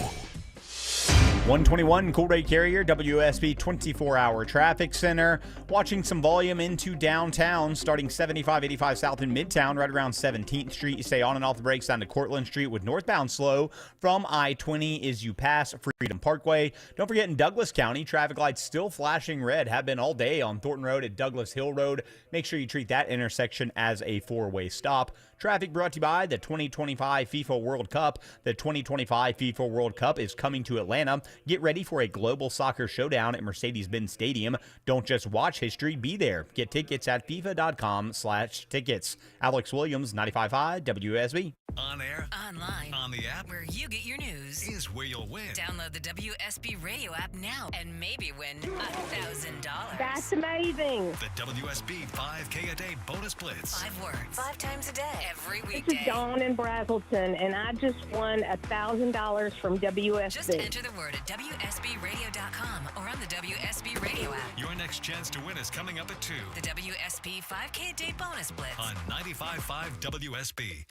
121 Cool Ray Carrier, WSB 24-hour traffic center. Watching some volume into downtown, starting 75-85 south in Midtown, right around 17th Street. You stay on and off the brakes down to Cortlandt Street with northbound slow from I-20 as you pass Freedom Parkway. Don't forget in Douglas County, traffic lights still flashing red, have been all day on Thornton Road at Douglas Hill Road. Make sure you treat that intersection as a four-way stop. Traffic brought to you by the 2025 FIFA World Cup. The 2025 FIFA World Cup is coming to Atlanta. Get ready for a global soccer showdown at Mercedes-Benz Stadium. Don't just watch history, be there. Get tickets at FIFA.com/tickets. Alex Williams, 95.5 WSB. On air, online, on the app, where you get your news, is where you'll win. Download the WSB radio app now and maybe win $1,000. That's amazing. The WSB 5K a day bonus blitz. 5 words, 5 times a day, every weekday. This is Dawn in Brazelton, and I just won $1,000 from WSB. Just enter the word at WSBradio.com or on the WSB radio app. Your next chance to win is coming up at 2. The WSB 5K a day bonus blitz. On 95.5 WSB.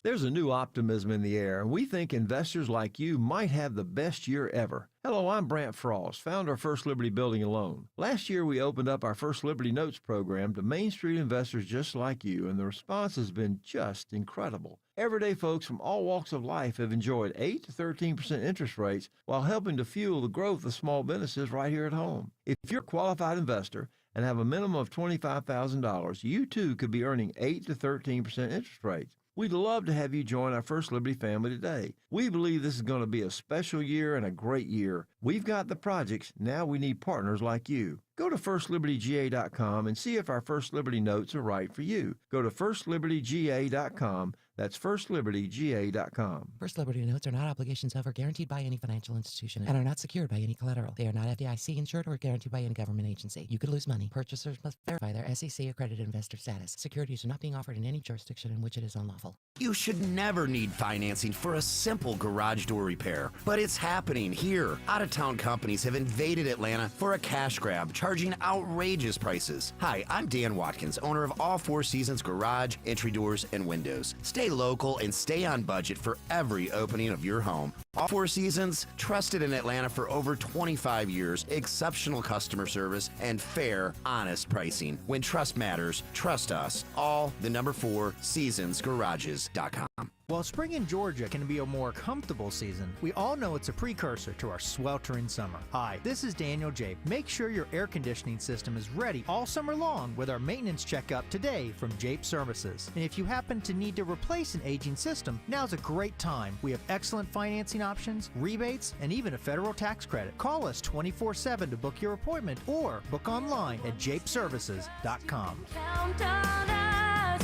There's a new optimism in the air, and we think investors like you might have the best year ever. Hello, I'm Brant Frost, founder of First Liberty Building and Loan. Last year, we opened up our First Liberty Notes program to Main Street investors just like you, and the response has been just incredible. Everyday folks from all walks of life have enjoyed 8 to 13% interest rates while helping to fuel the growth of small businesses right here at home. If you're a qualified investor and have a minimum of $25,000, you too could be earning 8 to 13% interest rates. We'd love to have you join our First Liberty family today. We believe this is going to be a special year and a great year. We've got the projects. Now we need partners like you. Go to FirstLibertyGA.com and see if our First Liberty notes are right for you. Go to FirstLibertyGA.com. That's FirstLibertyGA.com. First Liberty notes are not obligations of or guaranteed by any financial institution and are not secured by any collateral. They are not FDIC insured or guaranteed by any government agency. You could lose money. Purchasers must verify their SEC accredited investor status. Securities are not being offered in any jurisdiction in which it is unlawful. You should never need financing for a simple garage door repair, but it's happening here. Out-of-town companies have invaded Atlanta for a cash grab, charging outrageous prices. Hi, I'm Dan Watkins, owner of All Four Seasons Garage, Entry Doors, and Windows. Stay local and stay on budget for every opening of your home. All Four Seasons, trusted in Atlanta for over 25 years, exceptional customer service, and fair, honest pricing. When trust matters, trust us. All the number 4 seasonsgarages.com. While spring in Georgia can be a more comfortable season, we all know it's a precursor to our sweltering summer. Hi, this is Daniel Jape. Make sure your air conditioning system is ready all summer long with our maintenance checkup today from Jape Services. And if you happen to need to replace an aging system, now's a great time. We have excellent financing options, rebates, and even a federal tax credit. Call us 24/7 to book your appointment or book online at japeservices.com. Count on us,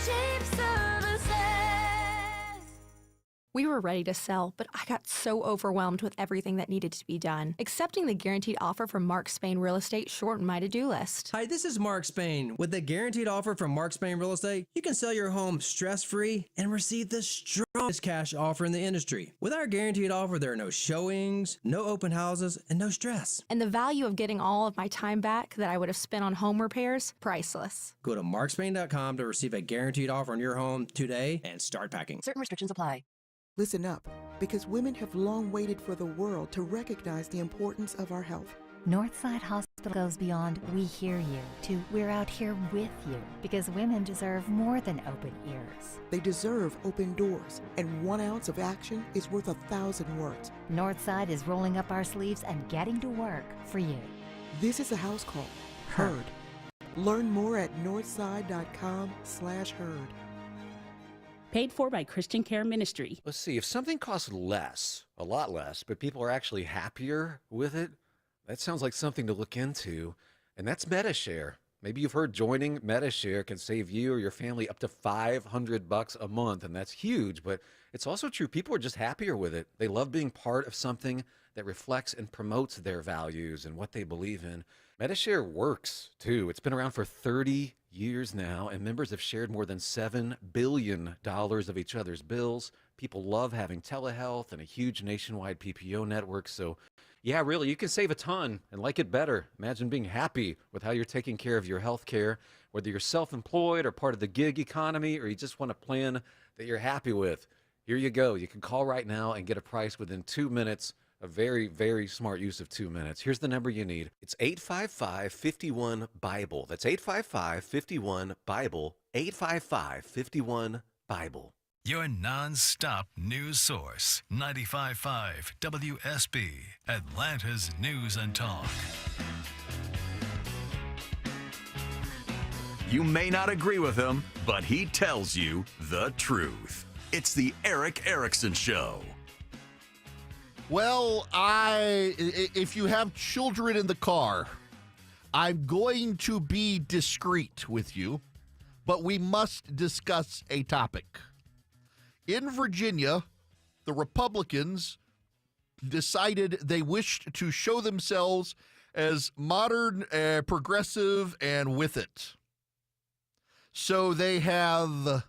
Jape Services. We were ready to sell, but I got so overwhelmed with everything that needed to be done. Accepting the guaranteed offer from Mark Spain Real Estate shortened my to-do list. Hi, this is Mark Spain. With the guaranteed offer from Mark Spain Real Estate, you can sell your home stress-free and receive the strongest cash offer in the industry. With our guaranteed offer, there are no showings, no open houses, and no stress. And the value of getting all of my time back that I would have spent on home repairs, priceless. Go to markspain.com to receive a guaranteed offer on your home today and start packing. Certain restrictions apply. Listen up, because women have long waited for the world to recognize the importance of our health. Northside Hospital goes beyond "we hear you" to "we're out here with you," because women deserve more than open ears. They deserve open doors, and 1 ounce of action is worth 1,000 words. Northside is rolling up our sleeves and getting to work for you. This is a house call. Heard. Learn more at northside.com/heard. Paid for by Christian Care Ministry. Let's see, if something costs less, a lot less, but people are actually happier with it, that sounds like something to look into. And that's MediShare. Maybe you've heard joining MediShare can save you or your family up to $500 a month, and that's huge, but it's also true. People are just happier with it. They love being part of something that reflects and promotes their values and what they believe in. MediShare works, too. It's been around for 30 years now, and members have shared more than $7 billion of each other's bills. People love having telehealth and a huge nationwide PPO network. So, yeah, really, you can save a ton and like it better. Imagine being happy with how you're taking care of your health care, whether you're self-employed or part of the gig economy, or you just want a plan that you're happy with. Here you go. You can call right now and get a price within 2 minutes. A very, very smart use of 2 minutes. Here's the number you need. It's 855-51-BIBLE. That's 855-51-BIBLE. 855-51-BIBLE. Your non-stop news source. 95.5 WSB, Atlanta's News and Talk. You may not agree with him, but he tells you the truth. It's the Eric Erickson Show. Well, if you have children in the car, I'm going to be discreet with you, but we must discuss a topic. In Virginia, the Republicans decided they wished to show themselves as modern, progressive, and with it. So they have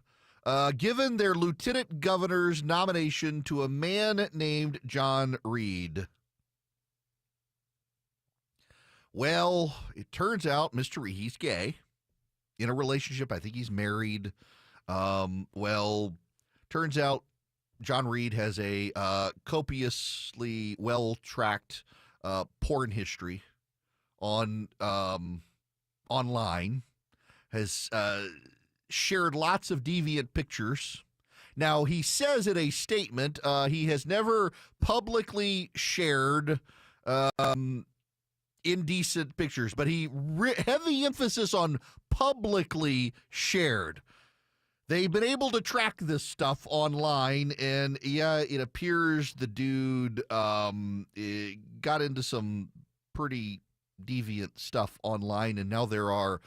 given their lieutenant governor's nomination to a man named John Reed. Well, it turns out Mr. Reed, he's gay, in a relationship. I think he's married. Turns out John Reed has a copiously well-tracked porn history on online, has shared lots of deviant pictures. Now, he says in a statement he has never publicly shared indecent pictures, but he heavy emphasis on publicly shared. They've been able to track this stuff online, and yeah, it appears the dude got into some pretty deviant stuff online, and now there are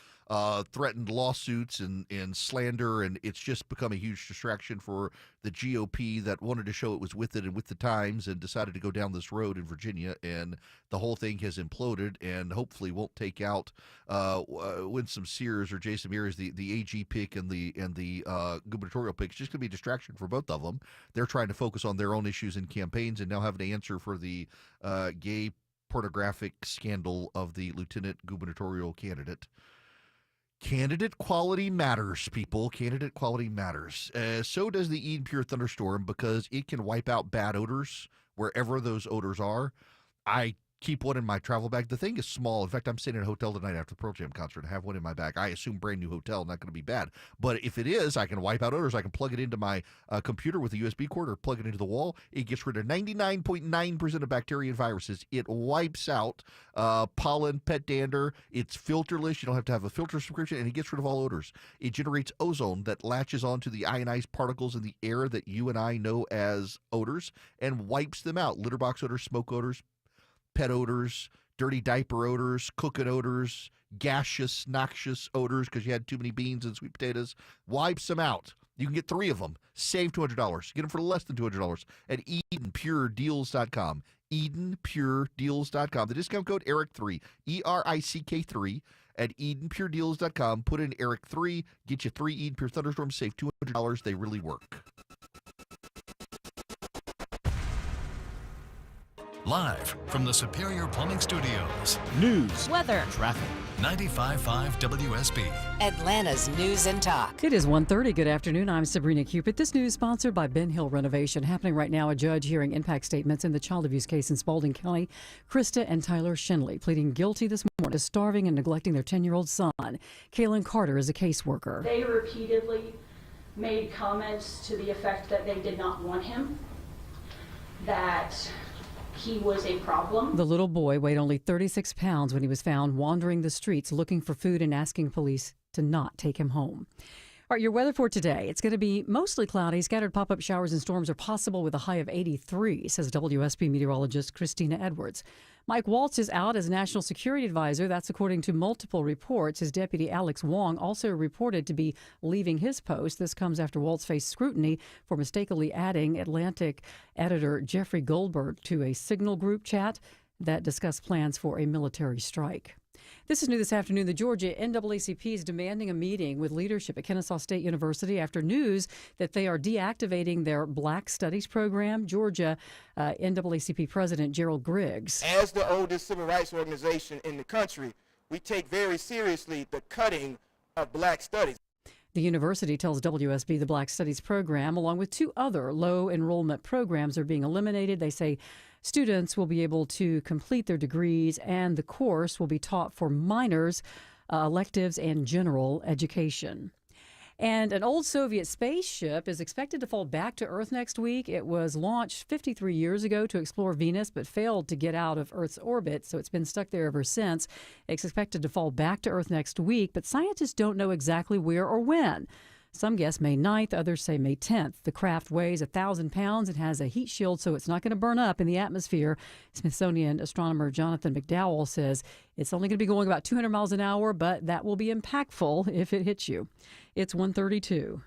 threatened lawsuits and slander, and it's just become a huge distraction for the GOP that wanted to show it was with it and with the times and decided to go down this road in Virginia, and the whole thing has imploded and hopefully won't take out Winsome Sears or Jason Mears, the AG pick and the gubernatorial pick. It's just going to be a distraction for both of them. They're trying to focus on their own issues and campaigns and now having to answer for the gay pornographic scandal of the lieutenant gubernatorial candidate. Candidate quality matters, people. Candidate quality matters. So does the Eden Pure Thunderstorm, because it can wipe out bad odors wherever those odors are. I keep one in my travel bag. The thing is small. In fact, I'm staying in a hotel tonight after the Pearl Jam concert. I have one in my bag. I assume brand new hotel, not going to be bad. But if it is, I can wipe out odors. I can plug it into my computer with a USB cord or plug it into the wall. It gets rid of 99.9% of bacteria and viruses. It wipes out pollen, pet dander. It's filterless. You don't have to have a filter subscription, and it gets rid of all odors. It generates ozone that latches onto the ionized particles in the air that you and I know as odors and wipes them out. Litter box odors, smoke odors, pet odors, dirty diaper odors, cooking odors, gaseous, noxious odors because you had too many beans and sweet potatoes. Wipes them out. You can get 3 of them. Save $200. Get them for less than $200 at EdenPureDeals.com. EdenPureDeals.com. The discount code ERIC3, ERICK3 at EdenPureDeals.com. Put in ERIC3, get you 3 Eden Pure Thunderstorms, save $200. They really work. Live from the Superior Plumbing Studios. News, weather, traffic. 95.5 WSB. Atlanta's News and Talk. It is 1:30. Good afternoon. I'm Sabrina Cupid. This news sponsored by Ben Hill Renovation. Happening right now, a judge hearing impact statements in the child abuse case in Spalding County. Krista and Tyler Shinley pleading guilty this morning to starving and neglecting their 10-year-old son. Kaylin Carter is a caseworker. They repeatedly made comments to the effect that they did not want him, that he was a problem. The little boy weighed only 36 pounds when he was found wandering the streets looking for food and asking police to not take him home. All right, your weather for today. It's going to be mostly cloudy. Scattered pop-up showers and storms are possible with a high of 83, says WSB meteorologist Christina Edwards. Mike Waltz is out as National Security Advisor. That's according to multiple reports. His deputy, Alex Wong, also reported to be leaving his post. This comes after Waltz faced scrutiny for mistakenly adding Atlantic editor Jeffrey Goldberg to a Signal group chat that discussed plans for a military strike. This is new this afternoon. The Georgia NAACP is demanding a meeting with leadership at Kennesaw State University after news that they are deactivating their Black Studies program. Georgia NAACP President Gerald Griggs. As the oldest civil rights organization in the country, we take very seriously the cutting of Black Studies. The university tells WSB the Black Studies program, along with 2 other low enrollment programs, are being eliminated. They say students will be able to complete their degrees, and the course will be taught for minors, electives, and general education. And an old Soviet spaceship is expected to fall back to Earth next week. It was launched 53 years ago to explore Venus, but failed to get out of Earth's orbit, so it's been stuck there ever since. It's expected to fall back to Earth next week, but scientists don't know exactly where or when. Some guess May 9th, others say May 10th. The craft weighs 1,000 pounds and has a heat shield, so it's not going to burn up in the atmosphere. Smithsonian astronomer Jonathan McDowell says it's only going to be going about 200 miles an hour, but that will be impactful if it hits you. It's 1:32.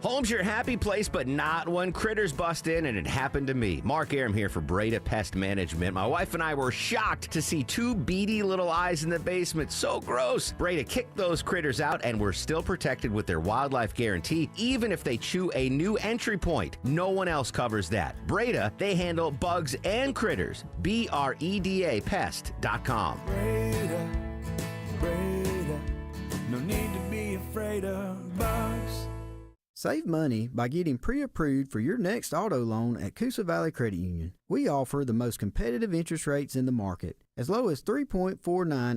Home's your happy place, but not when critters bust in, and it happened to me. Mark Aram here for Breda Pest Management. My wife and I were shocked to see 2 beady little eyes in the basement. So gross. Breda kicked those critters out, and we're still protected with their wildlife guarantee, even if they chew a new entry point. No one else covers that. Breda, they handle bugs and critters. BREDA Pest.com. Breda, no need to be afraid of bugs. Save money by getting pre-approved for your next auto loan at Coosa Valley Credit Union. We offer the most competitive interest rates in the market, as low as 3.49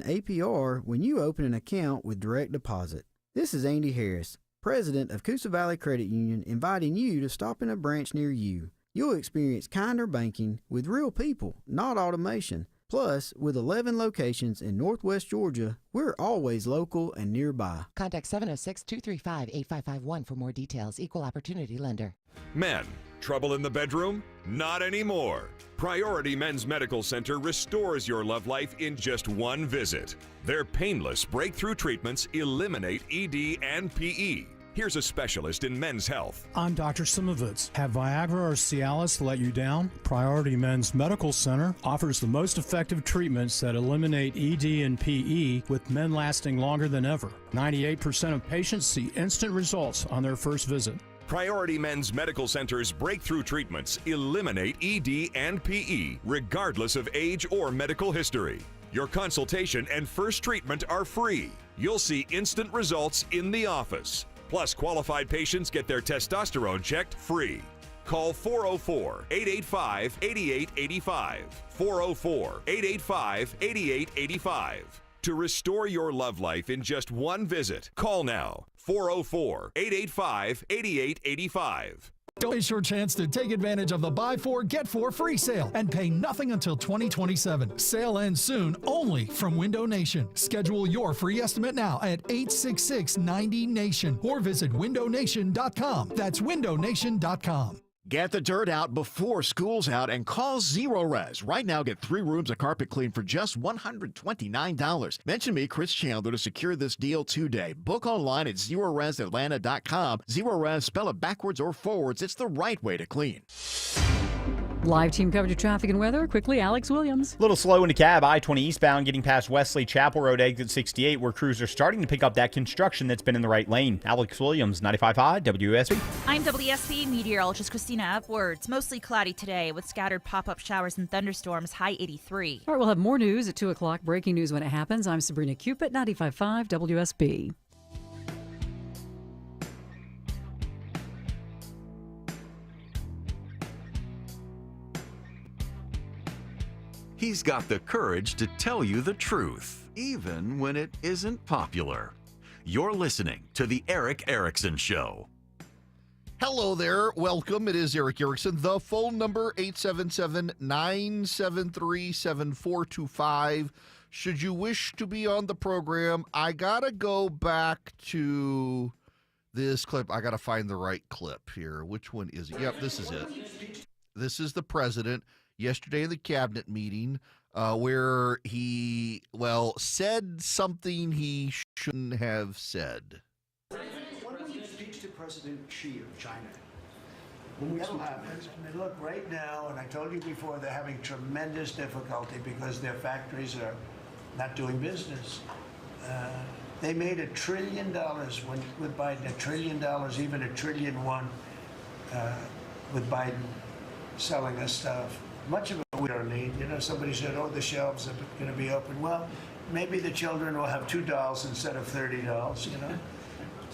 APR when you open an account with direct deposit. This is Andy Harris, President of Coosa Valley Credit Union, inviting you to stop in a branch near you. You'll experience kinder banking with real people, not automation. Plus, with 11 locations in Northwest Georgia, we're always local and nearby. Contact 706-235-8551 for more details. Equal Opportunity Lender. Men, trouble in the bedroom? Not anymore. Priority Men's Medical Center restores your love life in just one visit. Their painless breakthrough treatments eliminate ED and PE. Here's a specialist in men's health. I'm Dr. Simovitz. Have Viagra or Cialis let you down? Priority Men's Medical Center offers the most effective treatments that eliminate ED and PE, with men lasting longer than ever. 98% of patients see instant results on their first visit. Priority Men's Medical Center's breakthrough treatments eliminate ED and PE, regardless of age or medical history. Your consultation and first treatment are free. You'll see instant results in the office. Plus, qualified patients get their testosterone checked free. Call 404-885-8885. 404-885-8885. To restore your love life in just one visit, call now. 404-885-8885. Don't miss your chance to take advantage of the Buy 4, Get 4 free sale and pay nothing until 2027. Sale ends soon, only from Window Nation. Schedule your free estimate now at 866-90-NATION or visit windownation.com. That's windownation.com. Get the dirt out before school's out and call Zero Res. Right now, get 3 rooms of carpet clean for just $129. Mention me, Chris Chandler, to secure this deal today. Book online at ZeroResAtlanta.com. Zero Res, spell it backwards or forwards. It's the right way to clean. Live team coverage of traffic and weather. Quickly, Alex Williams. A little slow in the cab, I-20 eastbound, getting past Wesley Chapel Road, exit 68, where crews are starting to pick up that construction that's been in the right lane. Alex Williams, 95.5 WSB. I'm WSB meteorologist Christina Upwards. Mostly cloudy today with scattered pop-up showers and thunderstorms, high 83. All right, we'll have more news at 2 o'clock. Breaking news when it happens. I'm Sabrina Cupid, 95.5 WSB. He's got the courage to tell you the truth, even when it isn't popular. You're listening to The Eric Erickson Show. Hello there. Welcome. It is Eric Erickson. The phone number, 877-973-7425. Should you wish to be on the program, I got to go back to this clip. I got to find the right clip here. Which one is it? Yep, this is it. This is the president yesterday in the cabinet meeting where he, said something he shouldn't have said. Why don't you speak to President Xi of China? That'll happen. I mean, look, right now, and I told you before, they're having tremendous difficulty because their factories are not doing business. They made $1 trillion with Biden, $1 trillion, even $1.1 trillion with Biden selling us stuff. Much of it we don't need. You know, somebody said, oh, the shelves are going to be open. Well, maybe the children will have $2 instead of $30, you know?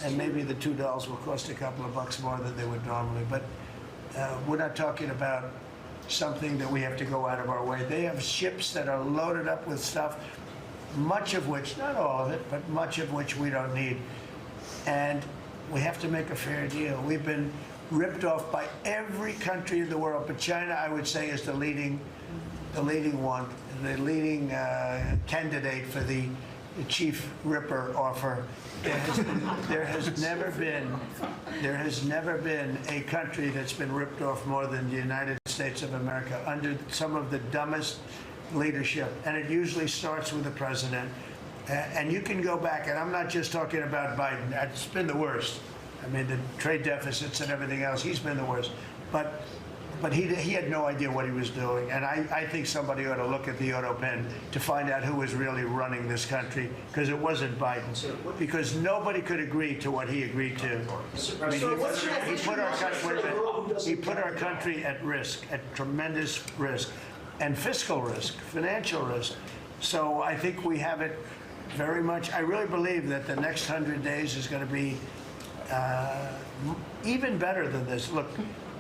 And maybe the $2 will cost a couple of bucks more than they would normally. But we're not talking about something that we have to go out of our way. They have ships that are loaded up with stuff, much of which, not all of it, but much of which we don't need. And we have to make a fair deal. We've been ripped off by every country in the world, but China, I would say, is the leading one, the leading candidate for the chief ripper offer. There has never been a country that's been ripped off more than the United States of America under some of the dumbest leadership, and it usually starts with the president. And you can go back, and I'm not just talking about Biden. It's been the worst. I mean, the trade deficits and everything else, he's been the worst. But he had no idea what he was doing. And I think somebody ought to look at the auto pen to find out who was really running this country, because it wasn't Biden. Because nobody could agree to what he agreed to. I mean, he put our country at risk, at tremendous risk, and fiscal risk, financial risk. So I think we have it very much. I really believe that the next 100 days is going to be even better than this. Look,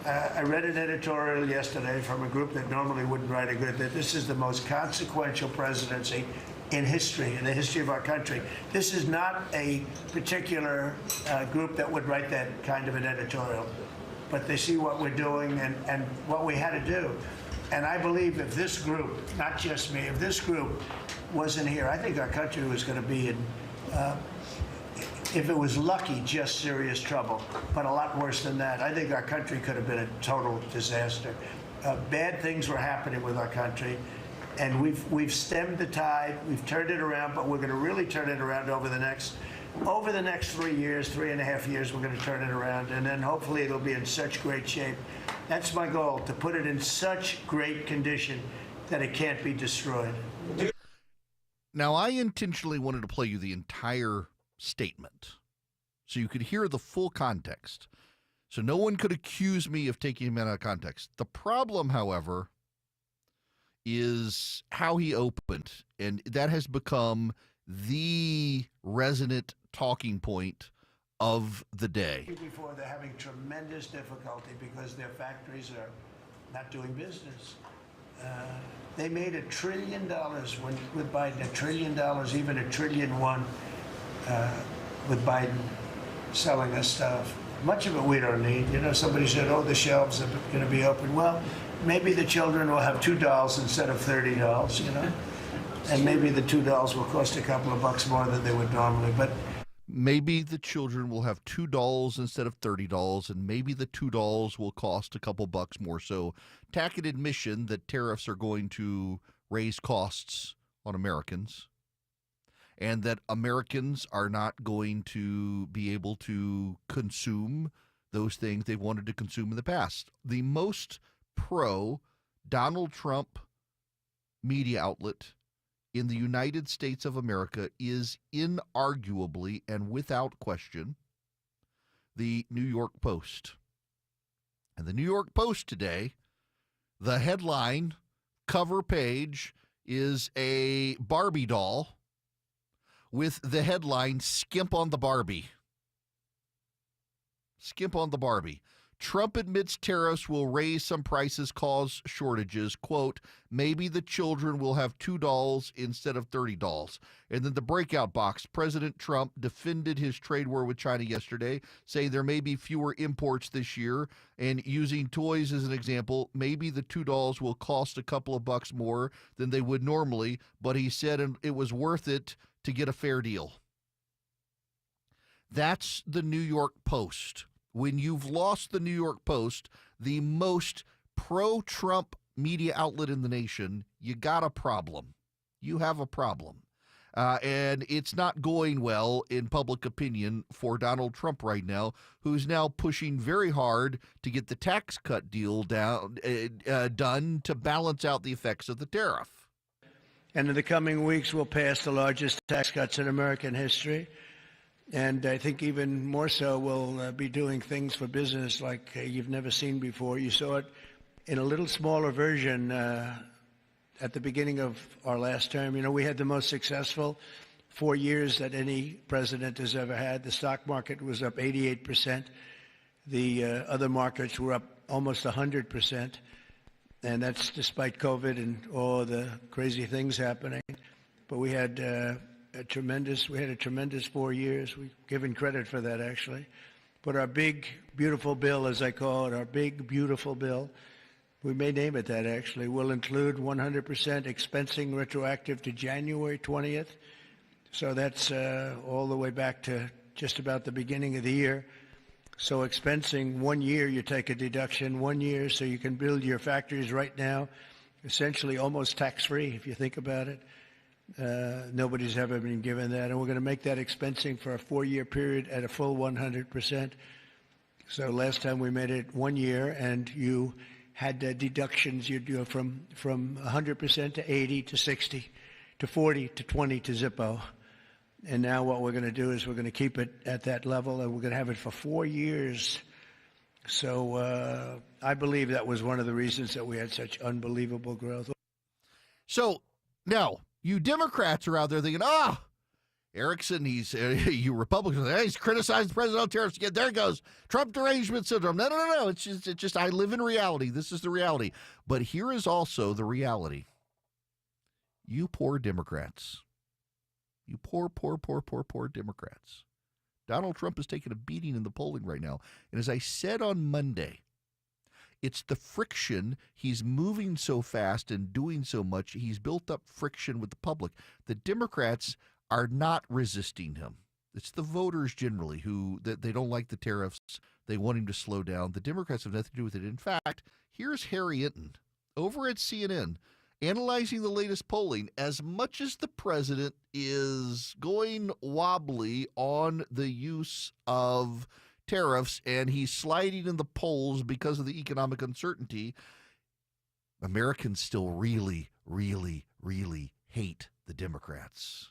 I read an editorial yesterday from a group that normally wouldn't write a good, that this is the most consequential presidency in history, in the history of our country. This is not a particular group that would write that kind of an editorial, but they see what we're doing and what we had to do. And I believe if this group, not just me, if this group wasn't here, I think our country was going to be in, if it was lucky, just serious trouble, but a lot worse than that. I think our country could have been a total disaster. Bad things were happening with our country, and we've stemmed the tide, we've turned it around, but we're going to really turn it around over the next 3 years, 3.5 years, we're going to turn it around, and then hopefully it'll be in such great shape. That's my goal, to put it in such great condition that it can't be destroyed. Now, I intentionally wanted to play you the entire statement so you could hear the full context, so no one could accuse me of taking him out of context. The problem, however, is how he opened, and that has become the resonant talking point of the day. Before, they're having tremendous difficulty because their factories are not doing business. They made $1 trillion with Biden, $1 trillion, even $1.1 trillion with Biden selling us stuff. Much of it we don't need. You know, somebody said, oh, the shelves are going to be open. Well, maybe the children will have $2 instead of $30, you know? And maybe the $2 will cost a couple of bucks more than they would normally. But maybe the children will have $2 instead of $30, and maybe the $2 will cost a couple bucks more. So, tacit admission that tariffs are going to raise costs on Americans, and that Americans are not going to be able to consume those things they've wanted to consume in the past. The most pro-Donald Trump media outlet in the United States of America is inarguably and without question the New York Post. And the New York Post today, the headline cover page is a Barbie doll with the headline, "Skimp on the Barbie." Skimp on the Barbie. Trump admits tariffs will raise some prices, cause shortages. Quote, maybe the children will have $2 instead of $30. And then the breakout box. President Trump defended his trade war with China yesterday, saying there may be fewer imports this year. And using toys as an example, maybe the $2 will cost a couple of bucks more than they would normally, but he said it was worth it to get a fair deal. That's the New York Post. When you've lost the New York Post, the most pro-Trump media outlet in the nation, you got a problem. You have a problem. And it's not going well in public opinion for Donald Trump right now, who's now pushing very hard to get the tax cut deal done to balance out the effects of the tariff. And in the coming weeks, we'll pass the largest tax cuts in American history. And I think even more so, we'll be doing things for business like you've never seen before. You saw it in a little smaller version at the beginning of our last term. You know, we had the most successful 4 years that any president has ever had. The stock market was up 88%. The other markets were up almost 100%. And that's despite COVID and all the crazy things happening. But we had a tremendous 4 years. We've given credit for that, actually. But our big, beautiful bill, as I call it, our big, beautiful bill, we may name it that, actually, will include 100% expensing retroactive to January 20th. So that's all the way back to just about the beginning of the year. So expensing 1 year, you take a deduction 1 year, so you can build your factories right now, essentially almost tax-free, if you think about it. Nobody's ever been given that, and we're going to make that expensing for a 4-year period at a full 100%. So last time we made it 1 year, and you had deductions. You'd go from 100% to 80 to 60 to 40 to 20 to Zippo. And now what we're going to do is we're going to keep it at that level, and we're going to have it for 4 years. So I believe that was one of the reasons that we had such unbelievable growth. So now you Democrats are out there thinking, Erickson, you Republicans, he's criticized the president on tariffs again. There goes Trump derangement syndrome. No. It's just I live in reality. This is the reality. But here is also the reality. You poor Democrats. You poor Democrats. Donald Trump is taking a beating in the polling right now. And as I said on Monday, It's the friction. He's moving so fast and doing so much. He's built up friction with the public. The Democrats are not resisting him. It's the voters generally who they don't like the tariffs. They want him to slow down. The Democrats have nothing to do with it. In fact, here's Harry Enton over at CNN analyzing the latest polling. As much as the president is going wobbly on the use of tariffs and he's sliding in the polls because of the economic uncertainty, Americans still really, really, really hate the Democrats.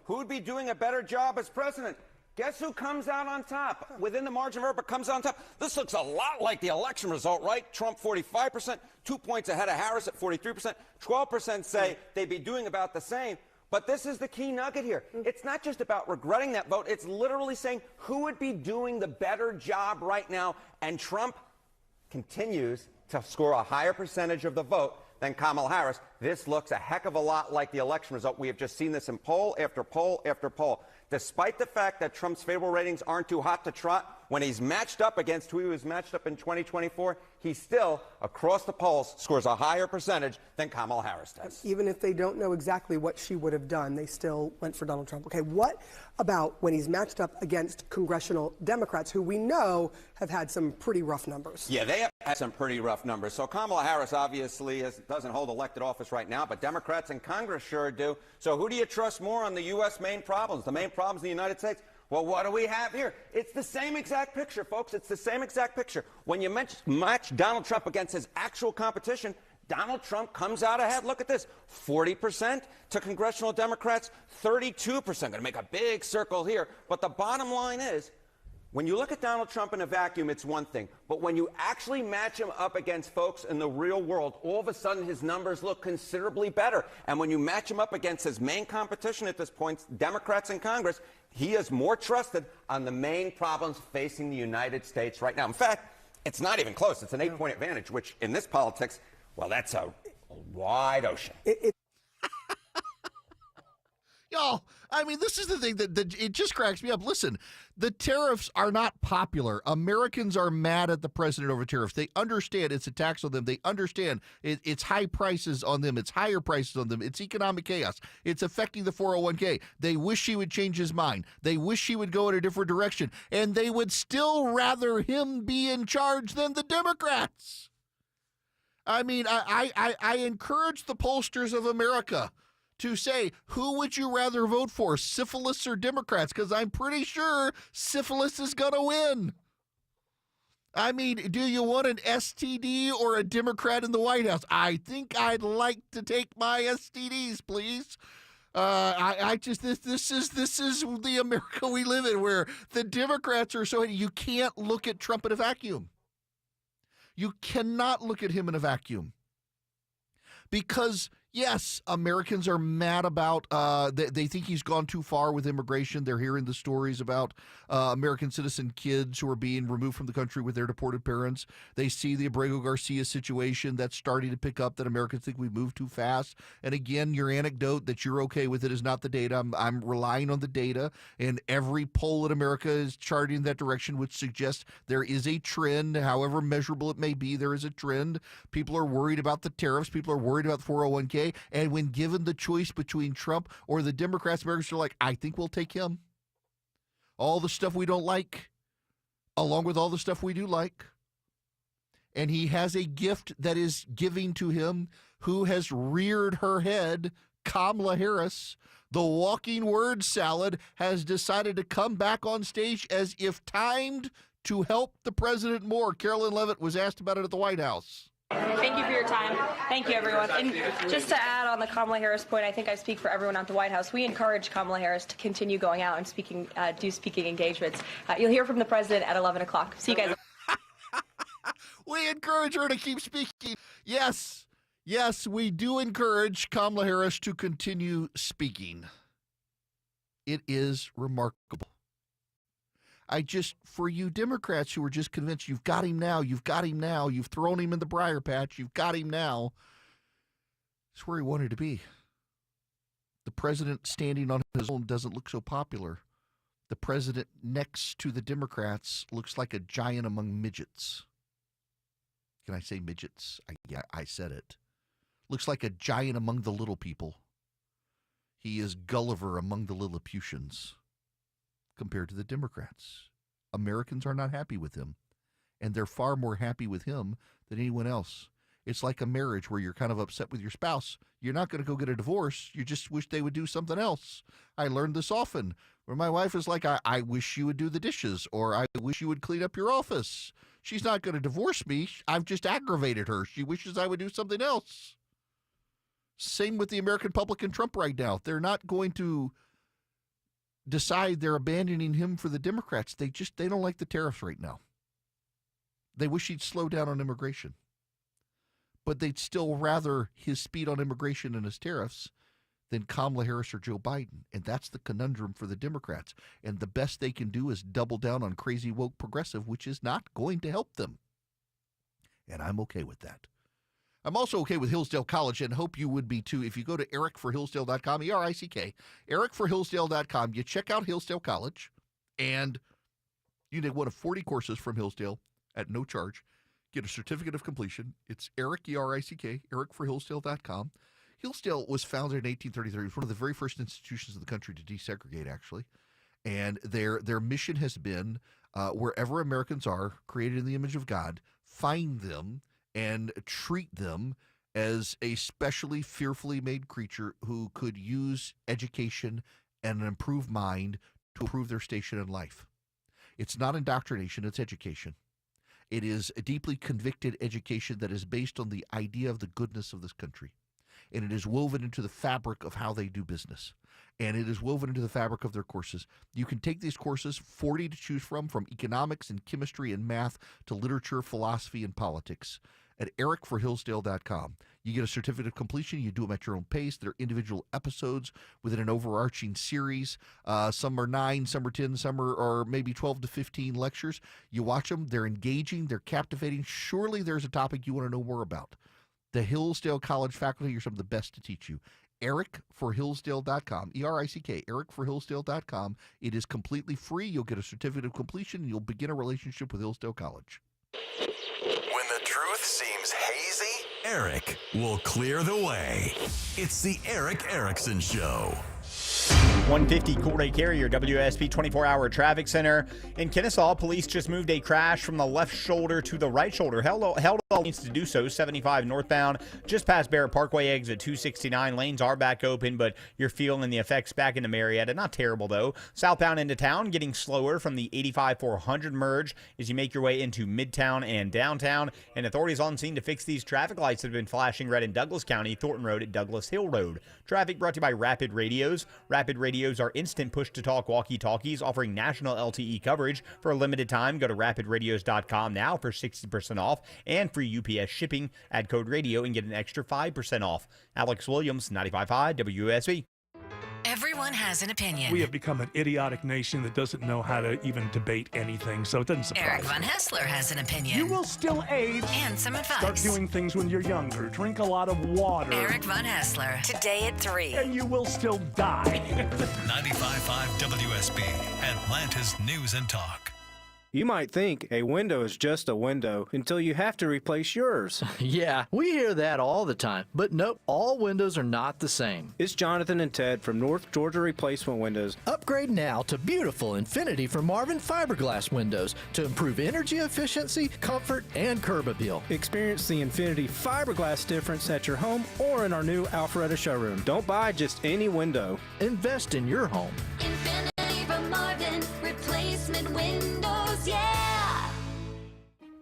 Who'd be doing a better job as president? Guess who comes out on top? Within the margin of error, but comes out on top. This looks a lot like the election result, right? Trump 45%, 2 points ahead of Harris at 43%. 12% say they'd be doing about the same. But this is the key nugget here. It's not just about regretting that vote. It's literally saying who would be doing the better job right now. And Trump continues to score a higher percentage of the vote than Kamala Harris. This looks a heck of a lot like the election result. We have just seen this in poll after poll after poll. Despite the fact that Trump's favorable ratings aren't too hot to trot, when he's matched up against who he was matched up in 2024, he still, across the polls, scores a higher percentage than Kamala Harris does. Even if they don't know exactly what she would have done, they still went for Donald Trump. Okay, what about when he's matched up against congressional Democrats who we know have had some pretty rough numbers? Yeah, they have had some pretty rough numbers. So Kamala Harris obviously doesn't hold elected office right now, but Democrats in Congress sure do. So who do you trust more on the U.S. main problems, the main problems in the United States? Well, what do we have here? It's the same exact picture, folks. It's the same exact picture. When you match Donald Trump against his actual competition, Donald Trump comes out ahead. Look at this, 40% to congressional Democrats, 32%. Going to make a big circle here. But the bottom line is, when you look at Donald Trump in a vacuum, it's one thing. But when you actually match him up against folks in the real world, all of a sudden his numbers look considerably better. And when you match him up against his main competition at this point, Democrats in Congress, he is more trusted on the main problems facing the United States right now. In fact, it's not even close. It's an 8-point advantage, which in this politics, well, that's a wide ocean. Y'all, I mean, this is the thing that it just cracks me up. Listen, the tariffs are not popular. Americans are mad at the president over tariffs. They understand it's a tax on them. They understand it's high prices on them. It's higher prices on them. It's economic chaos. It's affecting the 401k. They wish he would change his mind. They wish he would go in a different direction. And they would still rather him be in charge than the Democrats. I mean, I encourage the pollsters of America to say, who would you rather vote for, syphilis or Democrats? Because I'm pretty sure syphilis is going to win. I mean, do you want an STD or a Democrat in the White House? I think I'd like to take my STDs, please. This is the America we live in, where the Democrats are so, you can't look at Trump in a vacuum. You cannot look at him in a vacuum. Because, yes, Americans are mad about, they think he's gone too far with immigration. They're hearing the stories about American citizen kids who are being removed from the country with their deported parents. They see the Abrego Garcia situation that's starting to pick up, that Americans think we move too fast. And again, your anecdote that you're okay with it is not the data. I'm relying on the data, and every poll in America is charting that direction, which suggests there is a trend, however measurable it may be. There is a trend. People are worried about the tariffs. People are worried about the 401k. And when given the choice between Trump or the Democrats, Americans are like, I think we'll take him. All the stuff we don't like, along with all the stuff we do like. And he has a gift that is giving to him, who has reared her head, Kamala Harris. The walking word salad has decided to come back on stage as if timed to help the president more. Carolyn Levitt was asked about it at the White House. Thank you for your time. Thank you, everyone. And just to add on the Kamala Harris point, I think I speak for everyone at the White House. We encourage Kamala Harris to continue going out and do speaking engagements. You'll hear from the president at 11 o'clock. See you guys. We encourage her to keep speaking. Yes, we do encourage Kamala Harris to continue speaking. It is remarkable. For you Democrats who are just convinced you've got him now, you've thrown him in the briar patch, you've got him now, it's where he wanted to be. The president standing on his own doesn't look so popular. The president next to the Democrats looks like a giant among midgets. Can I say midgets? I said it. Looks like a giant among the little people. He is Gulliver among the Lilliputians compared to the Democrats. Americans are not happy with him, and they're far more happy with him than anyone else. It's like a marriage where you're kind of upset with your spouse. You're not going to go get a divorce. You just wish they would do something else. I learned this often, where my wife is like, I wish you would do the dishes, or I wish you would clean up your office. She's not going to divorce me. I've just aggravated her. She wishes I would do something else. Same with the American public and Trump right now. They're not going to decide they're abandoning him for the Democrats. They don't like the tariffs right now. They wish he'd slow down on immigration. But they'd still rather his speed on immigration and his tariffs than Kamala Harris or Joe Biden. And that's the conundrum for the Democrats. And the best they can do is double down on crazy woke progressive, which is not going to help them. And I'm okay with that. I'm also okay with Hillsdale College, and hope you would be too. If you go to ericforhillsdale.com, ERICK, ericforhillsdale.com, you check out Hillsdale College, and you get one of 40 courses from Hillsdale at no charge. Get a certificate of completion. It's Eric, ERICK, ericforhillsdale.com. Hillsdale was founded in 1833. It was one of the very first institutions in the country to desegregate, actually. And their mission has been, wherever Americans are, created in the image of God, find them and treat them as a specially, fearfully made creature who could use education and an improved mind to improve their station in life. It's not indoctrination, it's education. It is a deeply convicted education that is based on the idea of the goodness of this country. And it is woven into the fabric of how they do business. And it is woven into the fabric of their courses. You can take these courses, 40 to choose from economics and chemistry and math to literature, philosophy, and politics, at ericforhillsdale.com. You get a certificate of completion. You do them at your own pace. They're individual episodes within an overarching series. Some are 9, some are 10, some are maybe 12 to 15 lectures. You watch them. They're engaging. They're captivating. Surely there's a topic you want to know more about. The Hillsdale College faculty are some of the best to teach you. ericforhillsdale.com, ERICK, ericforhillsdale.com. It is completely free. You'll get a certificate of completion, and you'll begin a relationship with Hillsdale College. When the truth seems hazy, Eric will clear the way. It's the Eric Erickson Show. 150 Cool Day Carrier, WSB 24-hour traffic center. In Kennesaw, police just moved a crash from the left shoulder to the right shoulder. Held all needs to do so. 75 northbound, just past Barrett Parkway, exit 269. Lanes are back open, but you're feeling the effects back into Marietta. Not terrible, though. Southbound into town, getting slower from the 85-400 merge as you make your way into Midtown and downtown. And authorities on scene to fix these traffic lights that have been flashing red in Douglas County, Thornton Road at Douglas Hill Road. Traffic brought to you by Rapid Radios. Rapid Radios are instant push-to-talk walkie-talkies offering national LTE coverage. For a limited time, go to rapidradios.com now for 60% off and free UPS shipping. Add code radio and get an extra 5% off. Alex Williams, 95.5 WSB. Everyone has an opinion. We have become an idiotic nation that doesn't know how to even debate anything, so it doesn't surprise Eric me. Von Hessler has an opinion. You will still age. And some advice. Start doing things when you're younger. Drink a lot of water. Eric Von Hessler, today at 3. And you will still die. 95.5 WSB, Atlanta's News and Talk. You might think a window is just a window until you have to replace yours. Yeah, we hear that all the time. But nope, all windows are not the same. It's Jonathan and Ted from North Georgia Replacement Windows. Upgrade now to beautiful Infinity from Marvin fiberglass windows to improve energy efficiency, comfort, and curb appeal. Experience the Infinity fiberglass difference at your home or in our new Alpharetta showroom. Don't buy just any window. Invest in your home. Infinity from Marvin Replacement Windows, yeah!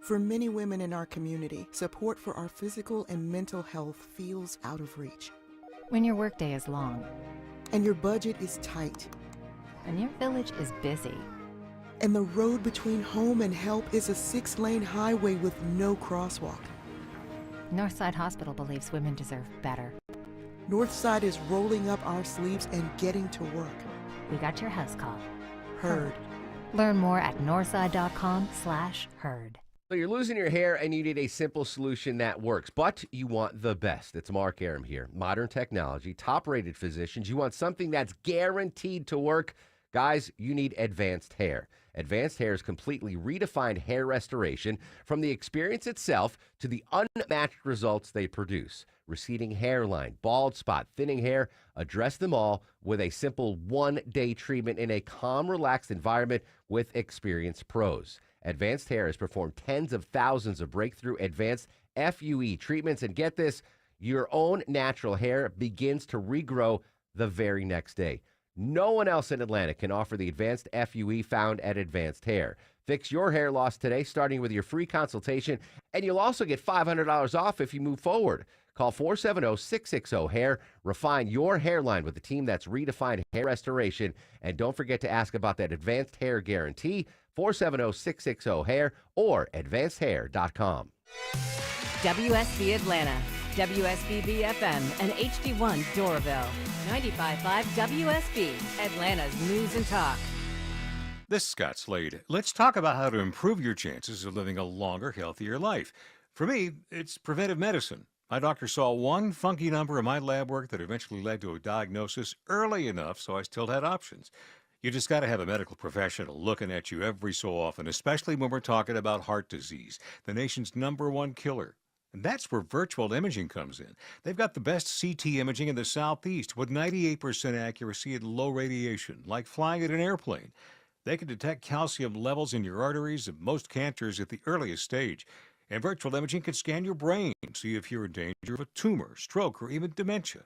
For many women in our community, support for our physical and mental health feels out of reach. When your workday is long. And your budget is tight. And your village is busy. And the road between home and help is a 6-lane highway with no crosswalk. Northside Hospital believes women deserve better. Northside is rolling up our sleeves and getting to work. We got your house call. Heard. Learn more at northside.com/heard. So you're losing your hair and you need a simple solution that works, but you want the best. It's Mark Arum here. Modern technology, top-rated physicians. You want something that's guaranteed to work. Guys, you need advanced hair. Advanced Hair's completely redefined hair restoration, from the experience itself to the unmatched results they produce. Receding hairline, bald spot, thinning hair, address them all with a simple one-day treatment in a calm, relaxed environment with experienced pros. Advanced Hair has performed tens of thousands of breakthrough advanced FUE treatments, and get this, your own natural hair begins to regrow the very next day. No one else in Atlanta can offer the advanced FUE found at Advanced Hair. Fix your hair loss today, starting with your free consultation, and you'll also get $500 off if you move forward. Call 470-660-HAIR. Refine your hairline with the team that's redefined hair restoration. And don't forget to ask about that Advanced Hair Guarantee, 470-660-HAIR or advancedhair.com. WSB Atlanta, WSBB FM, and HD1 Doraville. 95.5 WSB, Atlanta's news and talk. This is Scott Slade. Let's talk about how to improve your chances of living a longer, healthier life. For me, it's preventive medicine. My doctor saw one funky number in my lab work that eventually led to a diagnosis early enough so I still had options. You just got to have a medical professional looking at you every so often, especially when we're talking about heart disease, the nation's #1 killer. And that's where virtual imaging comes in. They've got the best CT imaging in the Southeast with 98% accuracy and low radiation, like flying in an airplane. They can detect calcium levels in your arteries and most cancers at the earliest stage. And virtual imaging can scan your brain, see if you're in danger of a tumor, stroke, or even dementia.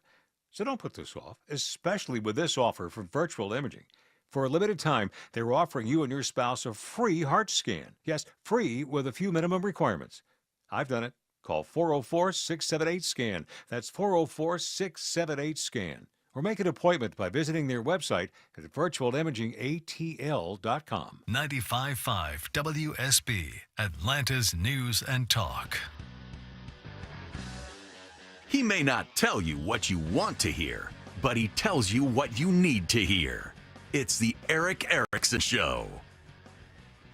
So don't put this off, especially with this offer from Virtual Imaging. For a limited time, they're offering you and your spouse a free heart scan. Yes, free with a few minimum requirements. I've done it. Call 404-678-SCAN. That's 404-678-SCAN. Or make an appointment by visiting their website at virtualimagingatl.com. 95.5 WSB, Atlanta's news and talk. He may not tell you what you want to hear, but he tells you what you need to hear. It's the Erick Erickson Show.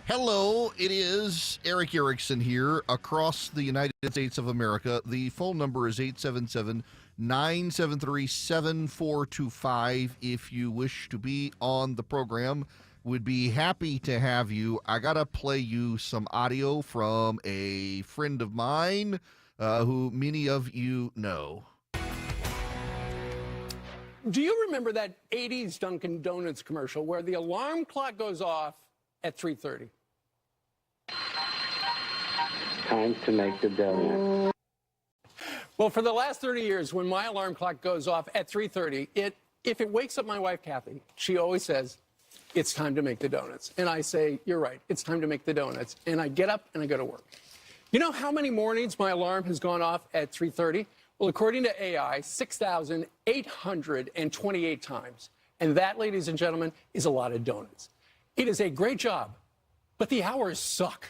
Hello, it is Erick Erickson here across the United States of America. The phone number is 877-973-7425. If you wish to be on the program, would be happy to have you. I got to play you some audio from a friend of mine who many of you know. Do you remember that 80s Dunkin' Donuts commercial where the alarm clock goes off at 3:30? Time to make the donut. Well, for the last 30 years, when my alarm clock goes off at 3:30, if it wakes up my wife, Kathy, she always says, it's time to make the donuts. And I say, you're right, it's time to make the donuts. And I get up and I go to work. You know how many mornings my alarm has gone off at 3:30? Well, according to AI, 6,828 times. And that, ladies and gentlemen, is a lot of donuts. It is a great job, but the hours suck.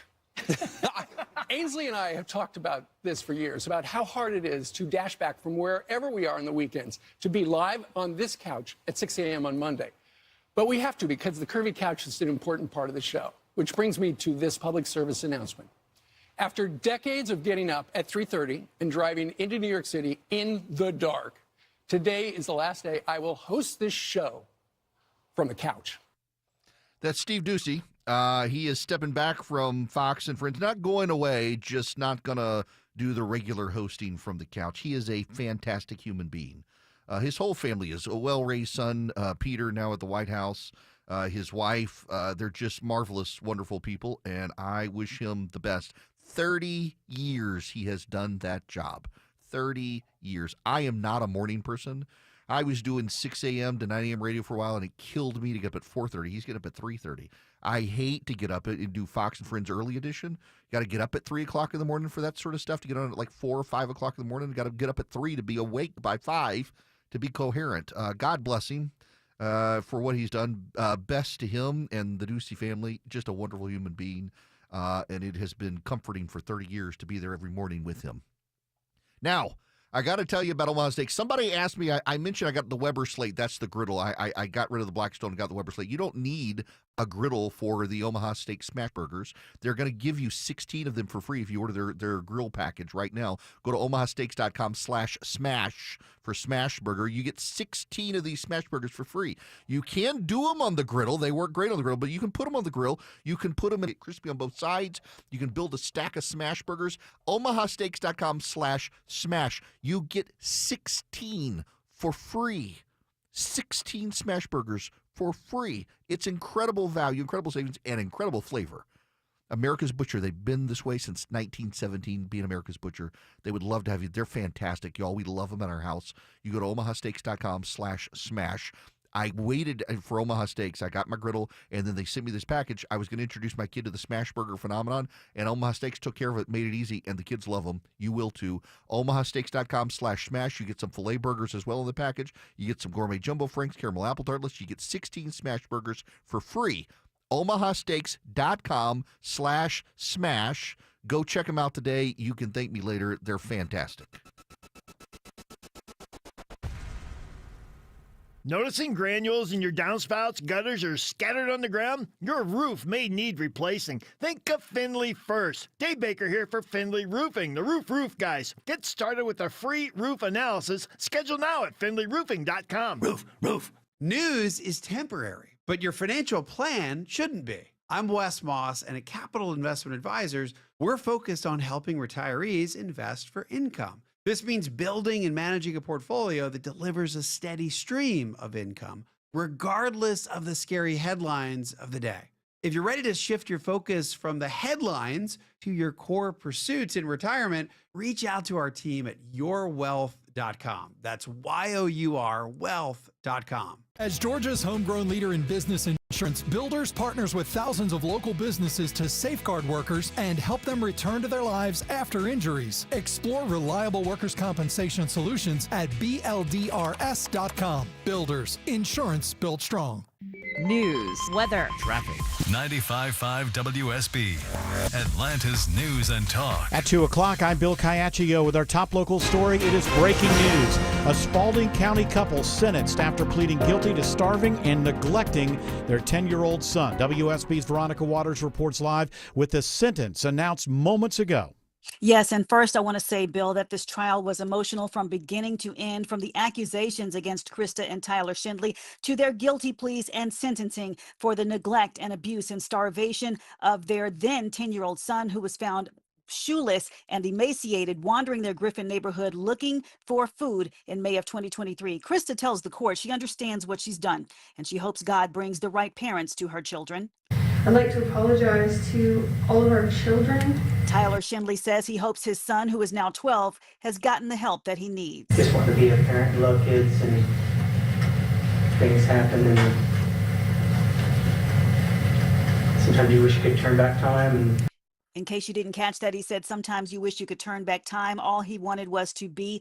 Ainsley and I have talked about this for years, about how hard it is to dash back from wherever we are on the weekends to be live on this couch at 6 a.m. on Monday. But we have to, because the Curvy Couch is an important part of the show, which brings me to this public service announcement. After decades of getting up at 3:30 and driving into New York City in the dark, today is the last day I will host this show from the couch. That's Steve Doocy. He is stepping back from Fox and Friends, not going away, just not going to do the regular hosting from the couch. He is a fantastic human being. His whole family is a well-raised son, Peter, now at the White House. His wife, they're just marvelous, wonderful people, and I wish him the best. 30 years he has done that job. 30 years. I am not a morning person. I was doing 6 a.m. to 9 a.m. radio for a while, and it killed me to get up at 4:30. He's getting up at 3:30. I hate to get up and do Fox and Friends early edition. You got to get up at 3 o'clock in the morning for that sort of stuff, to get on at like 4 or 5 o'clock in the morning. You got to get up at 3 to be awake by 5 to be coherent. God bless him for what he's done. Best to him and the Ducey family. Just a wonderful human being. And it has been comforting for 30 years to be there every morning with him. Now, I got to tell you about Omaha Steak. Somebody asked me, I mentioned I got the Weber slate. That's the griddle. I got rid of the Blackstone and got the Weber slate. You don't need a griddle for the Omaha Steak Smash Burgers. They're going to give you 16 of them for free if you order their grill package right now. Go to omahasteaks.com/smash for Smash Burger. You get 16 of these Smash Burgers for free. You can do them on the griddle. They work great on the griddle, but you can put them on the grill. You can put them in crispy on both sides. You can build a stack of Smash Burgers. omahasteaks.com/smash. You get 16 for free. 16 Smash Burgers for free. It's incredible value, incredible savings, and incredible flavor. America's Butcher, they've been this way since 1917, being America's Butcher. They would love to have you. They're fantastic, y'all. We love them at our house. You go to omahasteaks.com/smash. I waited for Omaha Steaks. I got my griddle, and then they sent me this package. I was going to introduce my kid to the Smash Burger phenomenon, and Omaha Steaks took care of it, made it easy, and the kids love them. You will too. omahasteaks.com/smash. You get some filet burgers as well in the package. You get some gourmet jumbo franks, caramel apple tartlets. You get 16 Smash Burgers for free. omahasteaks.com/smash. Go check them out today. You can thank me later. They're fantastic. Noticing granules in your downspouts, gutters, or scattered on the ground? Your roof may need replacing. Think of Finley first. Dave Baker here for Finley Roofing, the roof guys. Get started with a free roof analysis. Schedule now at finleyroofing.com. Roof. News is temporary, but your financial plan shouldn't be. I'm Wes Moss, and at Capital Investment Advisors, we're focused on helping retirees invest for income. This means building and managing a portfolio that delivers a steady stream of income, regardless of the scary headlines of the day. If you're ready to shift your focus from the headlines to your core pursuits in retirement, reach out to our team at yourwealth.com. That's YOUR wealth.com. As Georgia's homegrown leader in business insurance, Builders partners with thousands of local businesses to safeguard workers and help them return to their lives after injuries. Explore reliable workers' compensation solutions at BLDRS.com. Builders, insurance built strong. News, weather, traffic. 95.5 WSB, Atlanta's News and Talk. At 2 o'clock, I'm Bill Caiaccio with our top local story. It is breaking news. A Spalding County couple sentenced after pleading guilty to starving and neglecting their 10-year-old son. WSB's Veronica Waters reports live with the sentence announced moments ago. Yes, and first I want to say, Bill, that this trial was emotional from beginning to end, from the accusations against Krista and Tyler Schindley to their guilty pleas and sentencing for the neglect and abuse and starvation of their then 10-year-old son, who was found shoeless and emaciated, wandering their Griffin neighborhood looking for food in May of 2023. Krista tells the court she understands what she's done, and she hopes God brings the right parents to her children. I'd like to apologize to all of our children. Tyler Schindley says he hopes his son, who is now 12, has gotten the help that he needs. Just want to be a parent, love kids, and things happen, and sometimes you wish you could turn back time. And in case you didn't catch that, he said sometimes you wish you could turn back time. All he wanted was to be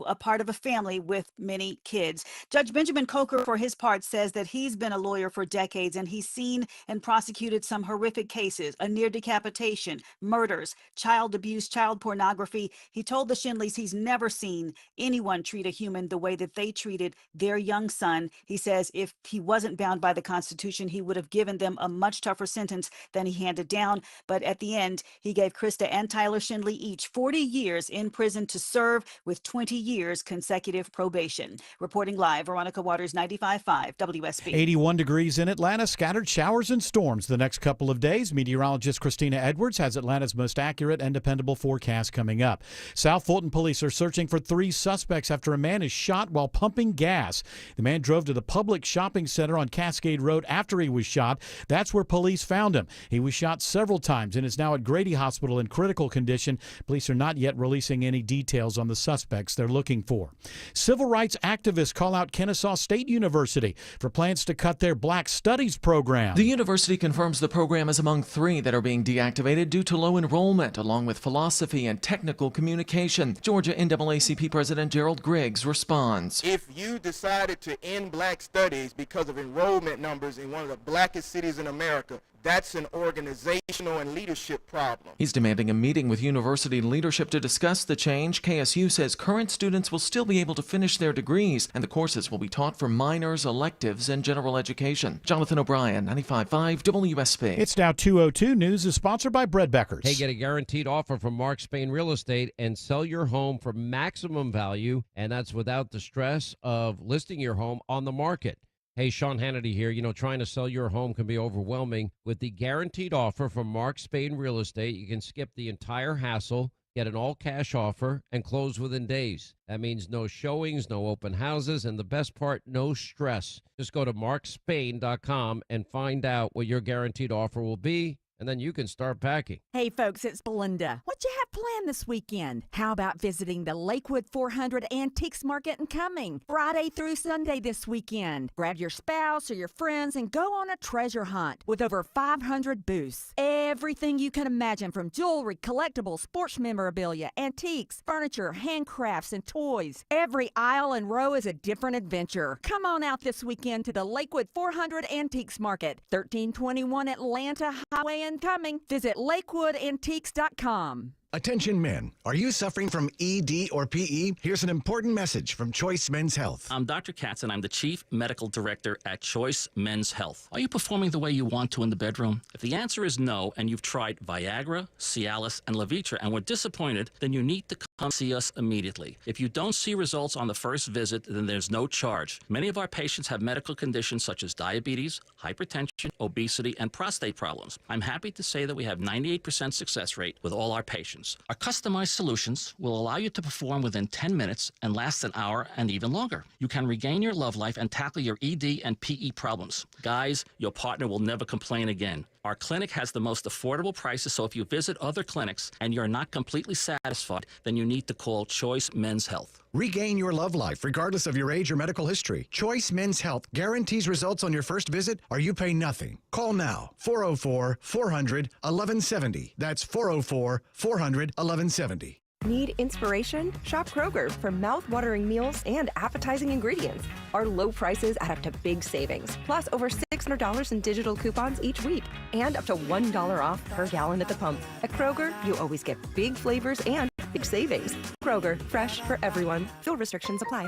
a part of a family with many kids. Judge Benjamin Coker, for his part, says that he's been a lawyer for decades and he's seen and prosecuted some horrific cases, a near decapitation, murders, child abuse, child pornography. He told the Schindleys he's never seen anyone treat a human the way that they treated their young son. He says if he wasn't bound by the Constitution, he would have given them a much tougher sentence than he handed down. But at the end, he gave Krista and Tyler Schindley each 40 years in prison to serve, with 20 years consecutive probation. Reporting live, Veronica Waters, 95.5 WSB. 81 degrees in Atlanta, scattered showers and storms the next couple of days. Meteorologist Christina Edwards has Atlanta's most accurate and dependable forecast coming up. South Fulton police are searching for 3 suspects after a man is shot while pumping gas. The man drove to the public shopping center on Cascade Road after he was shot. That's where police found him. He was shot several times and is now at Grady Hospital in critical condition. Police are not yet releasing any details on the suspects they're looking for. Civil rights activists call out Kennesaw State University for plans to cut their Black Studies program. The university confirms the program is among 3 that are being deactivated due to low enrollment, along with philosophy and technical communication. Georgia NAACP President Gerald Griggs responds. If you decided to end Black Studies because of enrollment numbers in one of the blackest cities in America, That's an organizational and leadership problem. He's demanding a meeting with university leadership to discuss the change. KSU says current students will still be able to finish their degrees, and the courses will be taught for minors, electives, and general education. Jonathan O'Brien, 95.5 WSB. It's now 2:02. News is sponsored by Bread Beckers. Hey, get a guaranteed offer from Mark Spain Real Estate and sell your home for maximum value, and that's without the stress of listing your home on the market. Hey, Sean Hannity here. You know, trying to sell your home can be overwhelming. With the guaranteed offer from Mark Spain Real Estate, you can skip the entire hassle, get an all-cash offer, and close within days. That means no showings, no open houses, and the best part, no stress. Just go to markspain.com and find out what your guaranteed offer will be, and then you can start packing. Hey folks, it's Belinda. What you have planned this weekend? How about visiting the Lakewood 400 Antiques Market in Cumming, Friday through Sunday this weekend? Grab your spouse or your friends and go on a treasure hunt with over 500 booths. Everything you can imagine, from jewelry, collectibles, sports memorabilia, antiques, furniture, handcrafts, and toys. Every aisle and row is a different adventure. Come on out this weekend to the Lakewood 400 Antiques Market, 1321 Atlanta Highway in Cumming. Visit lakewoodantiques.com. Attention men, are you suffering from ED or PE? Here's an important message from Choice Men's Health. I'm Dr. Katz, and I'm the Chief Medical Director at Choice Men's Health. Are you performing the way you want to in the bedroom? If the answer is no, and you've tried Viagra, Cialis, and Levitra and were disappointed, then you need to come see us immediately. If you don't see results on the first visit, then there's no charge. Many of our patients have medical conditions such as diabetes, hypertension, obesity, and prostate problems. I'm happy to say that we have 98% success rate with all our patients. Our customized solutions will allow you to perform within 10 minutes and last an hour and even longer. You can regain your love life and tackle your ED and PE problems. Guys, your partner will never complain again. Our clinic has the most affordable prices, so if you visit other clinics and you're not completely satisfied, then you need to call Choice Men's Health. Regain your love life regardless of your age or medical history. Choice Men's Health guarantees results on your first visit or you pay nothing. Call now, 404-400-1170. That's 404-400-1170. Need inspiration? Shop Kroger for mouth-watering meals and appetizing ingredients. Our low prices add up to big savings, plus over $600 in digital coupons each week, and up to $1 off per gallon at the pump. At Kroger, you always get big flavors and big savings. Kroger, fresh for everyone. Fuel restrictions apply.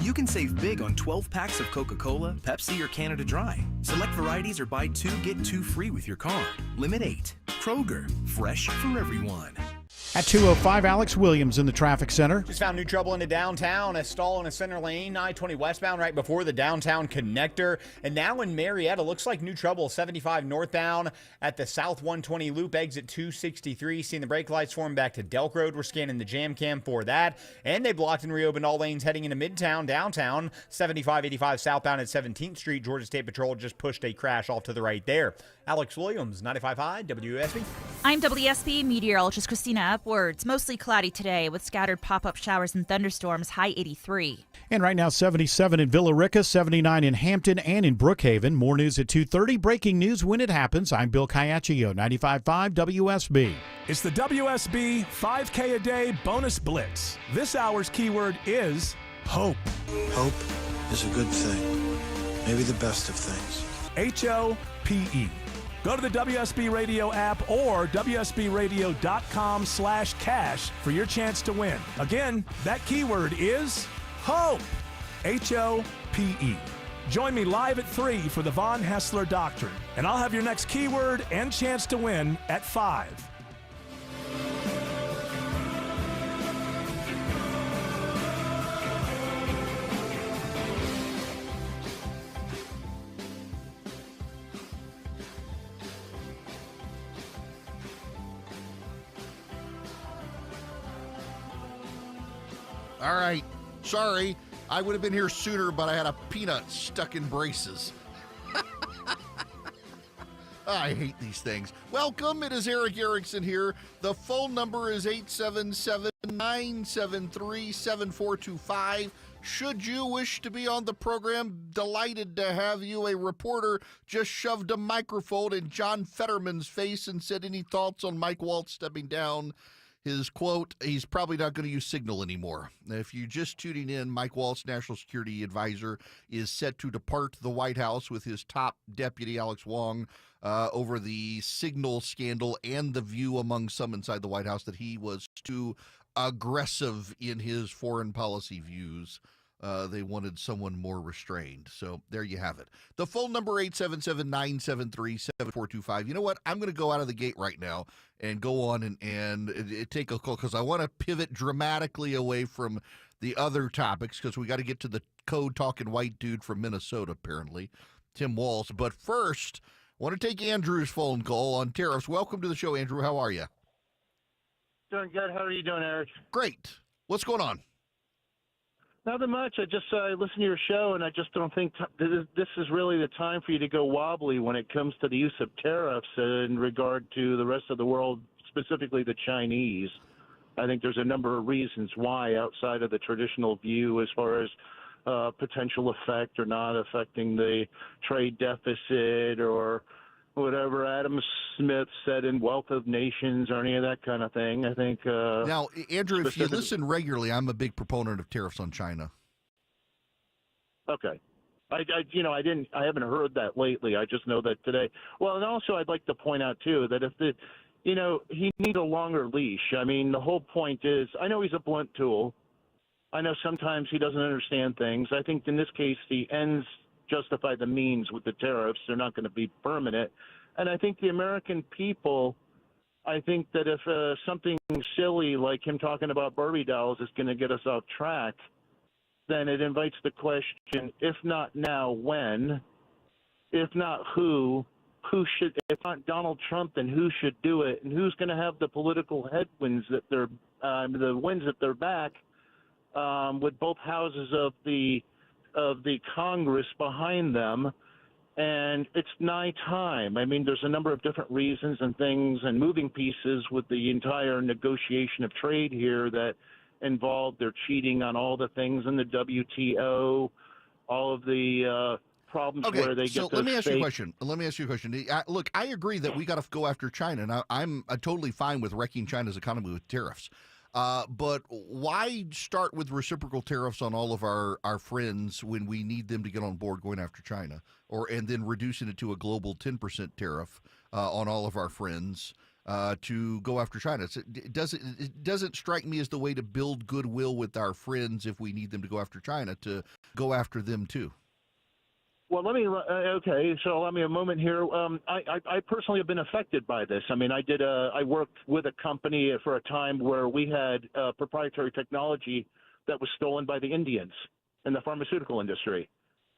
You can save big on 12 packs of Coca-Cola, Pepsi, or Canada Dry. Select varieties or buy 2, get 2 free with your card. Limit 8. Kroger, fresh for everyone. At 2:05, Alex Williams in the traffic center. Just found new trouble into downtown. A stall in a center lane, I-20 westbound right before the downtown connector. And now in Marietta, looks like new trouble, 75 northbound at the South 120 loop, exit 263. Seeing the brake lights form back to Delk Road. We're scanning the jam cam for that. And they blocked and reopened all lanes heading into Midtown, downtown. 75-85 southbound at 17th Street. Georgia State Patrol just pushed a crash off to the right there. Alex Williams, 95.5 WSB. I'm WSB meteorologist Christina Upwards. Mostly cloudy today with scattered pop-up showers and thunderstorms, high 83. And right now, 77 in Villa Rica, 79 in Hampton and in Brookhaven. More news at 2:30. Breaking news when it happens. I'm Bill Caiaccio, 95.5 WSB. It's the WSB 5K a day bonus blitz. This hour's keyword is hope. Hope is a good thing. Maybe the best of things. HOPE. Go to the WSB Radio app or WSBRadio.com/cash for your chance to win. Again, that keyword is hope. HOPE. Join me live at 3 for the Von Hessler Doctrine, and I'll have your next keyword and chance to win at 5. All right. Sorry. I would have been here sooner, but I had a peanut stuck in braces. I hate these things. Welcome. It is Eric Erickson here. The phone number is 877-973-7425. Should you wish to be on the program, delighted to have you. A reporter just shoved a microphone in John Fetterman's face and said, any thoughts on Mike Waltz stepping down? His quote, he's probably not going to use Signal anymore. If you're just tuning in, Mike Waltz, National Security Advisor, is set to depart the White House with his top deputy, Alex Wong, over the Signal scandal and the view among some inside the White House that he was too aggressive in his foreign policy views. They wanted someone more restrained. So there you have it. The phone number, 877-973-7425. You know what? I'm going to go out of the gate right now and go on and take a call because I want to pivot dramatically away from the other topics because we got to get to the code-talking white dude from Minnesota, apparently, Tim Walz. But first, I want to take Andrew's phone call on tariffs. Welcome to the show, Andrew. How are you? Doing good. How are you doing, Eric? Great. What's going on? Nothing much. I just listen to your show, and I just don't think this is really the time for you to go wobbly when it comes to the use of tariffs in regard to the rest of the world, specifically the Chinese. I think there's a number of reasons why outside of the traditional view as far as potential effect or not affecting the trade deficit or whatever Adam Smith said in Wealth of Nations or any of that kind of thing. I think now, Andrew, if you listen regularly, I'm a big proponent of tariffs on China. Okay. I haven't heard that lately. I just know that today. Well, and also I'd like to point out too that if he needs a longer leash. I mean, the whole point is, I know he's a blunt tool. I know sometimes he doesn't understand things. I think in this case, the ends justify the means with the tariffs. They're not going to be permanent. And I think the American people, I think that if something silly like him talking about Barbie dolls is going to get us off track, then it invites the question, if not now, when? If not who should, if not Donald Trump, then who should do it? And who's going to have the political headwinds that the winds at their back with both houses of the Congress behind them? And it's nigh time. I mean, there's a number of different reasons and things and moving pieces with the entire negotiation of trade here that involved their cheating on all the things in the WTO, all of the problems where they get those let me ask you a question. Look, I agree that we got to go after China, and I'm totally fine with wrecking China's economy with tariffs. But why start with reciprocal tariffs on all of our friends when we need them to get on board going after China, and then reducing it to a global 10% tariff on all of our friends to go after China? It doesn't strike me as the way to build goodwill with our friends if we need them to go after China to go after them too. Well, okay, so allow me a moment here. I personally have been affected by this. I mean, I worked with a company for a time where we had proprietary technology that was stolen by the Indians in the pharmaceutical industry.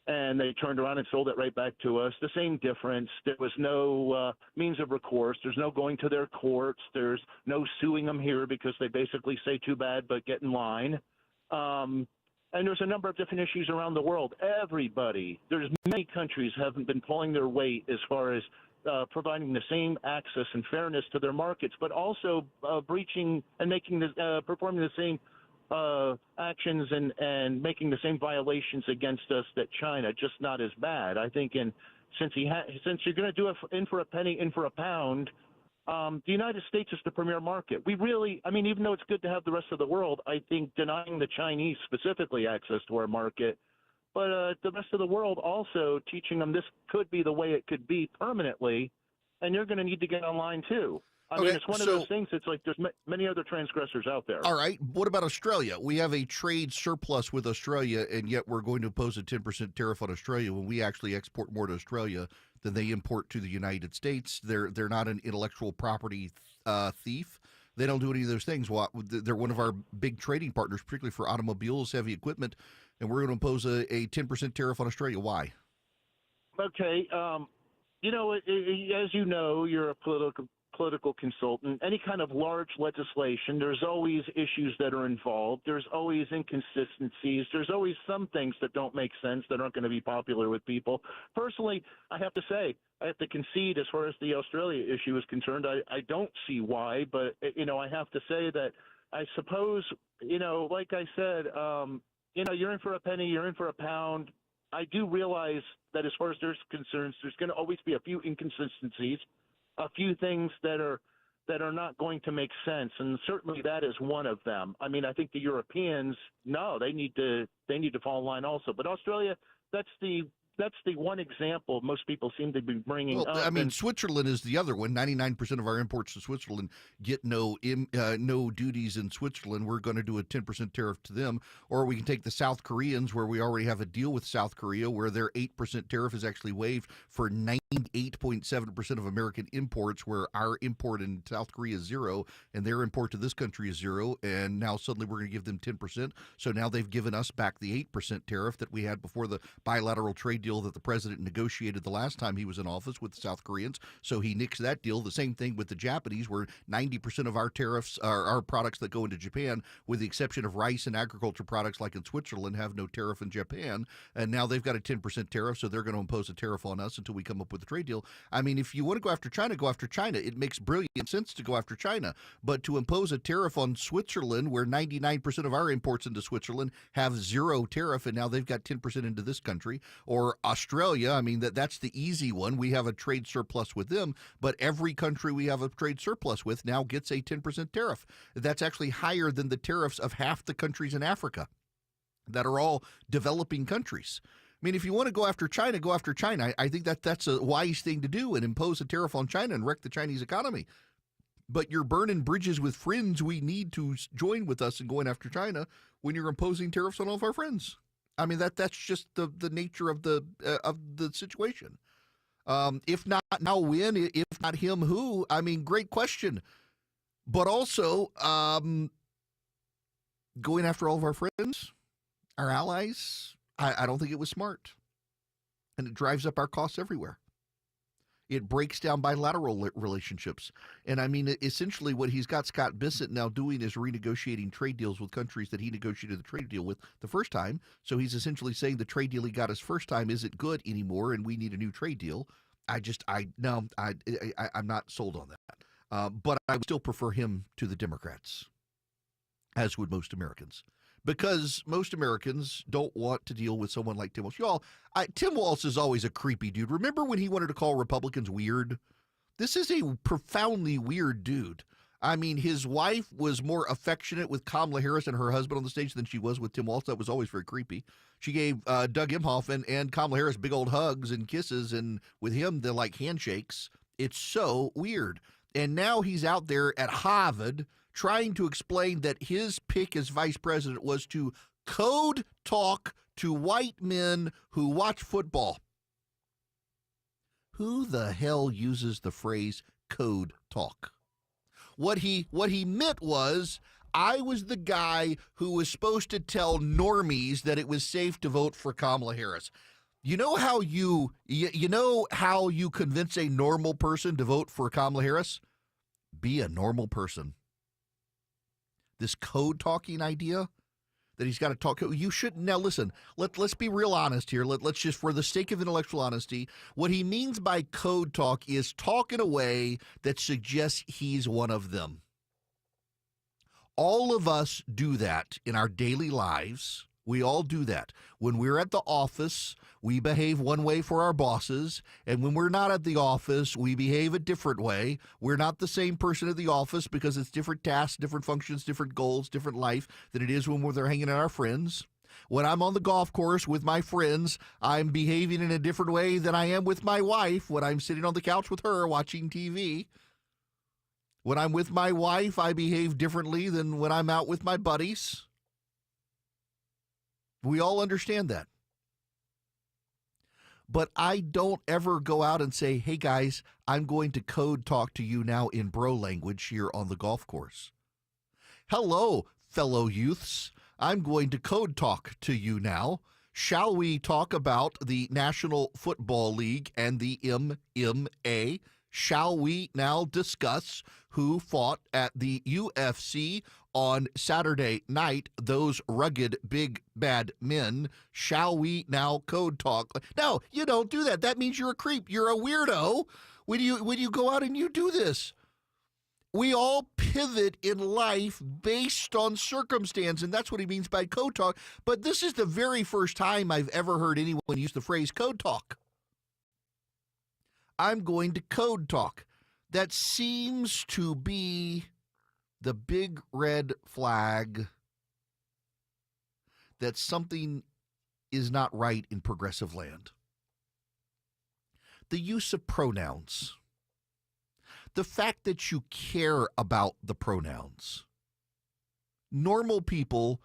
And they turned around and sold it right back to us. The same difference. There was no means of recourse. There's no going to their courts. There's no suing them here because they basically say too bad, but get in line. And there's a number of different issues around the world. There's many countries haven't been pulling their weight as far as providing the same access and fairness to their markets, but also breaching and performing the same actions and making the same violations against us that China, just not as bad. I think since you're going to do it in for a penny, in for a pound, the United States is the premier market. Even though it's good to have the rest of the world, I think denying the Chinese specifically access to our market, but the rest of the world also teaching them this could be the way it could be permanently, and you're going to need to get online too. It's one of those things. It's like there's many other transgressors out there. All right. What about Australia? We have a trade surplus with Australia, and yet we're going to impose a 10% tariff on Australia when we actually export more to Australia than they import to the United States. They're not an intellectual property thief. They don't do any of those things. They're one of our big trading partners, particularly for automobiles, heavy equipment, and we're going to impose a 10% tariff on Australia. Why? Okay. As you know, you're a political consultant. Any kind of large legislation, there's always issues that are involved. There's always inconsistencies. There's always some things that don't make sense that aren't going to be popular with people. Personally, I have to say, I have to concede as far as the Australia issue is concerned. I don't see why, but, I have to say that I suppose, like I said, you're in for a penny, you're in for a pound. I do realize that as far as there's concerns, there's going to always be a few inconsistencies, a few things that are that are not going to make sense, and certainly that is one of them. I mean, I think the Europeans, no, they need to fall in line also. But Australia, that's the one example most people seem to be bringing up. I mean, Switzerland is the other one. 99% of our imports to Switzerland get no duties in Switzerland. We're going to do a 10% tariff to them. Or we can take the South Koreans, where we already have a deal with South Korea, where their 8% tariff is actually waived for 98.7% of American imports, where our import in South Korea is zero, and their import to this country is zero. And now suddenly we're going to give them 10%. So now they've given us back the 8% tariff that we had before the bilateral trade deal that the president negotiated the last time he was in office with the South Koreans. So he nixed that deal. The same thing with the Japanese, where 90% of our tariffs are our products that go into Japan, with the exception of rice and agriculture products like in Switzerland, have no tariff in Japan. And now they've got a 10% tariff, so they're going to impose a tariff on us until we come up with a trade deal. I mean, if you want to go after China, go after China. It makes brilliant sense to go after China. But to impose a tariff on Switzerland, where 99% of our imports into Switzerland have zero tariff, and now they've got 10% into this country, or Australia, I mean, that's the easy one. We have a trade surplus with them, but every country we have a trade surplus with now gets a 10% tariff. That's actually higher than the tariffs of half the countries in Africa that are all developing countries. I mean, if you want to go after China, go after China. I think that's a wise thing to do, and impose a tariff on China and wreck the Chinese economy. But you're burning bridges with friends we need to join with us in going after China when you're imposing tariffs on all of our friends. I mean, that's just the nature of the situation. If not now, when? If not him, who? I mean, great question. But also, going after all of our friends, our allies, I don't think it was smart. And it drives up our costs everywhere. It breaks down bilateral relationships. And I mean, essentially what he's got Scott Bissett now doing is renegotiating trade deals with countries that he negotiated the trade deal with the first time. So he's essentially saying the trade deal he got his first time isn't good anymore, and we need a new trade deal. I'm not sold on that. But I would still prefer him to the Democrats, as would most Americans. Because most Americans don't want to deal with someone like Tim Walz. Y'all, Tim Walz is always a creepy dude. Remember when he wanted to call Republicans weird? This is a profoundly weird dude. I mean, his wife was more affectionate with Kamala Harris and her husband on the stage than she was with Tim Walz. That was always very creepy. She gave Doug Emhoff and Kamala Harris big old hugs and kisses, and with him, they're like handshakes. It's so weird. And now he's out there at Harvard trying to explain that his pick as vice president was to code talk to white men who watch football. Who the hell uses the phrase code talk? What he meant was, I was the guy who was supposed to tell normies that it was safe to vote for Kamala Harris. You know how you convince a normal person to vote for Kamala Harris? Be a normal person. This code talking idea that he's got to talk. You shouldn't. Now, listen, let's be real honest here. Let's just, for the sake of intellectual honesty, what he means by code talk is talk in a way that suggests he's one of them. All of us do that in our daily lives. We all do that. When we're at the office, we behave one way for our bosses, and when we're not at the office, we behave a different way. We're not the same person at the office because it's different tasks, different functions, different goals, different life than it is when we're hanging out with our friends. When I'm on the golf course with my friends, I'm behaving in a different way than I am with my wife when I'm sitting on the couch with her watching TV. When I'm with my wife, I behave differently than when I'm out with my buddies. We all understand that. But I don't ever go out and say, hey guys, I'm going to code talk to you now in bro language here on the golf course. Hello, fellow youths. I'm going to code talk to you now. Shall we talk about the National Football League and the MMA? Shall we now discuss who fought at the UFC on Saturday night, those rugged, big, bad men? Shall we now code talk? No, you don't do that. That means you're a creep. You're a weirdo when you go out and you do this. We all pivot in life based on circumstance, and that's what he means by code talk. But this is the very first time I've ever heard anyone use the phrase code talk. I'm going to code talk. That seems to be the big red flag that something is not right in progressive land. The use of pronouns. The fact that you care about the pronouns. Normal people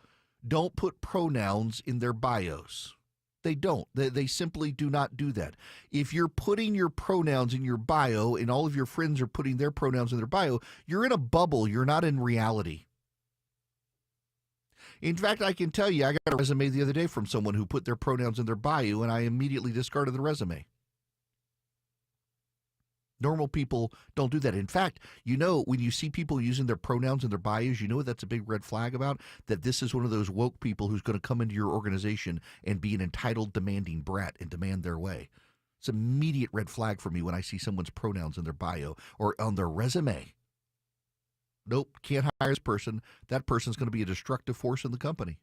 don't put pronouns in their bios. They don't. They simply do not do that. If you're putting your pronouns in your bio and all of your friends are putting their pronouns in their bio, you're in a bubble. You're not in reality. In fact, I can tell you, I got a resume the other day from someone who put their pronouns in their bio, and I immediately discarded the resume. Normal people don't do that. In fact, you know, when you see people using their pronouns in their bios, you know what that's a big red flag about? That this is one of those woke people who's going to come into your organization and be an entitled, demanding brat and demand their way. It's an immediate red flag for me when I see someone's pronouns in their bio or on their resume. Nope, can't hire this person. That person's going to be a destructive force in the company.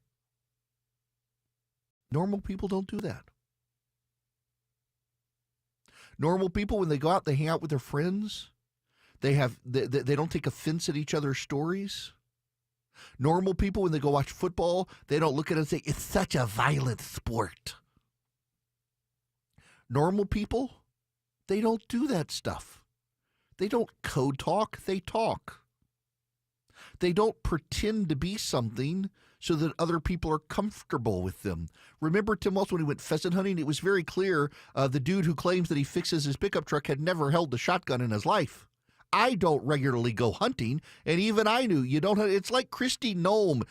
Normal people don't do that. Normal people, when they go out, they hang out with their friends. They don't take offense at each other's stories. Normal people, when they go watch football, they don't look at it and say, it's such a violent sport. Normal people, they don't do that stuff. They don't code talk, they talk. They don't pretend to be something so that other people are comfortable with them. Remember Tim Walz when he went pheasant hunting? It was very clear the dude who claims that he fixes his pickup truck had never held a shotgun in his life. I don't regularly go hunting, and even I knew you don't. It's like Kristi Noem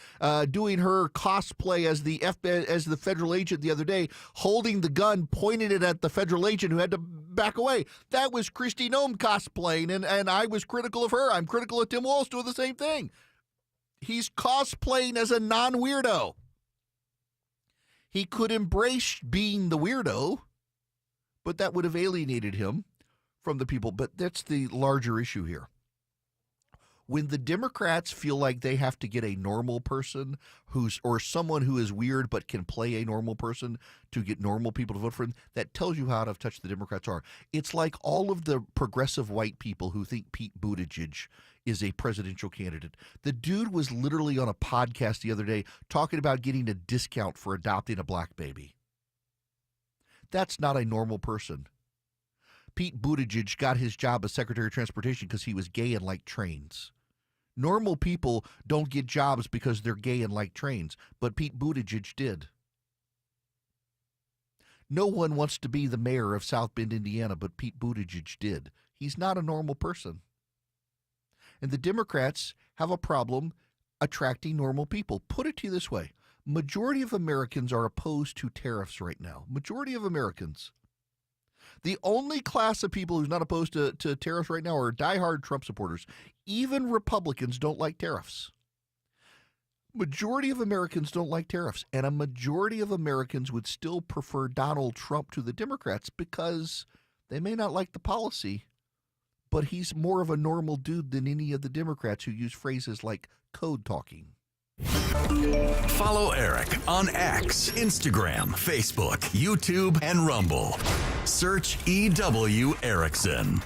doing her cosplay as the federal agent the other day, holding the gun, pointing it at the federal agent who had to back away. That was Kristi Noem cosplaying, and I was critical of her. I'm critical of Tim Walz doing the same thing. He's cosplaying as a non-weirdo. He could embrace being the weirdo, but that would have alienated him from the people. But that's the larger issue here. When the Democrats feel like they have to get a normal person or someone who is weird but can play a normal person to get normal people to vote for him, that tells you how out of touch the Democrats are. It's like all of the progressive white people who think Pete Buttigieg is a presidential candidate. The dude was literally on a podcast the other day talking about getting a discount for adopting a black baby. That's not a normal person. Pete Buttigieg got his job as Secretary of Transportation because he was gay and liked trains. Normal people don't get jobs because they're gay and like trains, but Pete Buttigieg did. No one wants to be the mayor of South Bend, Indiana, but Pete Buttigieg did. He's not a normal person. And the Democrats have a problem attracting normal people. Put it to you this way. Majority of Americans are opposed to tariffs right now. Majority of Americans. The only class of people who's not opposed to tariffs right now are diehard Trump supporters. Even Republicans don't like tariffs. Majority of Americans don't like tariffs, and a majority of Americans would still prefer Donald Trump to the Democrats because they may not like the policy, but he's more of a normal dude than any of the Democrats who use phrases like code talking. Follow Eric on X, Instagram, Facebook, YouTube, and Rumble. Search EW Erickson.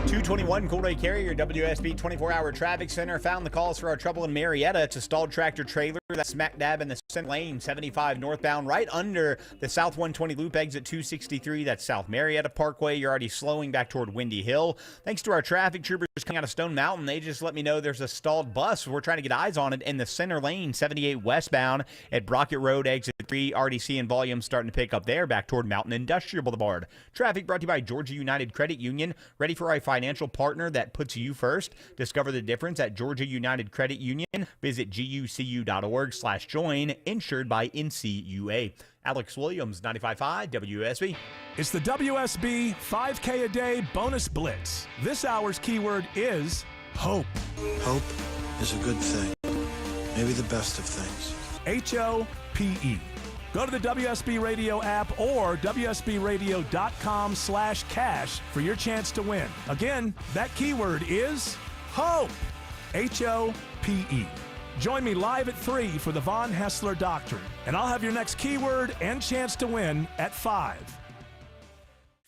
221 Coolray Carrier, WSB 24-hour traffic center found the cause for our trouble in Marietta. It's a stalled tractor trailer that's smack dab in the center lane, 75 northbound, right under the South 120 loop exit 263. That's South Marietta Parkway. You're already slowing back toward Windy Hill. Thanks to our traffic troopers coming out of Stone Mountain, they just let me know there's a stalled bus. We're trying to get eyes on it in the center lane, 78 westbound at Brockett Road, exit 3. Already seeing volume starting to pick up there, back toward Mountain Industrial Boulevard. Traffic brought to you by Georgia United Credit Union. Ready for a financial partner that puts you first? Discover the difference at Georgia United Credit Union. Visit gucu.org/join, insured by NCUA. Alex Williams, 95.5 WSB. It's the WSB 5K a day bonus blitz. This hour's keyword is hope. Hope is a good thing. Maybe the best of things. HOPE. Go to the WSB Radio app or WSBRadio.com/cash for your chance to win. Again, that keyword is hope. HOPE. Join me live at 3 for the Von Haessler Doctrine, and I'll have your next keyword and chance to win at 5.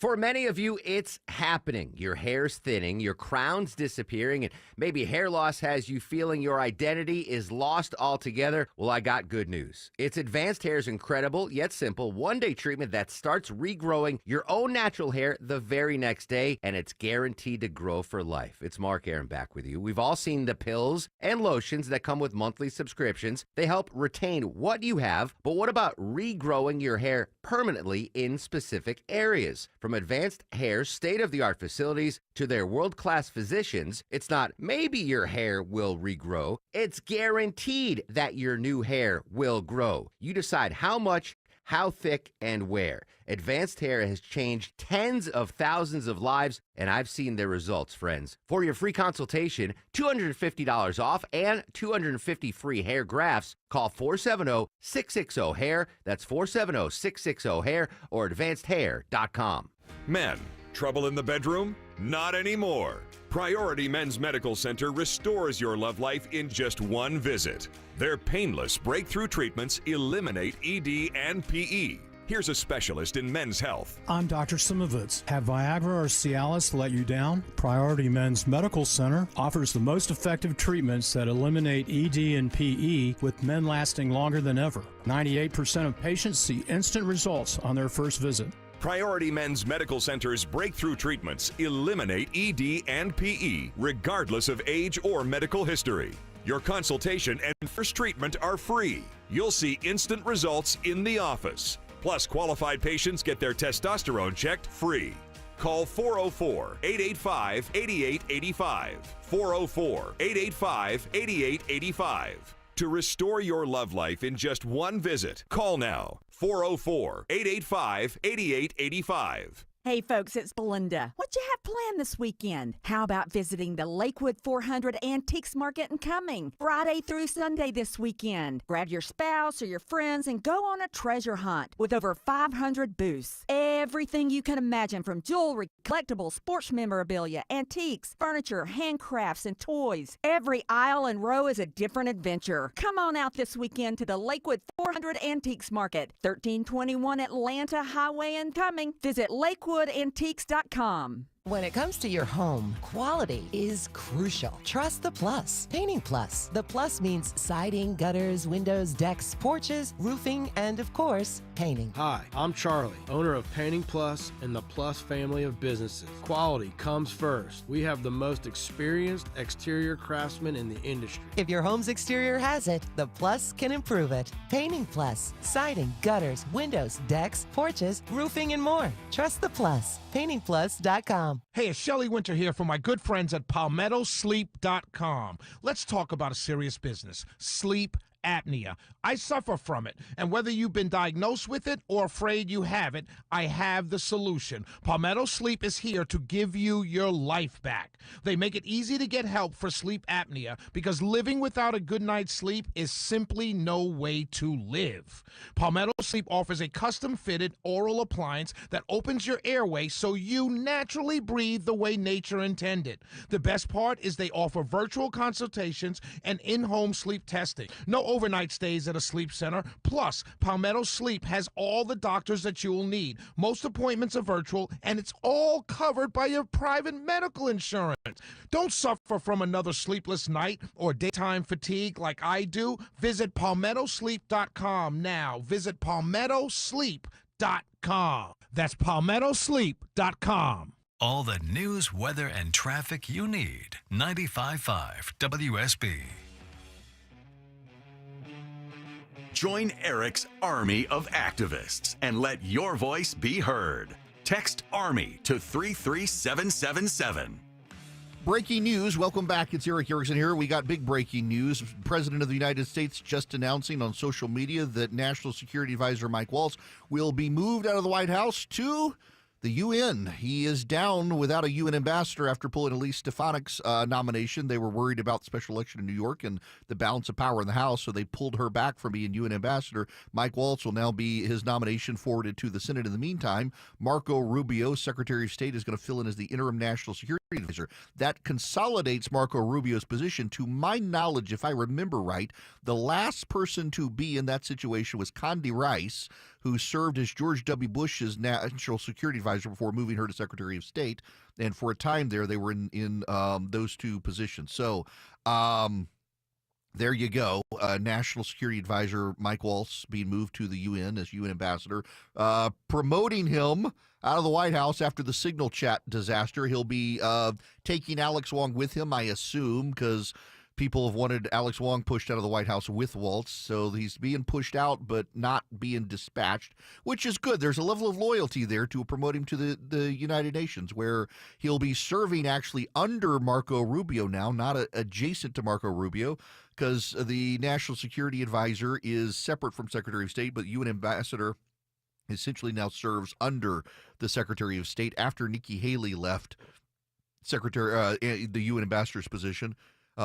For many of you, it's happening. Your hair's thinning, your crown's disappearing, and maybe hair loss has you feeling your identity is lost altogether. Well, I got good news. It's Advanced Hair's incredible yet simple one-day treatment that starts regrowing your own natural hair the very next day, and it's guaranteed to grow for life. It's Mark Aaron back with you. We've all seen the pills and lotions that come with monthly subscriptions. They help retain what you have, but what about regrowing your hair permanently in specific areas? From Advanced Hair's state-of-the-art facilities to their world-class physicians, it's not maybe your hair will regrow, it's guaranteed that your new hair will grow. You decide how much, how thick, and where. Advanced Hair has changed tens of thousands of lives, and I've seen their results, friends. For your free consultation, $250 off, and 250 free hair grafts, call 470-660-HAIR. That's 470-660-HAIR or advancedhair.com. Men, trouble in the bedroom? Not anymore. Priority Men's Medical Center restores your love life in just one visit. Their painless breakthrough treatments eliminate ED and PE. Here's a specialist in men's health. I'm Dr. Simovitz. Have Viagra or Cialis let you down? Priority Men's Medical Center offers the most effective treatments that eliminate ED and PE, with men lasting longer than ever. 98% of patients see instant results on their first visit. Priority Men's Medical Center's breakthrough treatments eliminate ED and PE, regardless of age or medical history. Your consultation and first treatment are free. You'll see instant results in the office. Plus, qualified patients get their testosterone checked free. Call 404-885-8885. 404-885-8885. To restore your love life in just one visit, call now. 404-885-8885. Hey folks, it's Belinda. What you have planned this weekend? How about visiting the Lakewood 400 Antiques Market in Cumming, Friday through Sunday this weekend? Grab your spouse or your friends and go on a treasure hunt with over 500 booths. Everything you can imagine, from jewelry, collectibles, sports memorabilia, antiques, furniture, handcrafts, and toys. Every aisle and row is a different adventure. Come on out this weekend to the Lakewood 400 Antiques Market, 1321 Atlanta Highway in Cumming. Visit LakewoodAntiques.com. When it comes to your home, quality is crucial. Trust the Plus. Painting Plus. The Plus means siding, gutters, windows, decks, porches, roofing, and of course, painting. Hi, I'm Charlie, owner of Painting Plus and the Plus family of businesses. Quality comes first. We have the most experienced exterior craftsmen in the industry. If your home's exterior has it, the Plus can improve it. Painting Plus. Siding, gutters, windows, decks, porches, roofing, and more. Trust the Plus. PaintingPlus.com. Hey, it's Shelley Winter here from my good friends at PalmettoSleep.com. Let's talk about a serious business, sleep apnea. I suffer from it, and whether you've been diagnosed with it or afraid you have it, I have the solution. Palmetto Sleep is here to give you your life back. They make it easy to get help for sleep apnea, because living without a good night's sleep is simply no way to live. Palmetto Sleep offers a custom-fitted oral appliance that opens your airway so you naturally breathe the way nature intended. The best part is they offer virtual consultations and in-home sleep testing. No overnight stays at a sleep center. Plus, Palmetto Sleep has all the doctors that you will need. Most appointments are virtual, and it's all covered by your private medical insurance. Don't suffer from another sleepless night or daytime fatigue like I do. Visit PalmettoSleep.com now. Visit PalmettoSleep.com. That's PalmettoSleep.com. All the news, weather, and traffic you need. 95.5 WSB. Join Eric's army of activists and let your voice be heard. Text ARMY to 33777. Breaking news. Welcome back. It's Eric Erickson here. We got big breaking news. President of the United States just announcing on social media that National Security Advisor Mike Waltz will be moved out of the White House to the UN. He is down without a UN ambassador after pulling Elise Stefanik's nomination. They were worried about the special election in New York and the balance of power in the House, so they pulled her back from being UN ambassador. Mike Waltz will now be his nomination forwarded to the Senate. In the meantime, Marco Rubio, Secretary of State, is going to fill in as the interim national security advisor. That consolidates Marco Rubio's position. To my knowledge, if I remember right, the last person to be in that situation was Condi Rice, who served as George W. Bush's national security advisor before moving her to Secretary of State. And for a time there, they were in those two positions. So there you go. National Security Advisor Mike Waltz being moved to the UN as UN ambassador, promoting him out of the White House after the Signal Chat disaster. He'll be taking Alex Wong with him, I assume, because people have wanted Alex Wong pushed out of the White House with Waltz. So he's being pushed out but not being dispatched, which is good. There's a level of loyalty there to promote him to the United Nations, where he'll be serving actually under Marco Rubio now, not adjacent to Marco Rubio, because the National Security Advisor is separate from Secretary of State, but UN Ambassador essentially now serves under the Secretary of State after Nikki Haley left the UN Ambassador's position.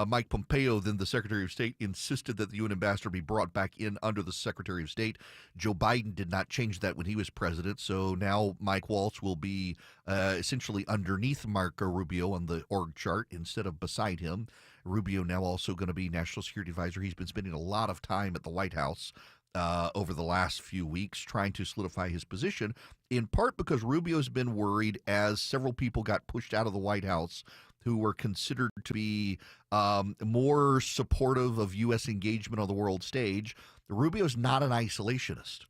Mike Pompeo, then the Secretary of State, insisted that the UN ambassador be brought back in under the Secretary of State. Joe Biden did not change that when he was president, so now Mike Waltz will be essentially underneath Marco Rubio on the org chart instead of beside him. Rubio now also going to be National Security Advisor. He's been spending a lot of time at the White House over the last few weeks trying to solidify his position, in part because Rubio's been worried as several people got pushed out of the White House who were considered to be more supportive of U.S. engagement on the world stage. Rubio's not an isolationist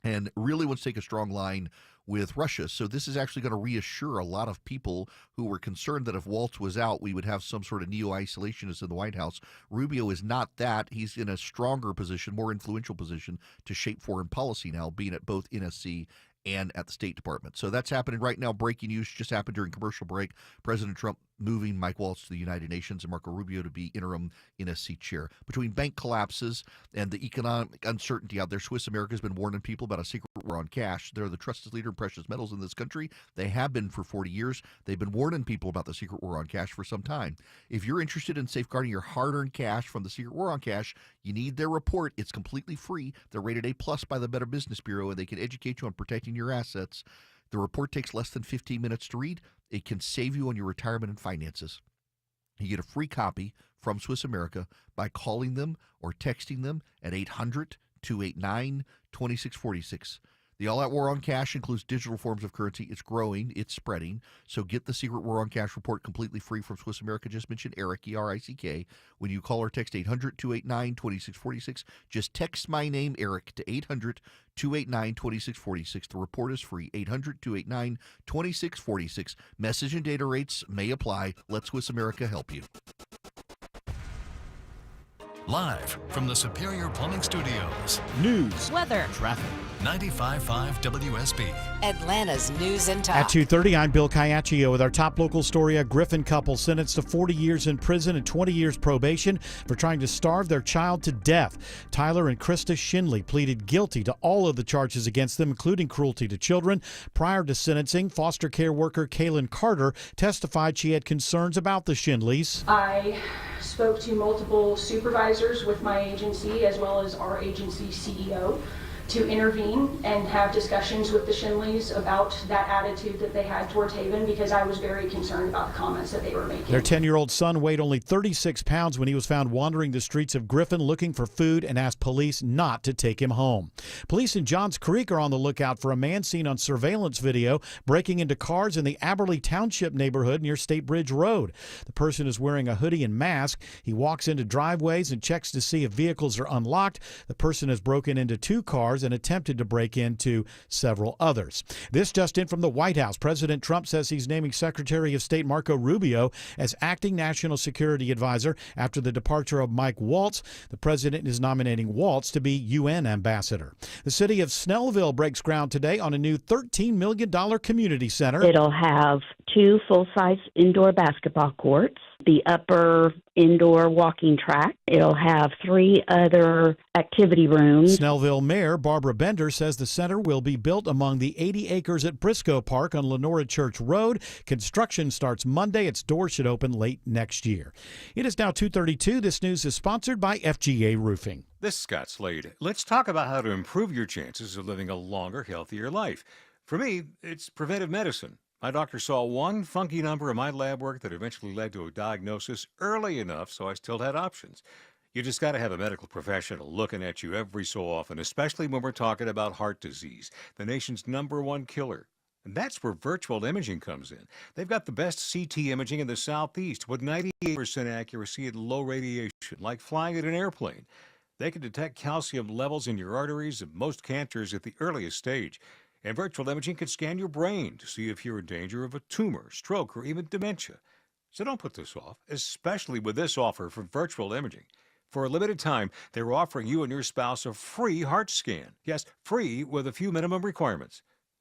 and really wants to take a strong line with Russia. So this is actually going to reassure a lot of people who were concerned that if Waltz was out, we would have some sort of neo-isolationist in the White House. Rubio is not that. He's in a stronger position, more influential position to shape foreign policy now, being at both NSC and at the State Department. So that's happening right now. Breaking news just happened during commercial break. President Trump moving Mike Waltz to the United Nations and Marco Rubio to be interim NSC chair. Between bank collapses and the economic uncertainty out there, Swiss America has been warning people about a secret war on cash. They're the trusted leader in precious metals in this country. They have been for 40 years. They've been warning people about the secret war on cash for some time. If you're interested in safeguarding your hard-earned cash from the secret war on cash, you need their report. It's completely free. They're rated A+ by the Better Business Bureau, and they can educate you on protecting your assets. The report takes less than 15 minutes to read. It can save you on your retirement and finances. You get a free copy from Swiss America by calling them or texting them at 800-289-2646. The All Out War on Cash includes digital forms of currency. It's growing. It's spreading. So get the Secret War on Cash report completely free from Swiss America. Just mention Eric, E-R-I-C-K. When you call or text 800-289-2646, just text my name, Eric, to 800-289-2646. The report is free, 800-289-2646. Message and data rates may apply. Let Swiss America help you. Live from the Superior Plumbing Studios. News, weather, traffic. 95.5 WSB. Atlanta's News and Talk. At 2:30, I'm Bill Caiaccio with our top local story. A Griffin couple sentenced to 40 years in prison and 20 years probation for trying to starve their child to death. Tyler and Krista Shinley pleaded guilty to all of the charges against them, including cruelty to children. Prior to sentencing, foster care worker Kaylin Carter testified she had concerns about the Shinleys. I spoke to multiple supervisors with my agency as well as our agency CEO to intervene and have discussions with the Shinleys about that attitude that they had towards Haven, because I was very concerned about the comments that they were making. Their 10-year-old son weighed only 36 pounds when he was found wandering the streets of Griffin looking for food and asked police not to take him home. Police in Johns Creek are on the lookout for a man seen on surveillance video breaking into cars in the Aberley Township neighborhood near State Bridge Road. The person is wearing a hoodie and mask. He walks into driveways and checks to see if vehicles are unlocked. The person has broken into 2 cars and attempted to break into several others. This just in from the White House. President Trump says he's naming Secretary of State Marco Rubio as acting national security advisor after the departure of Mike Waltz. The president is nominating Waltz to be UN ambassador. The city of Snellville breaks ground today on a new $13 million community center. It'll have 2 full-size indoor basketball courts, the upper indoor walking track. It'll have 3 other activity rooms. Snellville Mayor Barbara Bender says the center will be built among the 80 acres at Briscoe Park on Lenora Church Road. Construction starts Monday. Its doors should open late next year. It is now 2:32. This news is sponsored by FGA Roofing. This is Scott Slade. Let's talk about how to improve your chances of living a longer, healthier life. For me, it's preventive medicine. My doctor saw one funky number in my lab work that eventually led to a diagnosis early enough so I still had options. You just got to have a medical professional looking at you every so often, especially when we're talking about heart disease, the nation's #1 killer. And that's where virtual imaging comes in. They've got the best CT imaging in the Southeast with 98% accuracy and low radiation, like flying in an airplane. They can detect calcium levels in your arteries and most cancers at the earliest stage. And virtual imaging can scan your brain to see if you're in danger of a tumor, stroke, or even dementia. So don't put this off, especially with this offer from virtual imaging. For a limited time, they're offering you and your spouse a free heart scan. Yes, free with a few minimum requirements.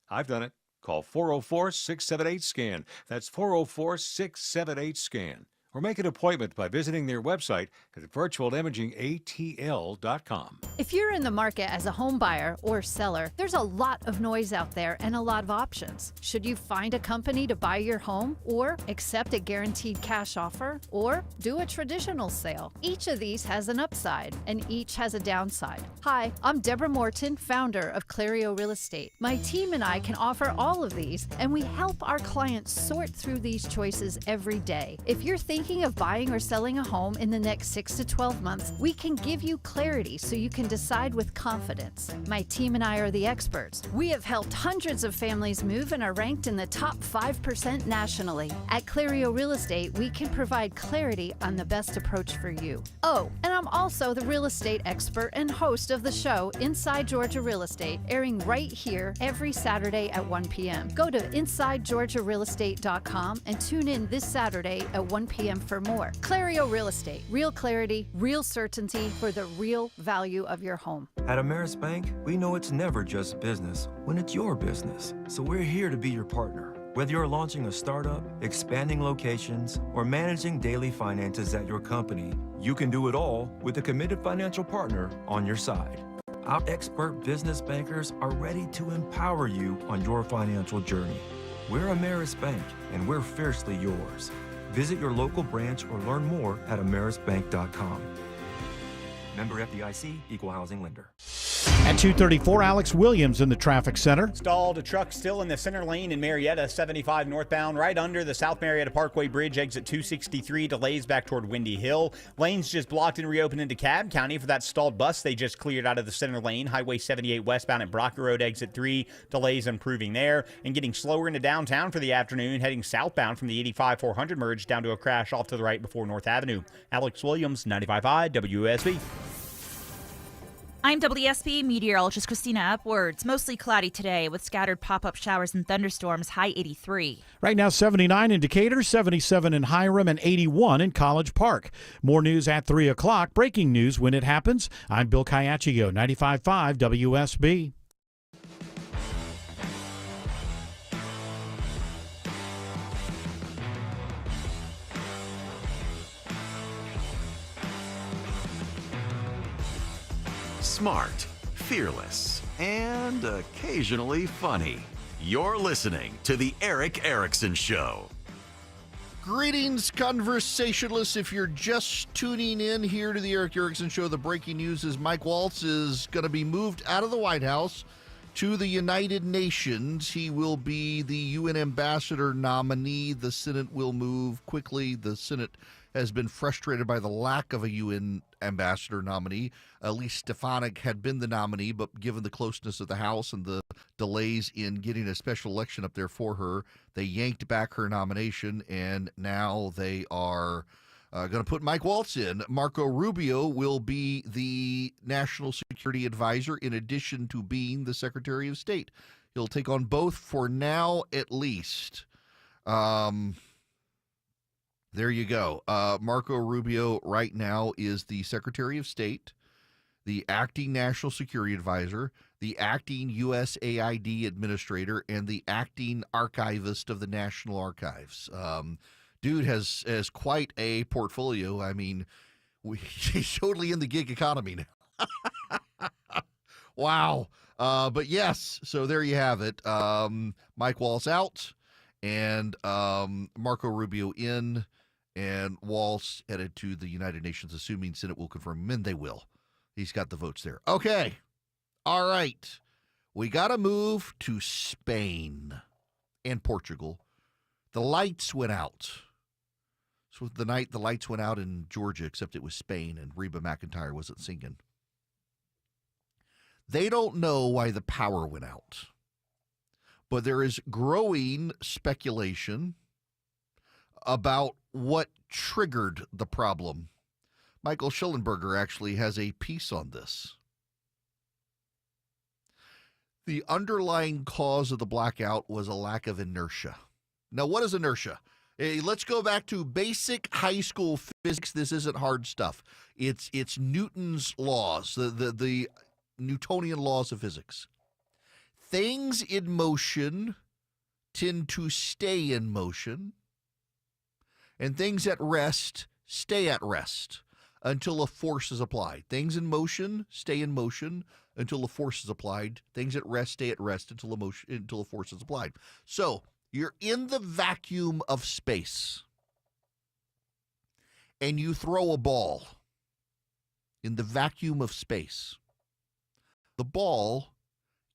I've done it. Call 404-678-SCAN. That's 404-678-SCAN. Or make an appointment by visiting their website at virtualimagingatl.com. If you're in the market as a home buyer or seller, there's a lot of noise out there and a lot of options. Should you find a company to buy your home, or accept a guaranteed cash offer, or do a traditional sale? Each of these has an upside, and each has a downside. Hi, I'm Deborah Morton, founder of Clario Real Estate. My team and I can offer all of these, and we help our clients sort through these choices every day. If you're thinking of buying or selling a home in the next 6 to 12 months, we can give you clarity so you can decide with confidence. My team and I are the experts. We have helped hundreds of families move and are ranked in the top 5% nationally. At Clario Real Estate, we can provide clarity on the best approach for you. Oh, and I'm also the real estate expert and host of the show Inside Georgia Real Estate, airing right here every Saturday at 1 p.m. Go to InsideGeorgiaRealEstate.com and tune in this Saturday at 1 p.m. for more. Clario Real Estate. Real clarity, real certainty for the real value of your home. At Ameris Bank, we know it's never just business when it's your business. So we're here to be your partner. Whether you're launching a startup, expanding locations, or managing daily finances at your company, you can do it all with a committed financial partner on your side. Our expert business bankers are ready to empower you on your financial journey. We're Ameris Bank, and we're fiercely yours. Visit your local branch or learn more at amerisbank.com. Member FDIC, Equal Housing Lender. At 2:34, Alex Williams in the traffic center. Stalled, a truck still in the center lane in Marietta, 75 northbound, right under the South Marietta Parkway Bridge, exit 263, delays back toward Windy Hill. Lanes just blocked and reopened into DeKalb County for that stalled bus they just cleared out of the center lane. Highway 78 westbound at Brocker Road, exit 3, delays improving there. And getting slower into downtown for the afternoon, heading southbound from the 85-400 merge down to a crash off to the right before North Avenue. Alex Williams, 95.5 WSB. I'm WSB meteorologist Christina Upwards. Mostly cloudy today with scattered pop-up showers and thunderstorms, high 83. Right now, 79 in Decatur, 77 in Hiram, and 81 in College Park. More news at 3 o'clock. Breaking news when it happens. I'm Bill Caiaccio, 95.5 WSB. Smart, fearless, and occasionally funny. You're listening to The Erick Erickson Show. Greetings, conversationalists. If you're just tuning in here to The Erick Erickson Show, the breaking news is Mike Waltz is going to be moved out of the White House to the United Nations. He will be the UN ambassador nominee. The Senate will move quickly. The Senate has been frustrated by the lack of a UN ambassador nominee. Elise Stefanik had been the nominee, but given the closeness of the House and the delays in getting a special election up there for her, they yanked back her nomination, and now they are going to put Mike Waltz in. Marco Rubio will be the National Security Advisor in addition to being the Secretary of State. He'll take on both for now, at least. There you go. Marco Rubio right now is the Secretary of State, the acting National Security Advisor, the acting USAID Administrator, and the acting Archivist of the National Archives. Dude has quite a portfolio. I mean, he's totally in the gig economy now. Wow. But yes, so there you have it. Mike Waltz out and Marco Rubio in. And Waltz headed to the United Nations, assuming Senate will confirm him, and they will. He's got the votes there. Okay. All right. We got to move to Spain and Portugal The lights went out. So the night the lights went out in Georgia, except it was Spain and Reba McEntire wasn't singing. They don't know why the power went out. But there is growing speculation about what triggered the problem. Michael Schellenberger actually has a piece on this. The underlying cause of the blackout was a lack of inertia. Now, what is inertia? Hey, let's go back to basic high school physics. This isn't hard stuff. It's Newton's laws, the Newtonian laws of physics. Things in motion tend to stay in motion, and things at rest stay at rest until a force is applied. Things in motion stay in motion until a force is applied. Things at rest stay at rest until a force is applied. So you're in the vacuum of space, and you throw a ball in the vacuum of space. The ball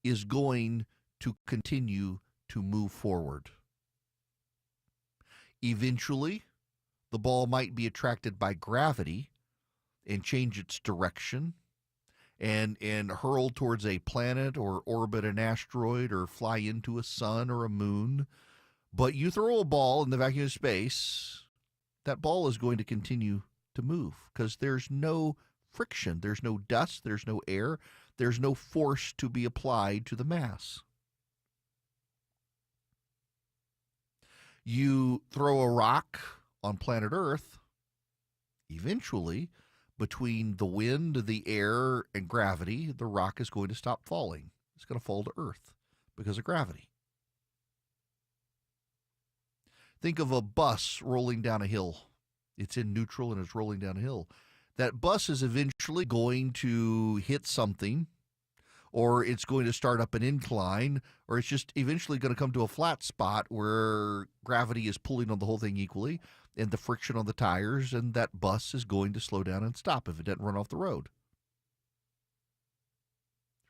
is going to continue to move forward. Eventually, the ball might be attracted by gravity and change its direction and hurl towards a planet or orbit an asteroid or fly into a sun or a moon. But you throw a ball in the vacuum of space, that ball is going to continue to move because there's no friction, there's no dust, there's no air, there's no force to be applied to the mass. You throw a rock on planet Earth, eventually, between the wind, the air, and gravity, the rock is going to stop falling. It's going to fall to Earth because of gravity. Think of a bus rolling down a hill. It's in neutral and it's rolling down a hill. That bus is eventually going to hit something, or it's going to start up an incline, or it's just eventually going to come to a flat spot where gravity is pulling on the whole thing equally, and the friction on the tires, and that bus is going to slow down and stop if it doesn't run off the road.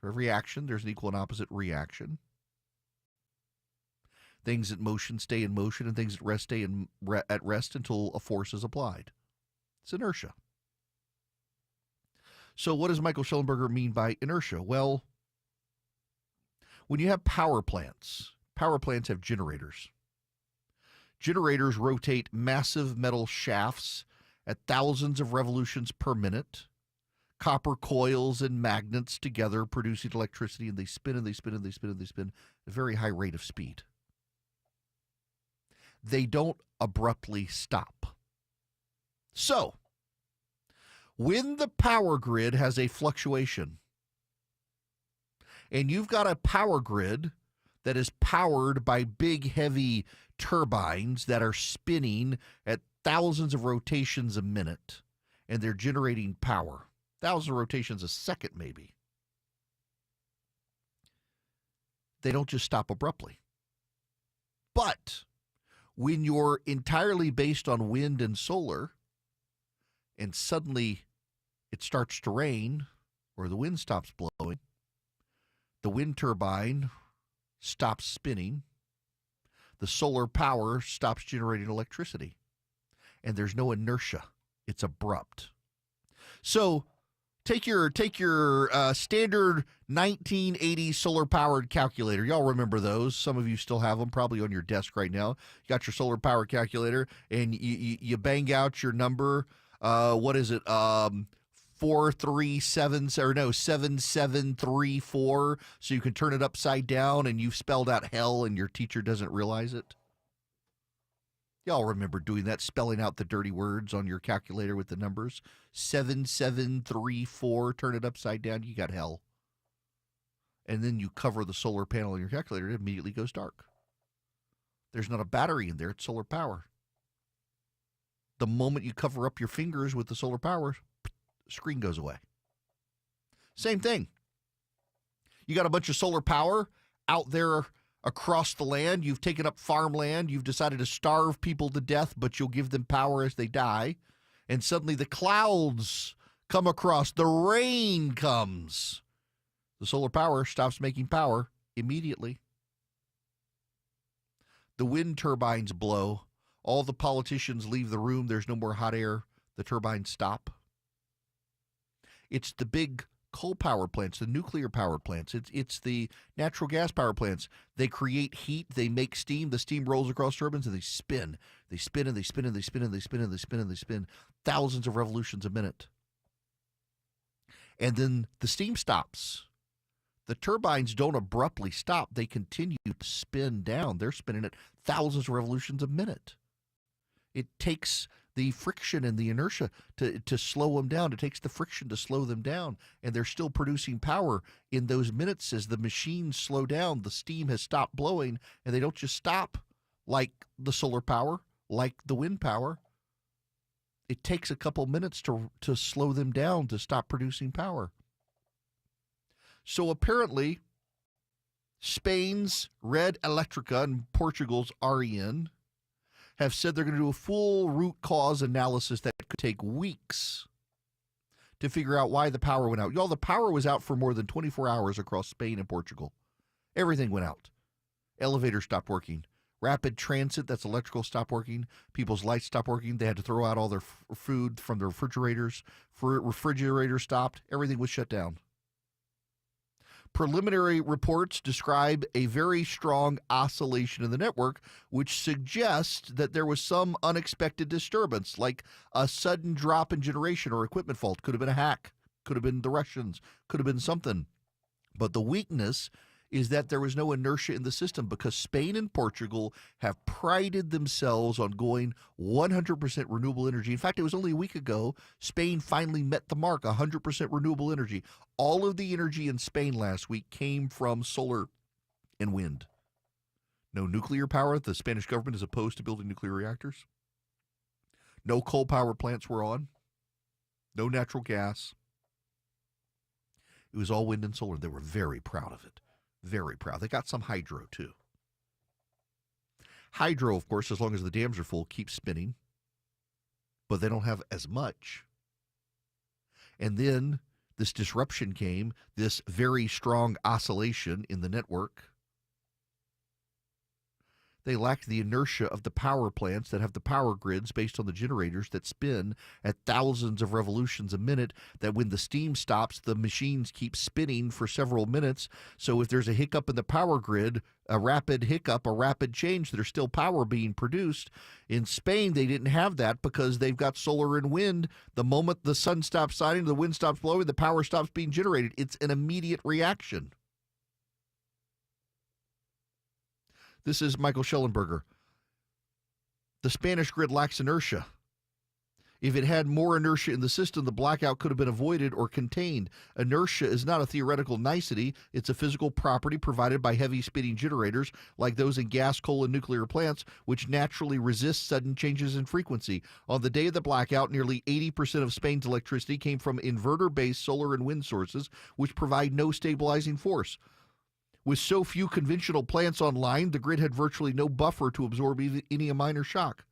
For every action, there's an equal and opposite reaction. Things at motion stay in motion, and things at rest stay at rest until a force is applied. It's inertia. So what does Michael Schellenberger mean by inertia? Well, when you have power plants have generators. Generators rotate massive metal shafts at thousands of revolutions per minute. Copper coils and magnets together producing electricity, and they spin and they spin and they spin and they spin at a very high rate of speed. They don't abruptly stop. So, when the power grid has a fluctuation, and you've got a power grid that is powered by big, heavy turbines that are spinning at thousands of rotations a minute, and they're generating power, thousands of rotations a second maybe, they don't just stop abruptly. But when you're entirely based on wind and solar, and suddenly it starts to rain, or the wind stops blowing, the wind turbine stops spinning, the solar power stops generating electricity, and there's no inertia. It's abrupt. So take your standard 1980 solar-powered calculator. Y'all remember those. Some of you still have them, probably on your desk right now. You got your solar-power calculator, and you bang out your number. What is it? 7734, so you can turn it upside down, and you've spelled out hell and your teacher doesn't realize it. Y'all remember doing that, spelling out the dirty words on your calculator with the numbers. 7734, turn it upside down, you got hell. And then you cover the solar panel on your calculator, it immediately goes dark. There's not a battery in there, it's solar power. The moment you cover up your fingers with the solar power, screen goes away. Same thing. You got a bunch of solar power out there across the land. You've taken up farmland. You've decided to starve people to death, but you'll give them power as they die. And suddenly the clouds come across. The rain comes. The solar power stops making power immediately. The wind turbines blow. All the politicians leave the room. There's no more hot air. The turbines stop. It's the big coal power plants, the nuclear power plants. It's the natural gas power plants. They create heat. They make steam. The steam rolls across turbines and they spin. They spin and they spin and they spin and they spin and they spin and they spin thousands of revolutions a minute. And then the steam stops. The turbines don't abruptly stop. They continue to spin down. They're spinning at thousands of revolutions a minute. It takes the friction and the inertia to slow them down. It takes the friction to slow them down. And they're still producing power in those minutes as the machines slow down. The steam has stopped blowing, and they don't just stop like the solar power, like the wind power. It takes a couple minutes to slow them down, to stop producing power. So apparently, Spain's Red Eléctrica and Portugal's REN have said they're going to do a full root cause analysis that could take weeks to figure out why the power went out. Y'all, the power was out for more than 24 hours across Spain and Portugal. Everything went out. Elevators stopped working. Rapid transit, that's electrical, stopped working. People's lights stopped working. They had to throw out all their food from the refrigerators. Refrigerators stopped. Everything was shut down. Preliminary reports describe a very strong oscillation in the network, which suggests that there was some unexpected disturbance, like a sudden drop in generation or equipment fault. Could have been a hack. Could have been the Russians. Could have been something. But the weakness is that there was no inertia in the system because Spain and Portugal have prided themselves on going 100% renewable energy. In fact, it was only a week ago Spain finally met the mark, 100% renewable energy. All of the energy in Spain last week came from solar and wind. No nuclear power. The Spanish government is opposed to building nuclear reactors. No coal power plants were on. No natural gas. It was all wind and solar. They were very proud of it. Very proud. They got some hydro, too. Hydro, of course, as long as the dams are full, keeps spinning. But they don't have as much. And then this disruption came, this very strong oscillation in the network. They lacked the inertia of the power plants that have the power grids based on the generators that spin at thousands of revolutions a minute, that when the steam stops, the machines keep spinning for several minutes. So if there's a hiccup in the power grid, a rapid hiccup, a rapid change, there's still power being produced. In Spain, they didn't have that because they've got solar and wind. The moment the sun stops shining, the wind stops blowing, the power stops being generated. It's an immediate reaction. This is Michael Schellenberger. The Spanish grid lacks inertia. If it had more inertia in the system, the blackout could have been avoided or contained. Inertia is not a theoretical nicety. It's a physical property provided by heavy spinning generators like those in gas, coal, and nuclear plants, which naturally resist sudden changes in frequency. On the day of the blackout, nearly 80% of Spain's electricity came from inverter-based solar and wind sources, which provide no stabilizing force. With so few conventional plants online, the grid had virtually no buffer to absorb any minor shock.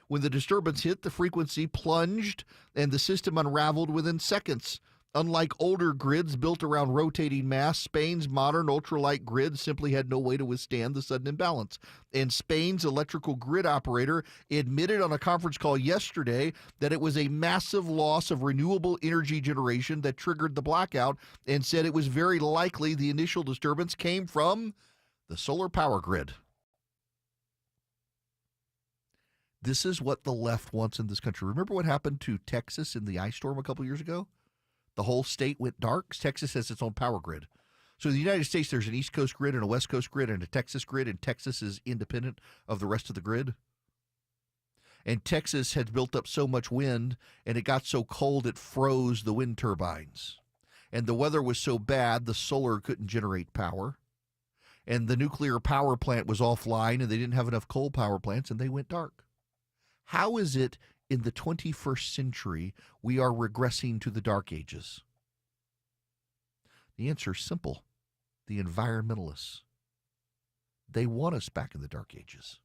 When the disturbance hit, the frequency plunged and the system unraveled within seconds. Unlike older grids built around rotating mass, Spain's modern ultralight grid simply had no way to withstand the sudden imbalance. And Spain's electrical grid operator admitted on a conference call yesterday that it was a massive loss of renewable energy generation that triggered the blackout, and said it was very likely the initial disturbance came from the solar power grid. This is what the left wants in this country. Remember what happened to Texas in the ice storm a couple years ago? The whole state went dark. Texas has its own power grid. So in the United States, there's an East Coast grid and a West Coast grid and a Texas grid, and Texas is independent of the rest of the grid. And Texas had built up so much wind, and it got so cold it froze the wind turbines. And the weather was so bad, the solar couldn't generate power. And the nuclear power plant was offline, and they didn't have enough coal power plants, and they went dark. How is it in the 21st century we are regressing to the Dark Ages? The answer is simple. The environmentalists. They want us back in the Dark Ages.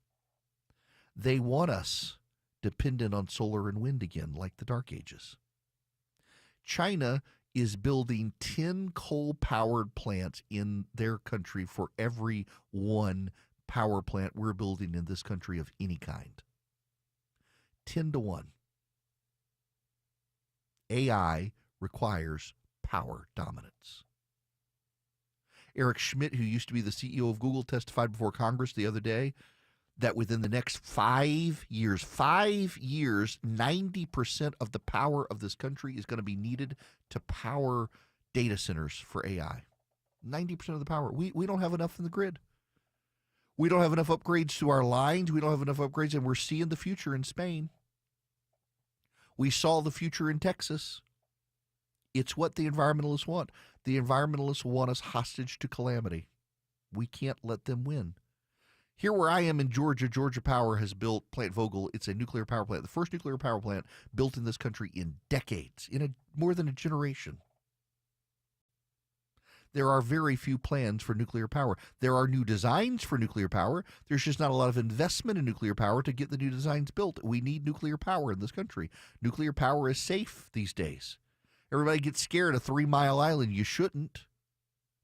They want us dependent on solar and wind again, like the Dark Ages. China is building 10 coal-powered plants in their country for every 1 power plant we're building in this country of any kind. 10-1. AI requires power dominance. Eric Schmidt, who used to be the CEO of Google, testified before Congress the other day that within the next 5 years, 90% of the power of this country is going to be needed to power data centers for AI. 90% of the power. We don't have enough in the grid. We don't have enough upgrades to our lines. We don't have enough upgrades, and we're seeing the future in Spain. We saw the future in Texas. It's what the environmentalists want. The environmentalists want us hostage to calamity. We can't let them win. Here where I am in Georgia, Georgia Power has built Plant Vogtle. It's a nuclear power plant, the first nuclear power plant built in this country in decades, more than a generation. There are very few plans for nuclear power. There are new designs for nuclear power. There's just not a lot of investment in nuclear power to get the new designs built. We need nuclear power in this country. Nuclear power is safe these days. Everybody gets scared of 3 Mile Island. You shouldn't.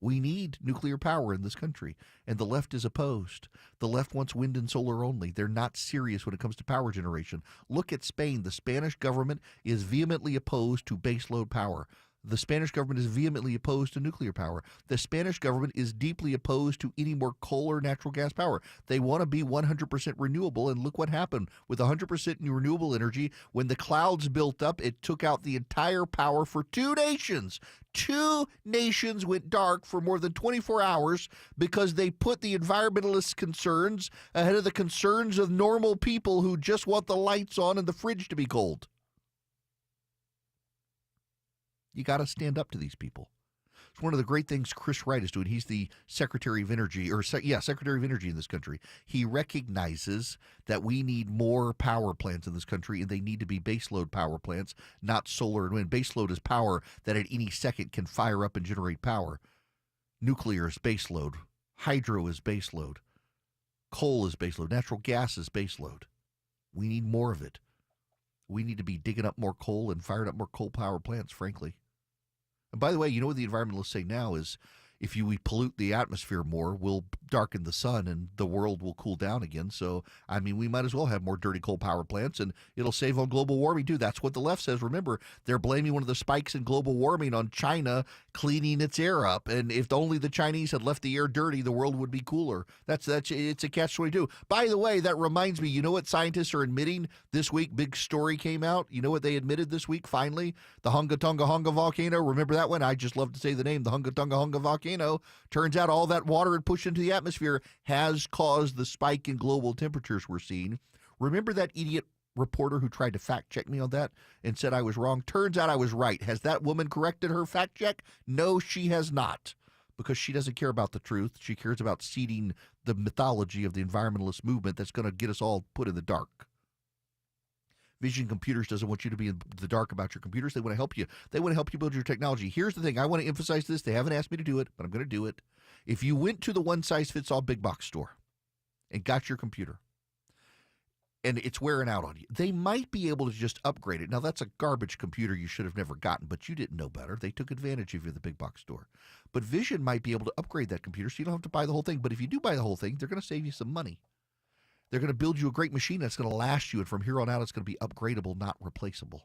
We need nuclear power in this country, and the left is opposed. The left wants wind and solar only. They're not serious when it comes to power generation. Look at Spain. The Spanish government is vehemently opposed to baseload power. The Spanish government is vehemently opposed to nuclear power. The Spanish government is deeply opposed to any more coal or natural gas power. They want to be 100% renewable, and look what happened with 100% renewable energy. When the clouds built up, it took out the entire power for 2 nations. 2 nations went dark for more than 24 hours because they put the environmentalist concerns ahead of the concerns of normal people who just want the lights on and the fridge to be cold. You got to stand up to these people. It's one of the great things Chris Wright is doing. He's the Secretary of Energy, Secretary of Energy in this country. He recognizes that we need more power plants in this country, and they need to be baseload power plants, not solar and wind. Baseload is power that at any second can fire up and generate power. Nuclear is baseload. Hydro is baseload. Coal is baseload. Natural gas is baseload. We need more of it. We need to be digging up more coal and firing up more coal power plants, frankly. And by the way, you know what the environmentalists say now is if we pollute the atmosphere more, we'll darken the sun and the world will cool down again. So, I mean, we might as well have more dirty coal power plants and it'll save on global warming too. That's what the left says. Remember, they're blaming one of the spikes in global warming on China cleaning its air up. And if only the Chinese had left the air dirty, the world would be cooler. It's a catch-22. By the way, that reminds me, you know what scientists are admitting this week? Big story came out. You know what they admitted this week finally? The Hunga Tonga Hunga volcano. Remember that one? I just love to say the name, the Hunga Tonga Hunga volcano. Turns out all that water it pushed into the atmosphere has caused the spike in global temperatures we're seeing. Remember that idiot reporter who tried to fact check me on that and said I was wrong? Turns out I was right. Has that woman corrected her fact check? No, she has not, because she doesn't care about the truth. She cares about seeding the mythology of the environmentalist movement that's going to get us all put in the dark. Vision Computers doesn't want you to be in the dark about your computers. They want to help you. They want to help you build your technology. Here's the thing. I want to emphasize this. They haven't asked me to do it, but I'm going to do it. If you went to the one-size-fits-all big box store and got your computer and it's wearing out on you, they might be able to just upgrade it. Now, that's a garbage computer you should have never gotten, but you didn't know better. They took advantage of you at the big box store. But Vision might be able to upgrade that computer so you don't have to buy the whole thing. But if you do buy the whole thing, they're going to save you some money. They're going to build you a great machine that's going to last you, and from here on out, it's going to be upgradable, not replaceable.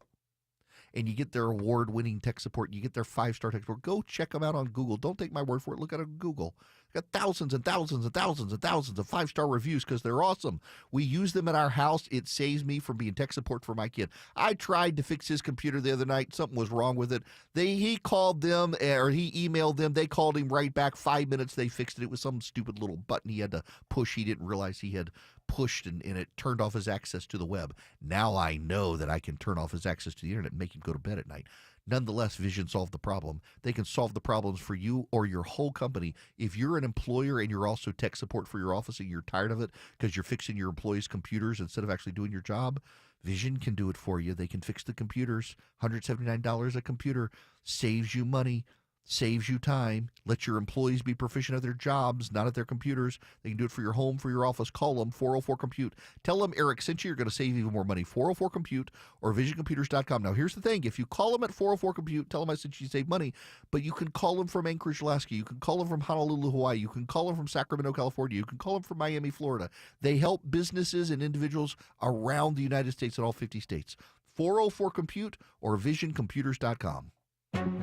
And you get their award-winning tech support. You get their 5-star tech support. Go check them out on Google. Don't take my word for it. Look at it on Google. Got thousands and thousands and thousands and thousands of 5-star reviews because they're awesome. We use them at our house. It saves me from being tech support for my kid. I tried to fix his computer the other night. Something was wrong with it. He called them, or he emailed them. They called him right back. 5 minutes, they fixed it. It was some stupid little button he had to push. He didn't realize he had pushed, and it turned off his access to the web. Now I know that I can turn off his access to the internet and make him go to bed at night. Nonetheless, Vision solved the problem. They can solve the problems for you or your whole company. If you're an employer and you're also tech support for your office and you're tired of it because you're fixing your employees' computers instead of actually doing your job, Vision can do it for you. They can fix the computers. $179 a computer saves you money. Saves you time. Let your employees be proficient at their jobs, not at their computers. They can do it for your home, for your office. Call them, 404-COMPUTE. Tell them Eric sent you. You're going to save even more money. 404-COMPUTE or visioncomputers.com. Now, here's the thing. If you call them at 404-COMPUTE, tell them I sent you save money. But you can call them from Anchorage, Alaska. You can call them from Honolulu, Hawaii. You can call them from Sacramento, California. You can call them from Miami, Florida. They help businesses and individuals around the United States and all 50 states. 404-COMPUTE or visioncomputers.com.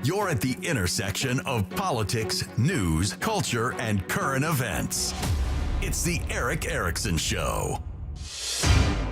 You're at the intersection of politics, news, culture, and current events. It's the Eric Erickson Show.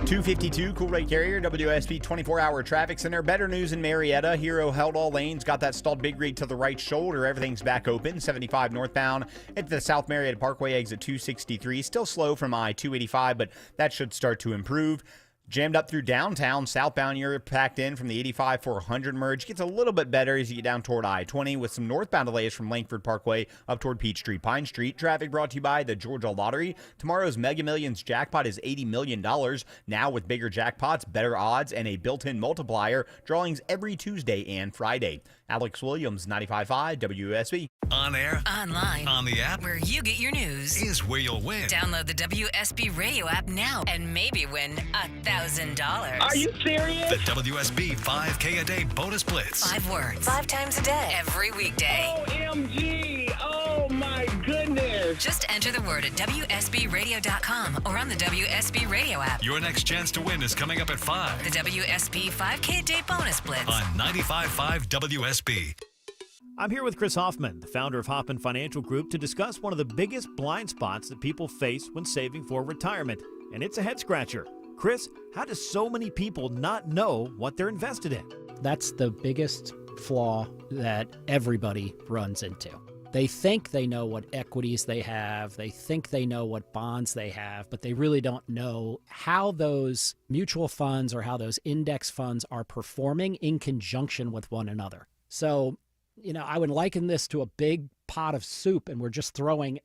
252, Cool Rate Carrier, WSB 24-hour traffic center. Better news in Marietta. Hero held all lanes, got that stalled big rig to the right shoulder. Everything's back open. 75 northbound at the South Marietta Parkway exit 263. Still slow from I-285, but that should start to improve. Jammed up through downtown. Southbound, you're packed in from the 85-400 merge. Gets a little bit better as you get down toward I-20 with some northbound delays from Langford Parkway up toward Peachtree Pine Street. Traffic brought to you by the Georgia Lottery. Tomorrow's Mega Millions jackpot is $80 million. Now with bigger jackpots, better odds, and a built-in multiplier. Drawings every Tuesday and Friday. Alex Williams, 95.5 WSB. On air, online, on the app, where you get your news, is where you'll win. Download the WSB radio app now and maybe win $1,000. Are you serious? The WSB 5K a day bonus blitz. 5 words, 5 times a day, every weekday. OMG! Oh my goodness! Just enter the word at WSBradio.com or on the WSB radio app. Your next chance to win is coming up at 5. The WSB 5K a day bonus blitz on 95.5 WSB. I'm here with Chris Hoffman, the founder of Hoffman Financial Group, to discuss one of the biggest blind spots that people face when saving for retirement, and it's a head-scratcher. Chris, how do so many people not know what they're invested in? That's the biggest flaw that everybody runs into. They think they know what equities they have, they think they know what bonds they have, but they really don't know how those mutual funds or how those index funds are performing in conjunction with one another. So, I would liken this to a big pot of soup and we're just throwing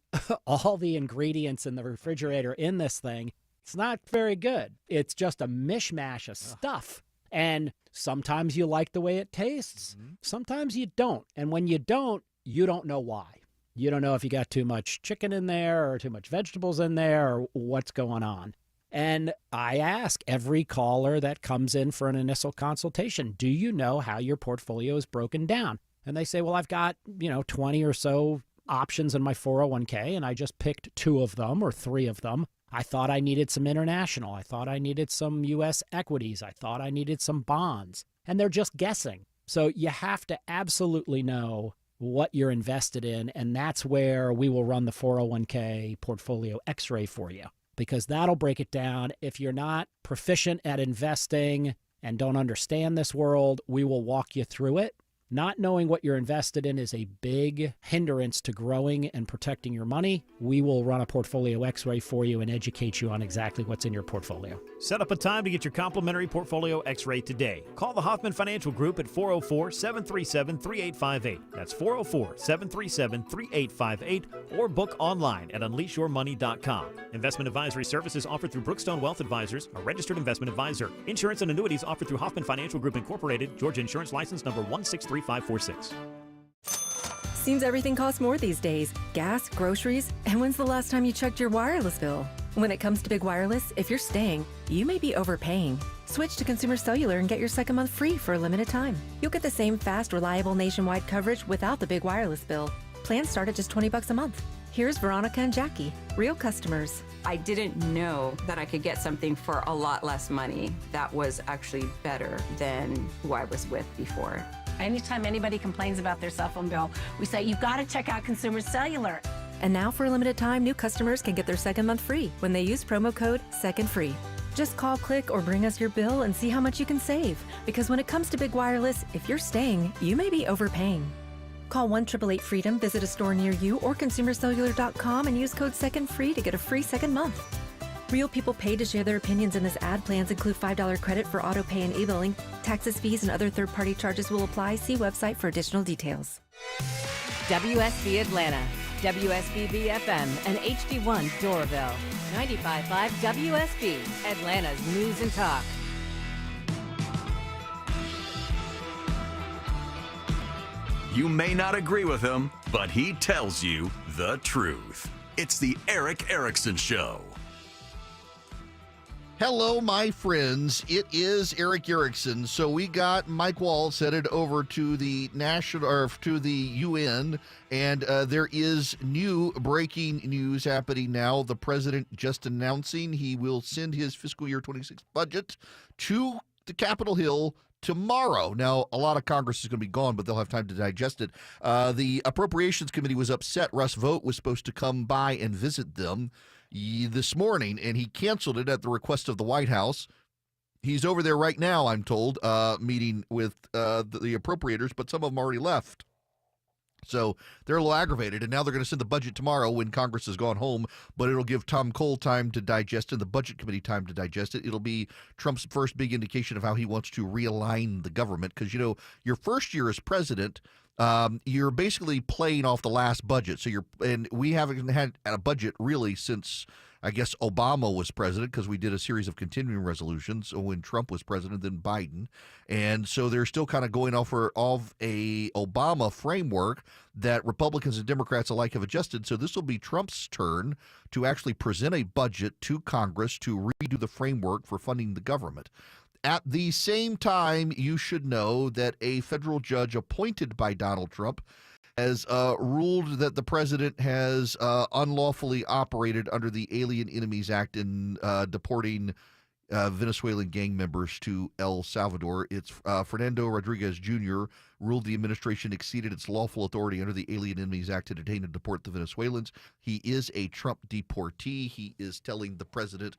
all the ingredients in the refrigerator in this thing. It's not very good. It's just a mishmash of stuff. And sometimes you like the way it tastes. Sometimes you don't. And when you don't know why. You don't know if you got too much chicken in there or too much vegetables in there or what's going on. And I ask every caller that comes in for an initial consultation, do you know how your portfolio is broken down? And they say, well, I've got, 20 or so options in my 401k, and I just picked 2 of them or 3 of them. I thought I needed some international. I thought I needed some U.S. equities. I thought I needed some bonds. And they're just guessing. So you have to absolutely know what you're invested in, and that's where we will run the 401k portfolio x-ray for you, because that'll break it down. If you're not proficient at investing and don't understand this world, we will walk you through it. Not knowing what you're invested in is a big hindrance to growing and protecting your money. We will run a portfolio x-ray for you and educate you on exactly what's in your portfolio. Set up a time to get your complimentary portfolio x-ray today. Call the Hoffman Financial Group at 404-737-3858. That's 404-737-3858, or book online at unleashyourmoney.com. Investment advisory services offered through Brookstone Wealth Advisors, a registered investment advisor. Insurance and annuities offered through Hoffman Financial Group Incorporated, Georgia Insurance License number 163546. Seems everything costs more these days. Gas, groceries, and when's the last time you checked your wireless bill? When it comes to Big Wireless, if you're staying, you may be overpaying. Switch to Consumer Cellular and get your second month free for a limited time. You'll get the same fast, reliable nationwide coverage without the big wireless bill. Plans start at just $20 a month. Here's Veronica and Jackie, real customers. I didn't know that I could get something for a lot less money that was actually better than who I was with before. Anytime anybody complains about their cell phone bill, we say, you've got to check out Consumer Cellular. And now for a limited time, new customers can get their second month free when they use promo code SECONDFREE. Just call, click, or bring us your bill and see how much you can save. Because when it comes to Big Wireless, if you're staying, you may be overpaying. Call 1-888-FREEDOM, visit a store near you, or consumercellular.com and use code SECONDFREE to get a free second month. Real people paid to share their opinions in this ad. Plans include $5 credit for auto pay and e-billing. Taxes, fees, and other third-party charges will apply. See website for additional details. WSB Atlanta, WSB BFM, and HD1 Doraville. 95.5 WSB, Atlanta's News and Talk. You may not agree with him, but he tells you the truth. It's the Eric Erickson Show. Hello, my friends. It is Eric Erickson. So we got Mike Waltz headed over to the UN, and there is new breaking news happening now. The president just announcing he will send his fiscal year 26 budget to the Capitol Hill tomorrow. Now, a lot of Congress is going to be gone, but they'll have time to digest it. The Appropriations Committee was upset. Russ Vought was supposed to come by and visit them this morning, and he canceled it at the request of the White House. He's over there right now, I'm told, meeting with the appropriators, but some of them already left. So they're a little aggravated, and now they're going to send the budget tomorrow when Congress has gone home, but it'll give Tom Cole time to digest it and the Budget Committee time to digest it. It'll be Trump's first big indication of how he wants to realign the government, because, you know, your first year as president, you're basically playing off the last budget. And we haven't had a budget really since, I guess, Obama was president, because we did a series of continuing resolutions when Trump was president, then Biden. And so they're still kind of going off of a Obama framework that Republicans and Democrats alike have adjusted. So this will be Trump's turn to actually present a budget to Congress to redo the framework for funding the government. At the same time, you should know that a federal judge appointed by Donald Trump has ruled that the president has unlawfully operated under the Alien Enemies Act in deporting Venezuelan gang members to El Salvador. It's Fernando Rodriguez Jr. ruled the administration exceeded its lawful authority under the Alien Enemies Act to detain and deport the Venezuelans. He is a Trump deportee. He is telling the president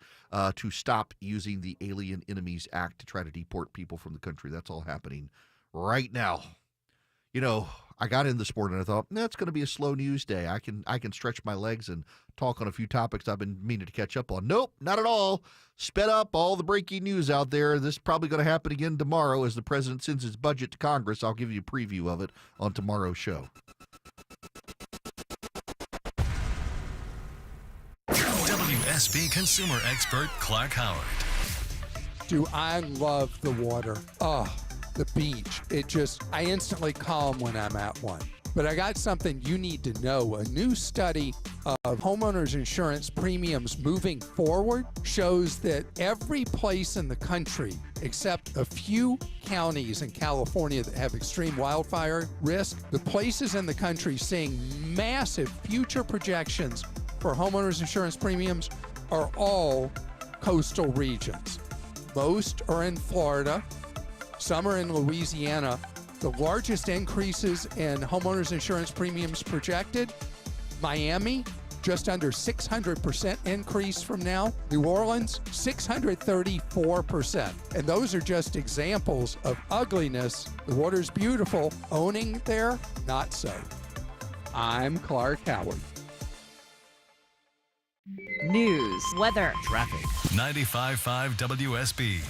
to stop using the Alien Enemies Act to try to deport people from the country. That's all happening right now. You know, I got in this morning and I thought, it's going to be a slow news day. I can stretch my legs and talk on a few topics I've been meaning to catch up on. Nope, not at all. Sped up all the breaking news out there. This is probably going to happen again tomorrow as the president sends his budget to Congress. I'll give you a preview of it on tomorrow's show. WSB consumer expert Clark Howard. Do I love the water? Oh, the beach. I instantly calm when I'm at one. But I got something you need to know. A new study of homeowners insurance premiums moving forward shows that every place in the country, except a few counties in California that have extreme wildfire risk, the places in the country seeing massive future projections for homeowners insurance premiums are all coastal regions. Most are in Florida. Some are in Louisiana. The largest increases in homeowners insurance premiums projected, Miami, just under 600% increase from now. New Orleans, 634%. And those are just examples of ugliness. The water's beautiful. Owning there, not so. I'm Clark Howard. News, weather, traffic. 95.5 WSB,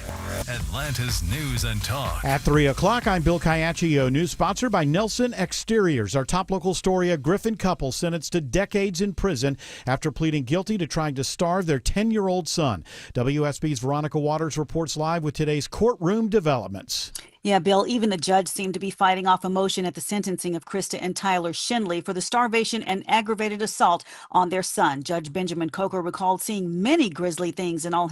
Atlanta's News and Talk. At 3 o'clock, I'm Bill Caiaccio. News sponsored by Nelson Exteriors. Our top local story, a Griffin couple sentenced to decades in prison after pleading guilty to trying to starve their 10-year-old son. WSB's Veronica Waters reports live with today's courtroom developments. Yeah, Bill, even the judge seemed to be fighting off emotion at the sentencing of Krista and Tyler Shinley for the starvation and aggravated assault on their son. Judge Benjamin Coker recalled seeing many grisly things in all